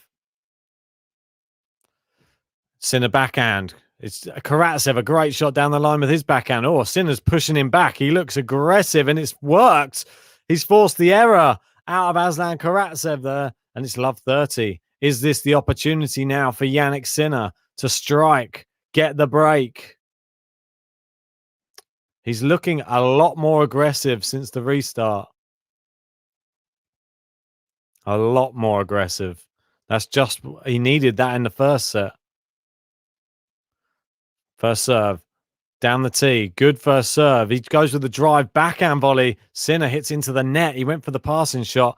Sinner backhand. It's Karatsev, a great shot down the line with his backhand. Oh, Sinner's pushing him back. He looks aggressive and it's worked. He's forced the error out of Aslan Karatsev there. And it's love 30. Is this the opportunity now for Jannik Sinner to strike, get the break? He's looking a lot more aggressive since the restart. A lot more aggressive. That's just, he needed that in the first set. First serve. Down the tee. Good first serve. He goes with the drive backhand volley. Sinner hits into the net. He went for the passing shot.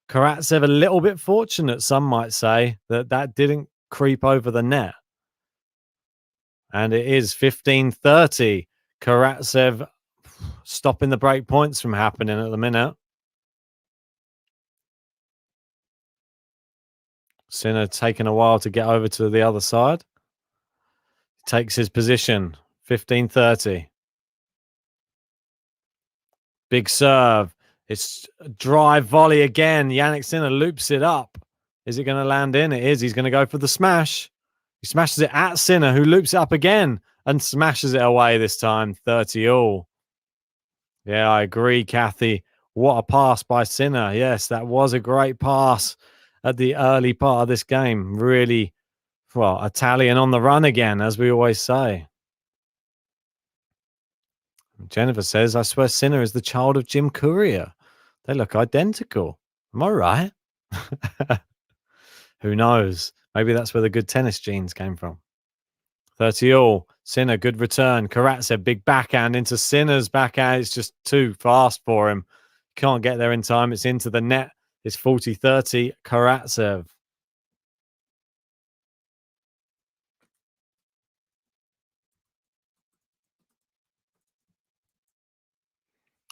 Karatsev a little bit fortunate, some might say, that didn't creep over the net. And it is 15-30. Karatsev stopping the break points from happening at the minute. Sinner taking a while to get over to the other side. Takes his position. 15-30. Big serve. It's a drive volley again. Jannik Sinner loops it up. Is it going to land in? It is. He's going to go for the smash. He smashes it at Sinner, who loops it up again and smashes it away this time. 30-all. Yeah, I agree, Kathy. What a pass by Sinner. Yes, that was a great pass at the early part of this game. Really, well, Italian on the run again, as we always say. Jennifer says, I swear Sinner is the child of Jim Courier. They look identical. Am I right? Who knows? Maybe that's where the good tennis genes came from. 30-all. Sinner, good return. Karatsev, big backhand into Sinner's backhand. It's just too fast for him. Can't get there in time. It's into the net. It's 40-30. Karatsev.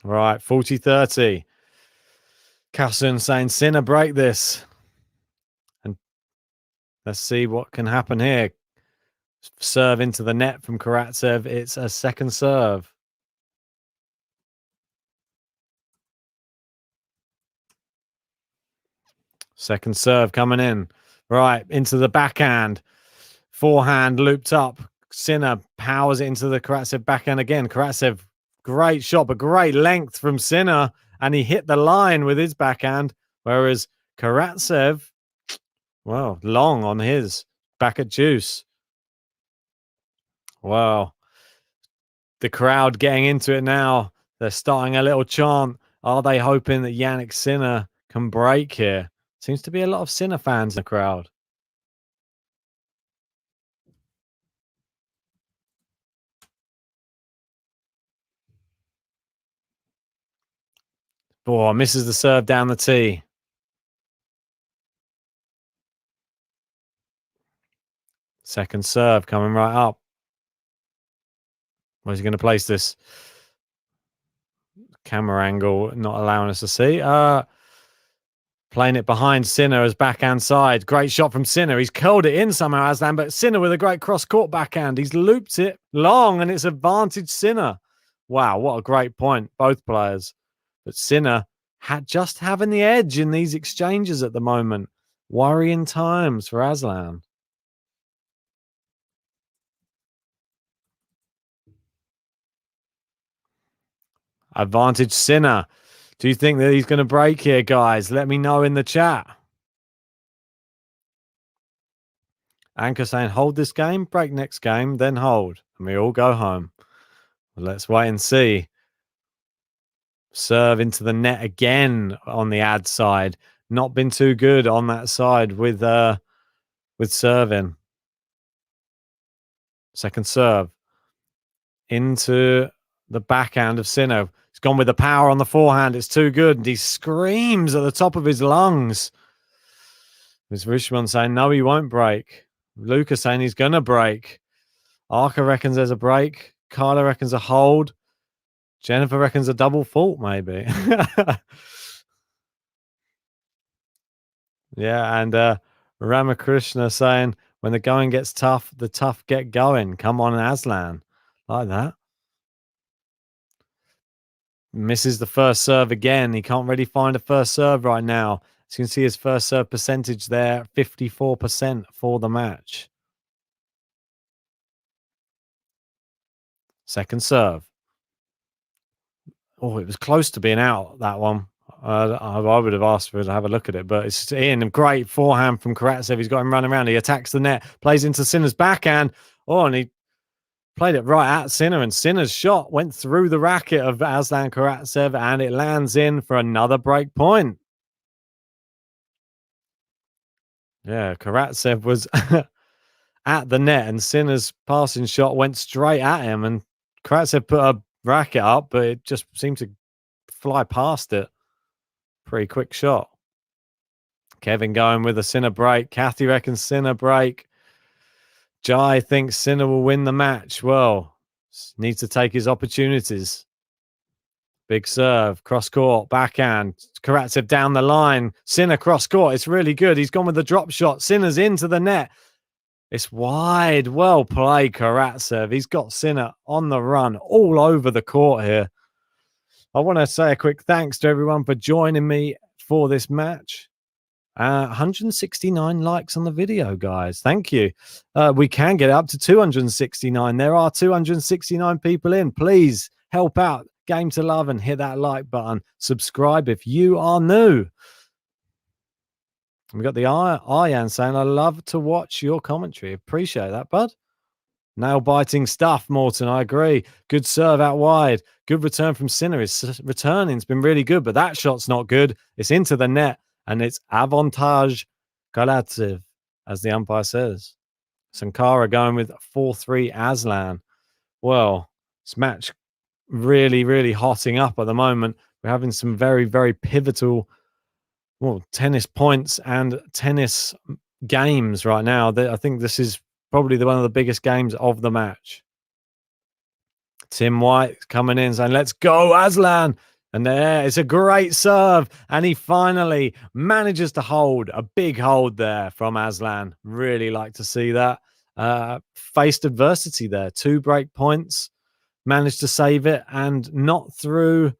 Right, 40-30. Kassun saying, Sinner, break this. And let's see what can happen here. Serve into the net from Karatsev. It's a second serve. Second serve coming in. Right, into the backhand. Forehand looped up. Sinner powers it into the Karatsev backhand again. Karatsev, great shot, but great length from Sinner. And he hit the line with his backhand. Whereas Karatsev, well, long on his. Back at juice. Wow. The crowd getting into it now. They're starting a little chant. Are they hoping that Jannik Sinner can break here? Seems to be a lot of Sinner fans in the crowd. Oh, misses the serve down the tee. Second serve coming right up. Where's he going to place this? Camera angle not allowing us to see. Playing it behind Sinner as backhand side. Great shot from Sinner. He's curled it in somehow, Aslan, but Sinner with a great cross-court backhand. He's looped it long, and it's advantage Sinner. Wow, what a great point, both players. But Sinner just having the edge in these exchanges at the moment. Worrying times for Aslan. Advantage Sinner. Do you think that he's going to break here, guys? Let me know in the chat. Anchor saying, hold this game, break next game, then hold. And we all go home. Well, let's wait and see. Serve into the net again on the ad side. Not been too good on that side with serving. Second serve. Into the backhand of Sinner. He's gone with the power on the forehand. It's too good. And he screams at the top of his lungs. There's Richmond saying, no, he won't break. Lucas saying he's going to break. Arca reckons there's a break. Carla reckons a hold. Jennifer reckons a double fault, maybe. Yeah, and Ramakrishna saying, when the going gets tough, the tough get going. Come on, Aslan. Like that. Misses the first serve again. He can't really find a first serve right now. As you can see his first serve percentage there, 54% for the match. Second serve. Oh, it was close to being out, that one. I would have asked for to have a look at it, but it's in. A great forehand from Karatsev. He's got him running around. He attacks the net, plays into Sinner's backhand. Oh, and he played it right at Sinner, and Sinner's shot went through the racket of Aslan Karatsev, and it lands in for another break point. Yeah, Karatsev was at the net, and Sinner's passing shot went straight at him, and Karatsev put a racket up, but it just seemed to fly past it. Pretty quick shot. Kevin going with a Sinner break. Kathy reckons Sinner break. Jai thinks Sinner will win the match. Well, needs to take his opportunities. Big serve, cross court, backhand. Karatsev down the line. Sinner cross court. It's really good. He's gone with the drop shot. Sinner's into the net. It's wide. Well played, Karatsev. He's got Sinner on the run all over the court here. I want to say a quick thanks to everyone for joining me for this match. 169 likes on the video, guys. Thank you. We can get up to 269. There are 269 people in. Please help out Game to Love and hit that like button. Subscribe if you are new. We got the Aryan saying, I love to watch your commentary. Appreciate that, bud. Nail-biting stuff, Morton. I agree. Good serve out wide. Good return from Sinner. His returning's been really good, but that shot's not good. It's into the net, and it's avantage Karatsev, as the umpire says. Sankara going with 4-3 Aslan. Well, this match really, really hotting up at the moment. We're having some very, very pivotal tennis points and tennis games right now. I think this is probably one of the biggest games of the match. Tim White coming in saying, let's go, Aslan. And there, it's a great serve. And he finally manages to hold a big hold there from Aslan. Really like to see that. Faced adversity there. 2 break points. Managed to save it, and not through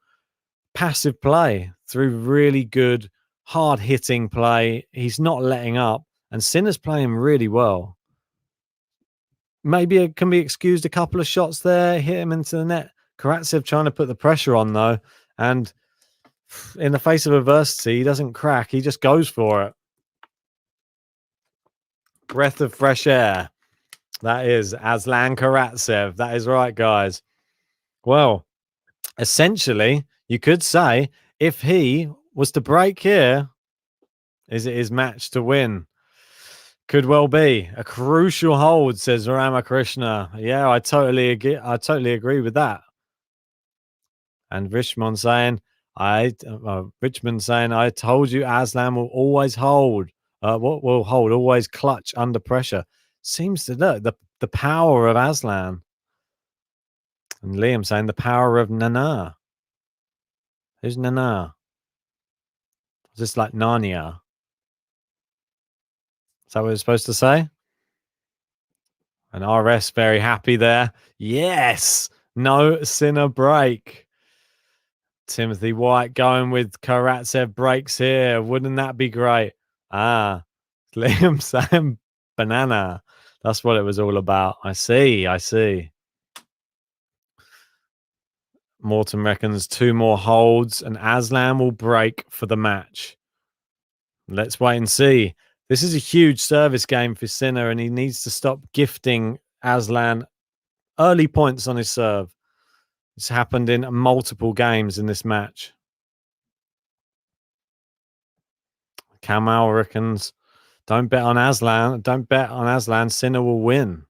passive play, through really good, hard-hitting play. He's not letting up. And Sinner's playing really well. Maybe it can be excused a couple of shots there, hit him into the net. Karatsev trying to put the pressure on, though. And in the face of adversity, he doesn't crack. He just goes for it. Breath of fresh air. That is Aslan Karatsev. That is right, guys. Well, essentially, you could say if he was to break here, is it his match to win? Could well be a crucial hold, says Ramakrishna. Yeah, I totally agree with that. And Rishmon saying, Richmond saying, I told you Aslan will always hold. What will hold? Always clutch under pressure. Seems to look the power of Aslan. And Liam saying the power of Nana. Who's Nana? Is this like Narnia? Is that what it's supposed to say? And RS very happy there. Yes! No Sinner break. Timothy White going with Karatsev breaks here. Wouldn't that be great? Ah, Liam saying banana. That's what it was all about. I see. Morton reckons 2 more holds and Aslan will break for the match. Let's wait and see. This is a huge service game for Sinner and he needs to stop gifting Aslan early points on his serve. It's happened in multiple games in this match. Kamal reckons, don't bet on Aslan. Don't bet on Aslan. Sinner will win.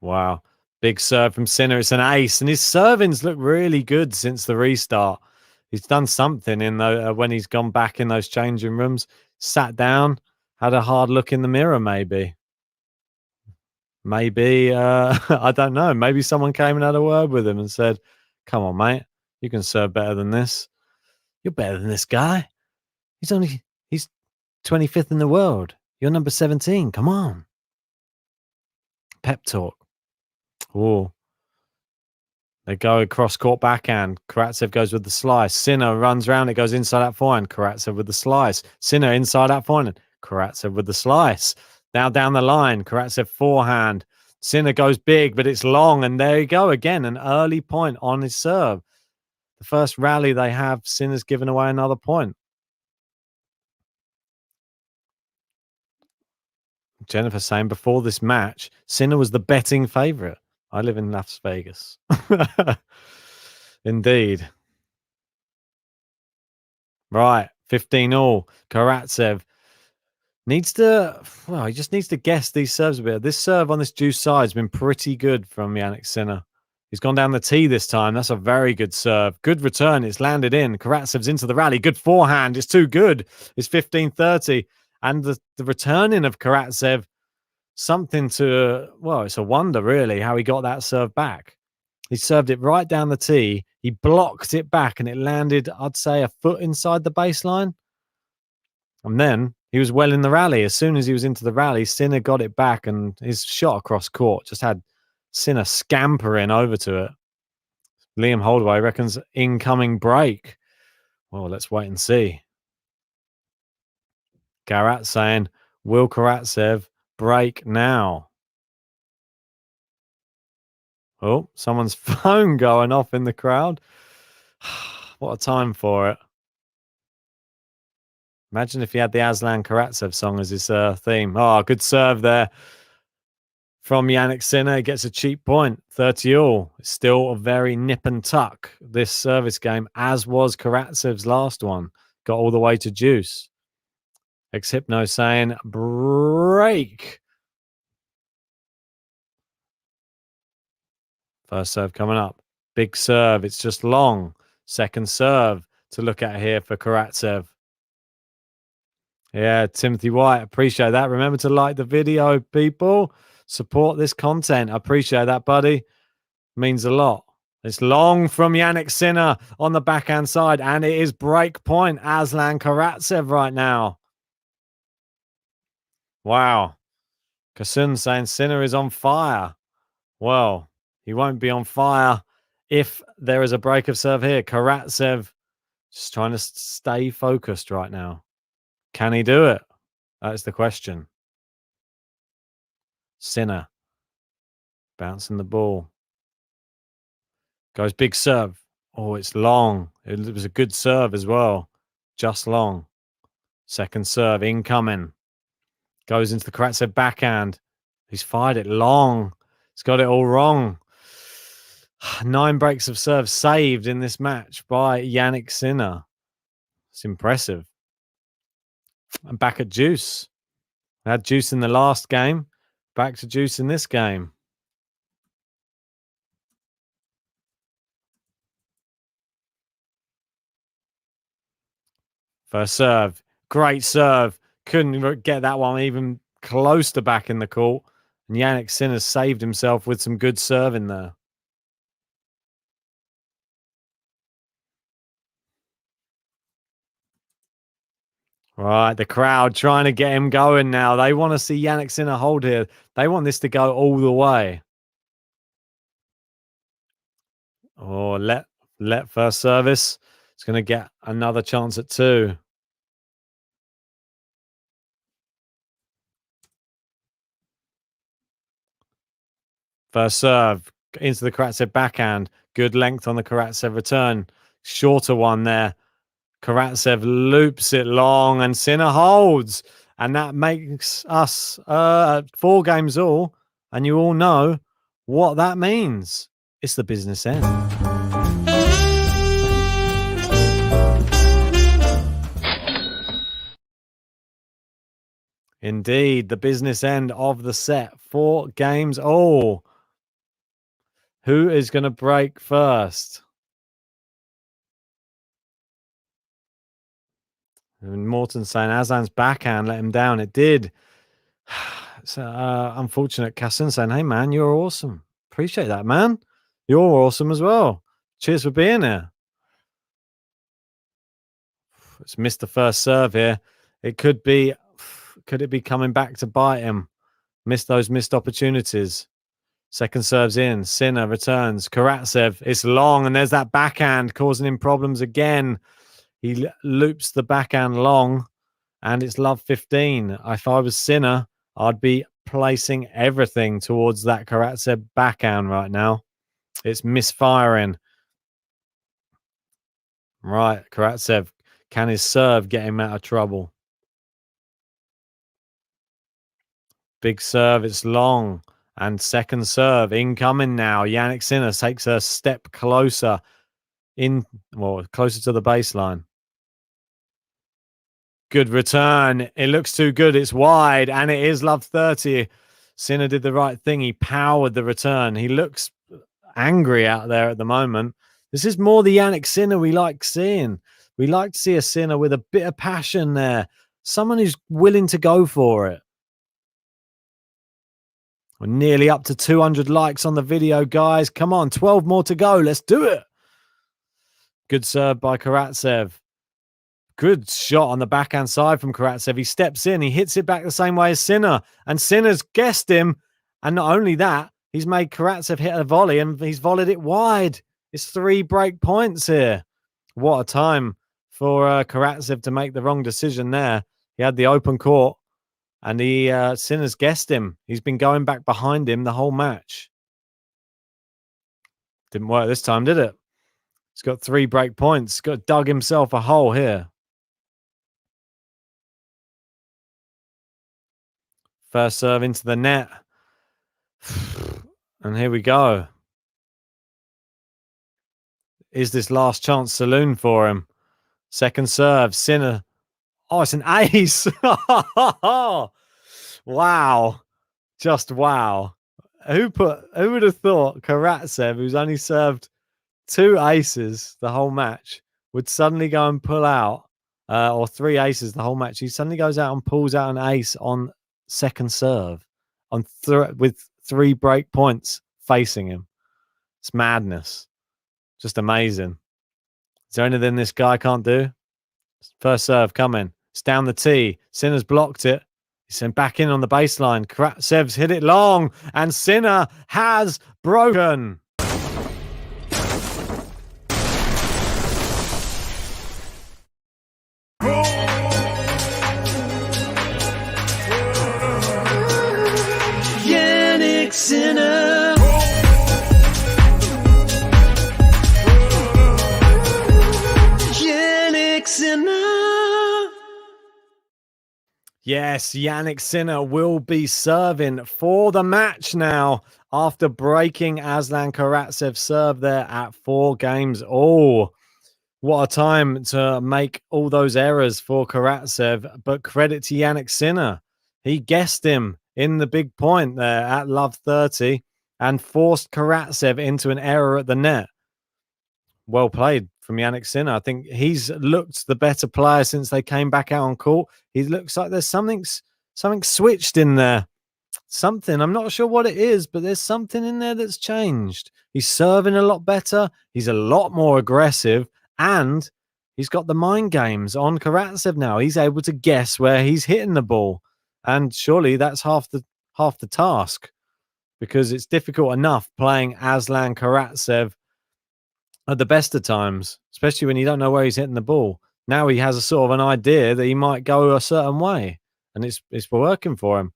Wow. Big serve from Sinner. It's an ace. And his servings look really good since the restart. He's done something in when he's gone back in those changing rooms, sat down, had a hard look in the mirror, maybe. Maybe, I don't know. Maybe someone came and had a word with him and said, come on, mate. You can serve better than this. You're better than this guy. He's 25th in the world. You're number 17. Come on. Pep talk. Oh. They go across court backhand. Karatsev goes with the slice. Sinner runs around. It goes inside that forehand. Karatsev with the slice. Sinner inside that forehand. Karatsev with the slice. Now down the line. Karatsev forehand. Sinner goes big, but it's long. And there you go again. An early point on his serve. The first rally they have, Sinner's given away another point. Jennifer saying before this match, Sinner was the betting favorite. I live in Las Vegas. Indeed. Right. 15-all. Karatsev needs to, well, he just needs to guess these serves a bit. This serve on this juice side has been pretty good from Jannik Sinner. He's gone down the tee this time. That's a very good serve. Good return. It's landed in. Karatsev's into the rally. Good forehand. It's too good. It's 15-30. And the returning of Karatsev, something to, well, it's a wonder, really, how he got that serve back. He served it right down the tee. He blocked it back and it landed, I'd say, a foot inside the baseline. And then he was well in the rally. As soon as he was into the rally, Sinner got it back and his shot across court just had Sinner scampering over to it. Liam Holdaway reckons incoming break. Well, let's wait and see. Garat saying, will Karatsev break now? Oh, someone's phone going off in the crowd. What a time for it. Imagine if he had the Aslan Karatsev song as his theme. Oh, good serve there from Jannik Sinner. He gets a cheap point, 30-all. It's still a very nip and tuck, this service game, as was Karatsev's last one. Got all the way to juice. Ex-Hypno saying, break. First serve coming up. Big serve. It's just long. Second serve to look at here for Karatsev. Yeah, Timothy White. Appreciate that. Remember to like the video, people. Support this content. I appreciate that, buddy. Means a lot. It's long from Jannik Sinner on the backhand side. And it is break point. Aslan Karatsev right now. Wow. Kasun saying Sinner is on fire. Well, he won't be on fire if there is a break of serve here. Karatsev just trying to stay focused right now. Can he do it? That's the question. Sinner bouncing the ball. Goes big serve. Oh, it's long. It was a good serve as well. Just long. Second serve incoming. Goes into the Karatsev backhand. He's fired it long. He's got it all wrong. 9 breaks of serve saved in this match by Jannik Sinner. It's impressive. And back at juice. Had juice in the last game. Back to juice in this game. First serve. Great serve. Couldn't get that one even close to back in the court. And Jannik Sinner saved himself with some good serving there. Right, the crowd trying to get him going now. They want to see Jannik Sinner hold here. They want this to go all the way. Oh, let first service. It's going to get another chance at 2. First serve into the Karatsev backhand. Good length on the Karatsev return. Shorter one there. Karatsev loops it long and Sinner holds. And that makes us 4 games all. And you all know what that means. It's the business end. Indeed, the business end of the set. 4 games all. Who is going to break first? And Morton saying Aslan's backhand let him down. It did. It's unfortunate. Kassan saying, hey, man, you're awesome. Appreciate that, man. You're awesome as well. Cheers for being here. It's missed the first serve here. It could be, could it be coming back to bite him? Missed those missed opportunities. Second serve's in. Sinner returns. Karatsev, it's long, and there's that backhand causing him problems again. He loops the backhand long, and it's love 15. If I was Sinner, I'd be placing everything towards that Karatsev backhand right now. It's misfiring. Right, Karatsev, can his serve get him out of trouble? Big serve, it's long. And second serve incoming now. Jannik Sinner takes a step closer closer to the baseline. Good return. It looks too good. It's wide, and it is love 30. Sinner did the right thing. He powered the return. He looks angry out there at the moment. This is more the Jannik Sinner we like seeing. We like to see a Sinner with a bit of passion there. Someone who's willing to go for it. We're nearly up to 200 likes on the video, guys. Come on, 12 more to go. Let's do it. Good serve by Karatsev. Good shot on the backhand side from Karatsev. He steps in. He hits it back the same way as Sinner. And Sinner's guessed him. And not only that, he's made Karatsev hit a volley and he's volleyed it wide. It's 3 break points here. What a time for Karatsev to make the wrong decision there. He had the open court. And Sinner's guessed him. He's been going back behind him the whole match. Didn't work this time, did it? He's got 3 break points. Got dug himself a hole here. First serve into the net. And here we go. Is this last chance saloon for him? Second serve. Sinner. Oh, it's an ace. Wow. Just wow. Who would have thought Karatsev, who's only served 2 aces the whole match, would suddenly go and pull out, or 3 aces the whole match. He suddenly goes out and pulls out an ace on second serve with 3 break points facing him. It's madness. Just amazing. Is there anything this guy can't do? First serve coming. It's down the tee. Sinner's blocked it. He's sent back in on the baseline. Karatsev's hit it long, and Sinner has broken. Jannik Sinner. Jannik Sinner. Yes, Jannik Sinner will be serving for the match now after breaking Aslan Karatsev's serve there at 4 games all. What a time to make all those errors for Karatsev, but credit to Jannik Sinner. He guessed him in the big point there at love 30 and forced Karatsev into an error at the net. Well played from Jannik Sinner. I think he's looked the better player since they came back out on court. He looks like there's something switched in there. Something, I'm not sure what it is, but there's something in there that's changed. He's serving a lot better. He's a lot more aggressive, and he's got the mind games on Karatsev now. He's able to guess where he's hitting the ball, and surely that's half the task, because it's difficult enough playing Aslan Karatsev at the best of times, especially when you don't know where he's hitting the ball. Now he has a sort of an idea that he might go a certain way, and it's working for him.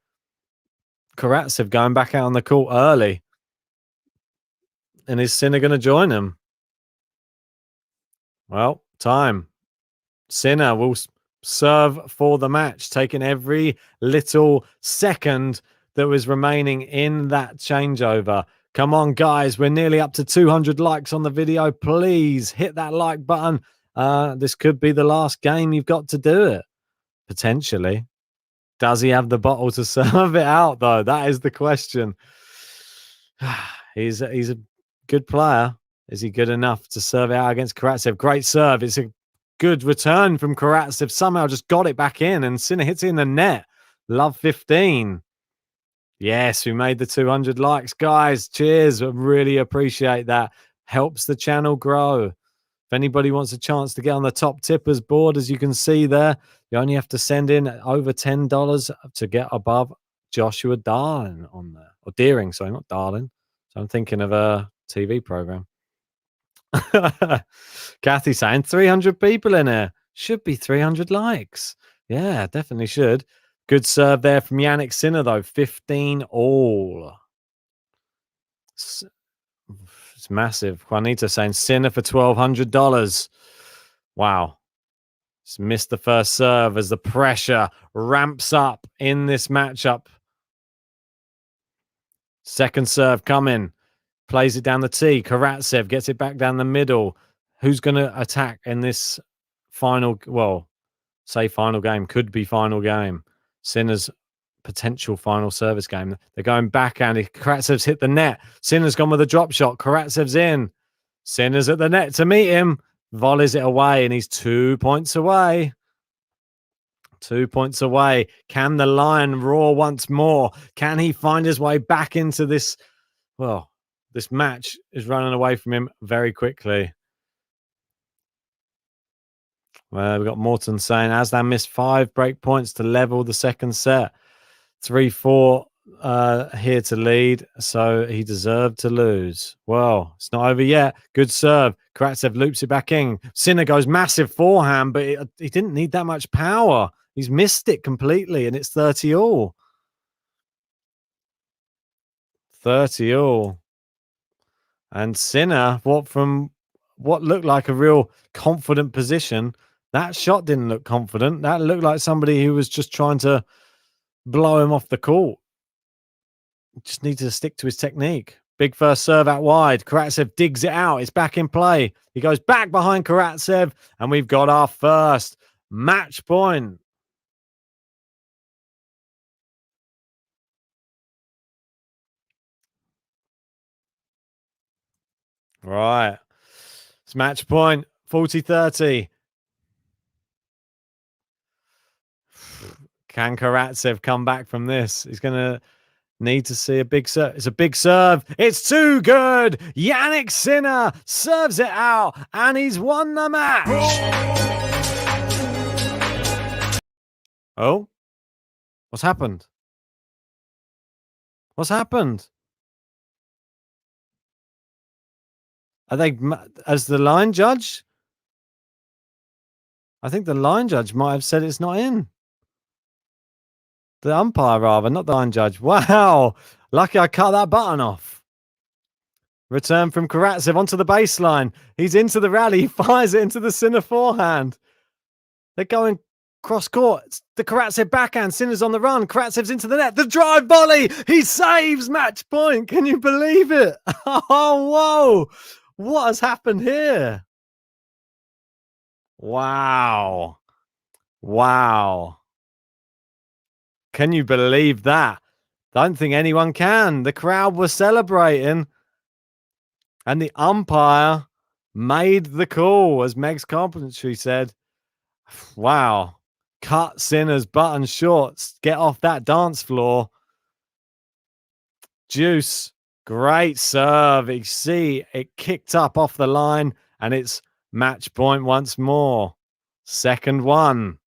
Karatsev going back out on the court early. And is Sinner going to join him? Well, time. Sinner will serve for the match, taking every little second that was remaining in that changeover. Come on, guys. We're nearly up to 200 likes on the video. Please hit that like button. This could be the last game. You've got to do it. Potentially. Does he have the bottle to serve it out, though? That is the question. He's a good player. Is he good enough to serve it out against Karatsev? Great serve. It's a good return from Karatsev. Somehow just got it back in, and Sinner hits it in the net. Love 15. Yes, we made the 200 likes, guys. Cheers. I really appreciate that. Helps the channel grow. If anybody wants a chance to get on the top tippers board, as you can see there, you only have to send in over $10 to get above Joshua Darling on there. Or Deering, sorry, not Darling. So I'm thinking of a TV program. Kathy saying 300 people in here. Should be 300 likes. Yeah, definitely should. Good serve there from Jannik Sinner, though. 15 all. It's massive. Juanita saying Sinner for $1,200. Wow. Just missed the first serve as the pressure ramps up in this matchup. Second serve coming. Plays it down the tee. Karatsev gets it back down the middle. Who's going to attack in this final, well, say final game, could be final game. Sinner's potential final service game. They're going backhand. Karatsev's hit the net. Sinner's gone with a drop shot. Karatsev's in. Sinner's at the net to meet him. Volleys it away, and he's 2 points away. 2 points away. Can the Lion roar once more? Can he find his way back into this? Well, this match is running away from him very quickly. Well, we've got Morton saying Aslan missed 5 break points to level the second set. 3-4 here to lead, so he deserved to lose. Well, it's not over yet. Good serve. Karatsev loops it back in. Sinner goes massive forehand, but he didn't need that much power. He's missed it completely, and it's 30 all. 30 all. And Sinner, from what looked like a real confident position, that shot didn't look confident. That looked like somebody who was just trying to blow him off the court. Just needs to stick to his technique. Big first serve out wide. Karatsev digs it out. It's back in play. He goes back behind Karatsev, and we've got our first match point. Right. It's match point. 40-30. Can Karatsev come back from this? He's going to need to see a big serve. It's a big serve. It's too good. Jannik Sinner serves it out, and he's won the match. Oh? What's happened? What's happened? Are they, as the line judge? I think the line judge might have said it's not in. The umpire, rather, not the line judge. Wow. Lucky I cut that button off. Return from Karatsev onto the baseline. He's into the rally. He fires it into the Sinner forehand. They're going cross court. It's the Karatsev backhand. Sinner's on the run. Karatsev's into the net. The drive volley. He saves. Match point. Can you believe it? Oh, whoa. What has happened here? Wow. Wow. Can you believe that? Don't think anyone can. The crowd was celebrating, and the umpire made the call, as Meg's commentary said. Wow. Cut Sinner's button shorts. Get off that dance floor. Juice. Great serve. You see it kicked up off the line, and it's match point once more. Second one.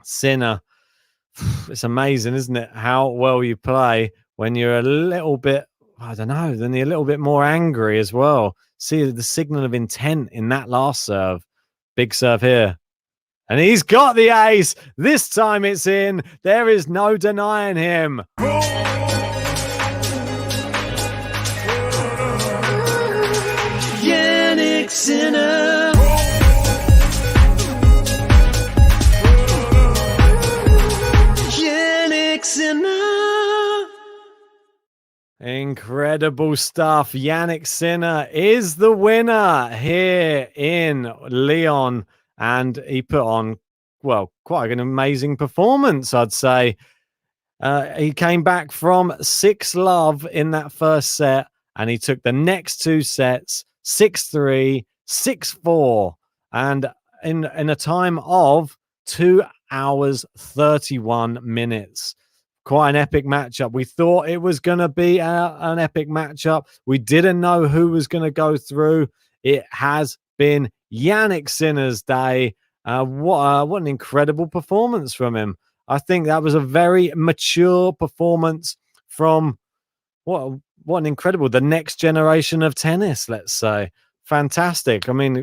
Sinner. It's amazing, isn't it? How well you play when you're a little bit, I don't know, then you're a little bit more angry as well. See the signal of intent in that last serve. Big serve here. And he's got the ace. This time it's in. There is no denying him. Jannik SINNER. Jannik SINNER. Incredible stuff. Jannik SINNER is the winner here in Lyon. And he put on, well, quite an amazing performance, I'd say. He came back from 6-love in that first set, and he took the next two sets 6-3, 6-4, and in a time of 2 hours 31 minutes. Quite an epic matchup. We thought it was going to be an epic matchup. We didn't know who was going to go through. It has been Jannik Sinner's day. What an incredible performance from him. I think that was a very mature performance from what an incredible, the next generation of tennis, let's say. Fantastic. I mean,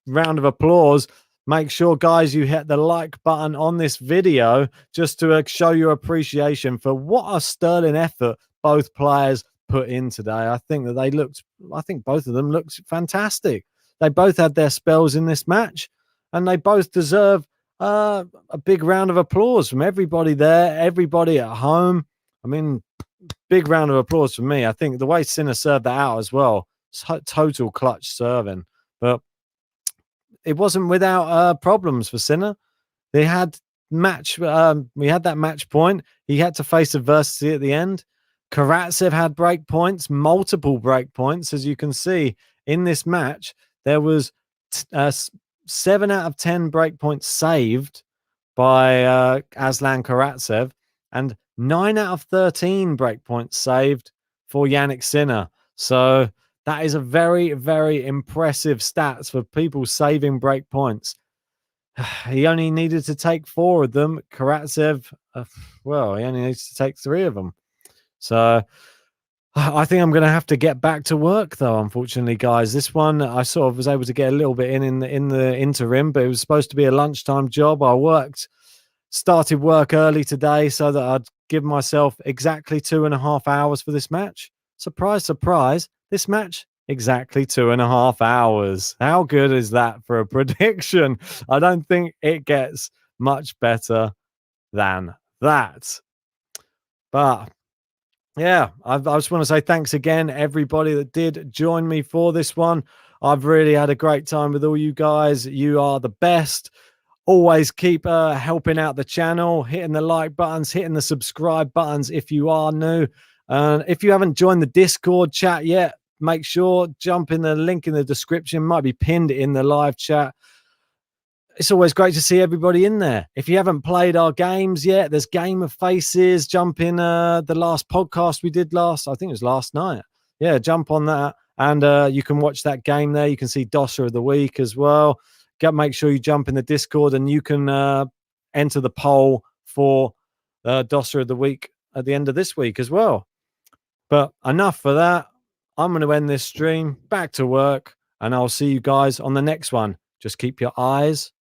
round of applause. Make sure, guys, you hit the like button on this video just to show your appreciation for what a sterling effort both players put in today. I think both of them looked fantastic. They both had their spells in this match, and they both deserve a big round of applause from everybody there, everybody at home. I mean, big round of applause from me. I think the way Sinner served that out as well, total clutch serving. But it wasn't without problems for Sinner. They had we had that match point. He had to face adversity at the end. Karatsev had break points, multiple break points, as you can see in this match. There was 7 out of 10 breakpoints saved by Aslan KARATSEV, and 9 out of 13 breakpoints saved for Jannik SINNER. So that is a very, very impressive stats for people saving breakpoints. He only needed to take 4 of them. Karatsev, he only needs to take 3 of them. So I think I'm going to have to get back to work, though, unfortunately, guys. This one, I sort of was able to get a little bit in the interim, but it was supposed to be a lunchtime job. I started work early today so that I'd give myself exactly 2.5 hours for this match. Surprise, surprise, this match, exactly 2.5 hours. How good is that for a prediction? I don't think it gets much better than that. But yeah, I just want to say thanks again, everybody that did join me for this one. I've really had a great time with all you guys. You are the best. Always keep helping out the channel, hitting the like buttons, hitting the subscribe buttons if you are new. If you haven't joined the Discord chat yet, make sure jump in the link in the description. Might be pinned in the live chat. It's always great to see everybody in there. If you haven't played our games yet, there's Game of Faces. Jump in the last podcast we did I think it was last night. Yeah, jump on that. And you can watch that game there. You can see Dosser of the Week as well. Make sure you jump in the Discord, and you can enter the poll for Dosser of the Week at the end of this week as well. But enough for that. I'm going to end this stream. Back to work. And I'll see you guys on the next one. Just keep your eyes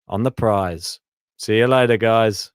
on the prize. See you later, guys.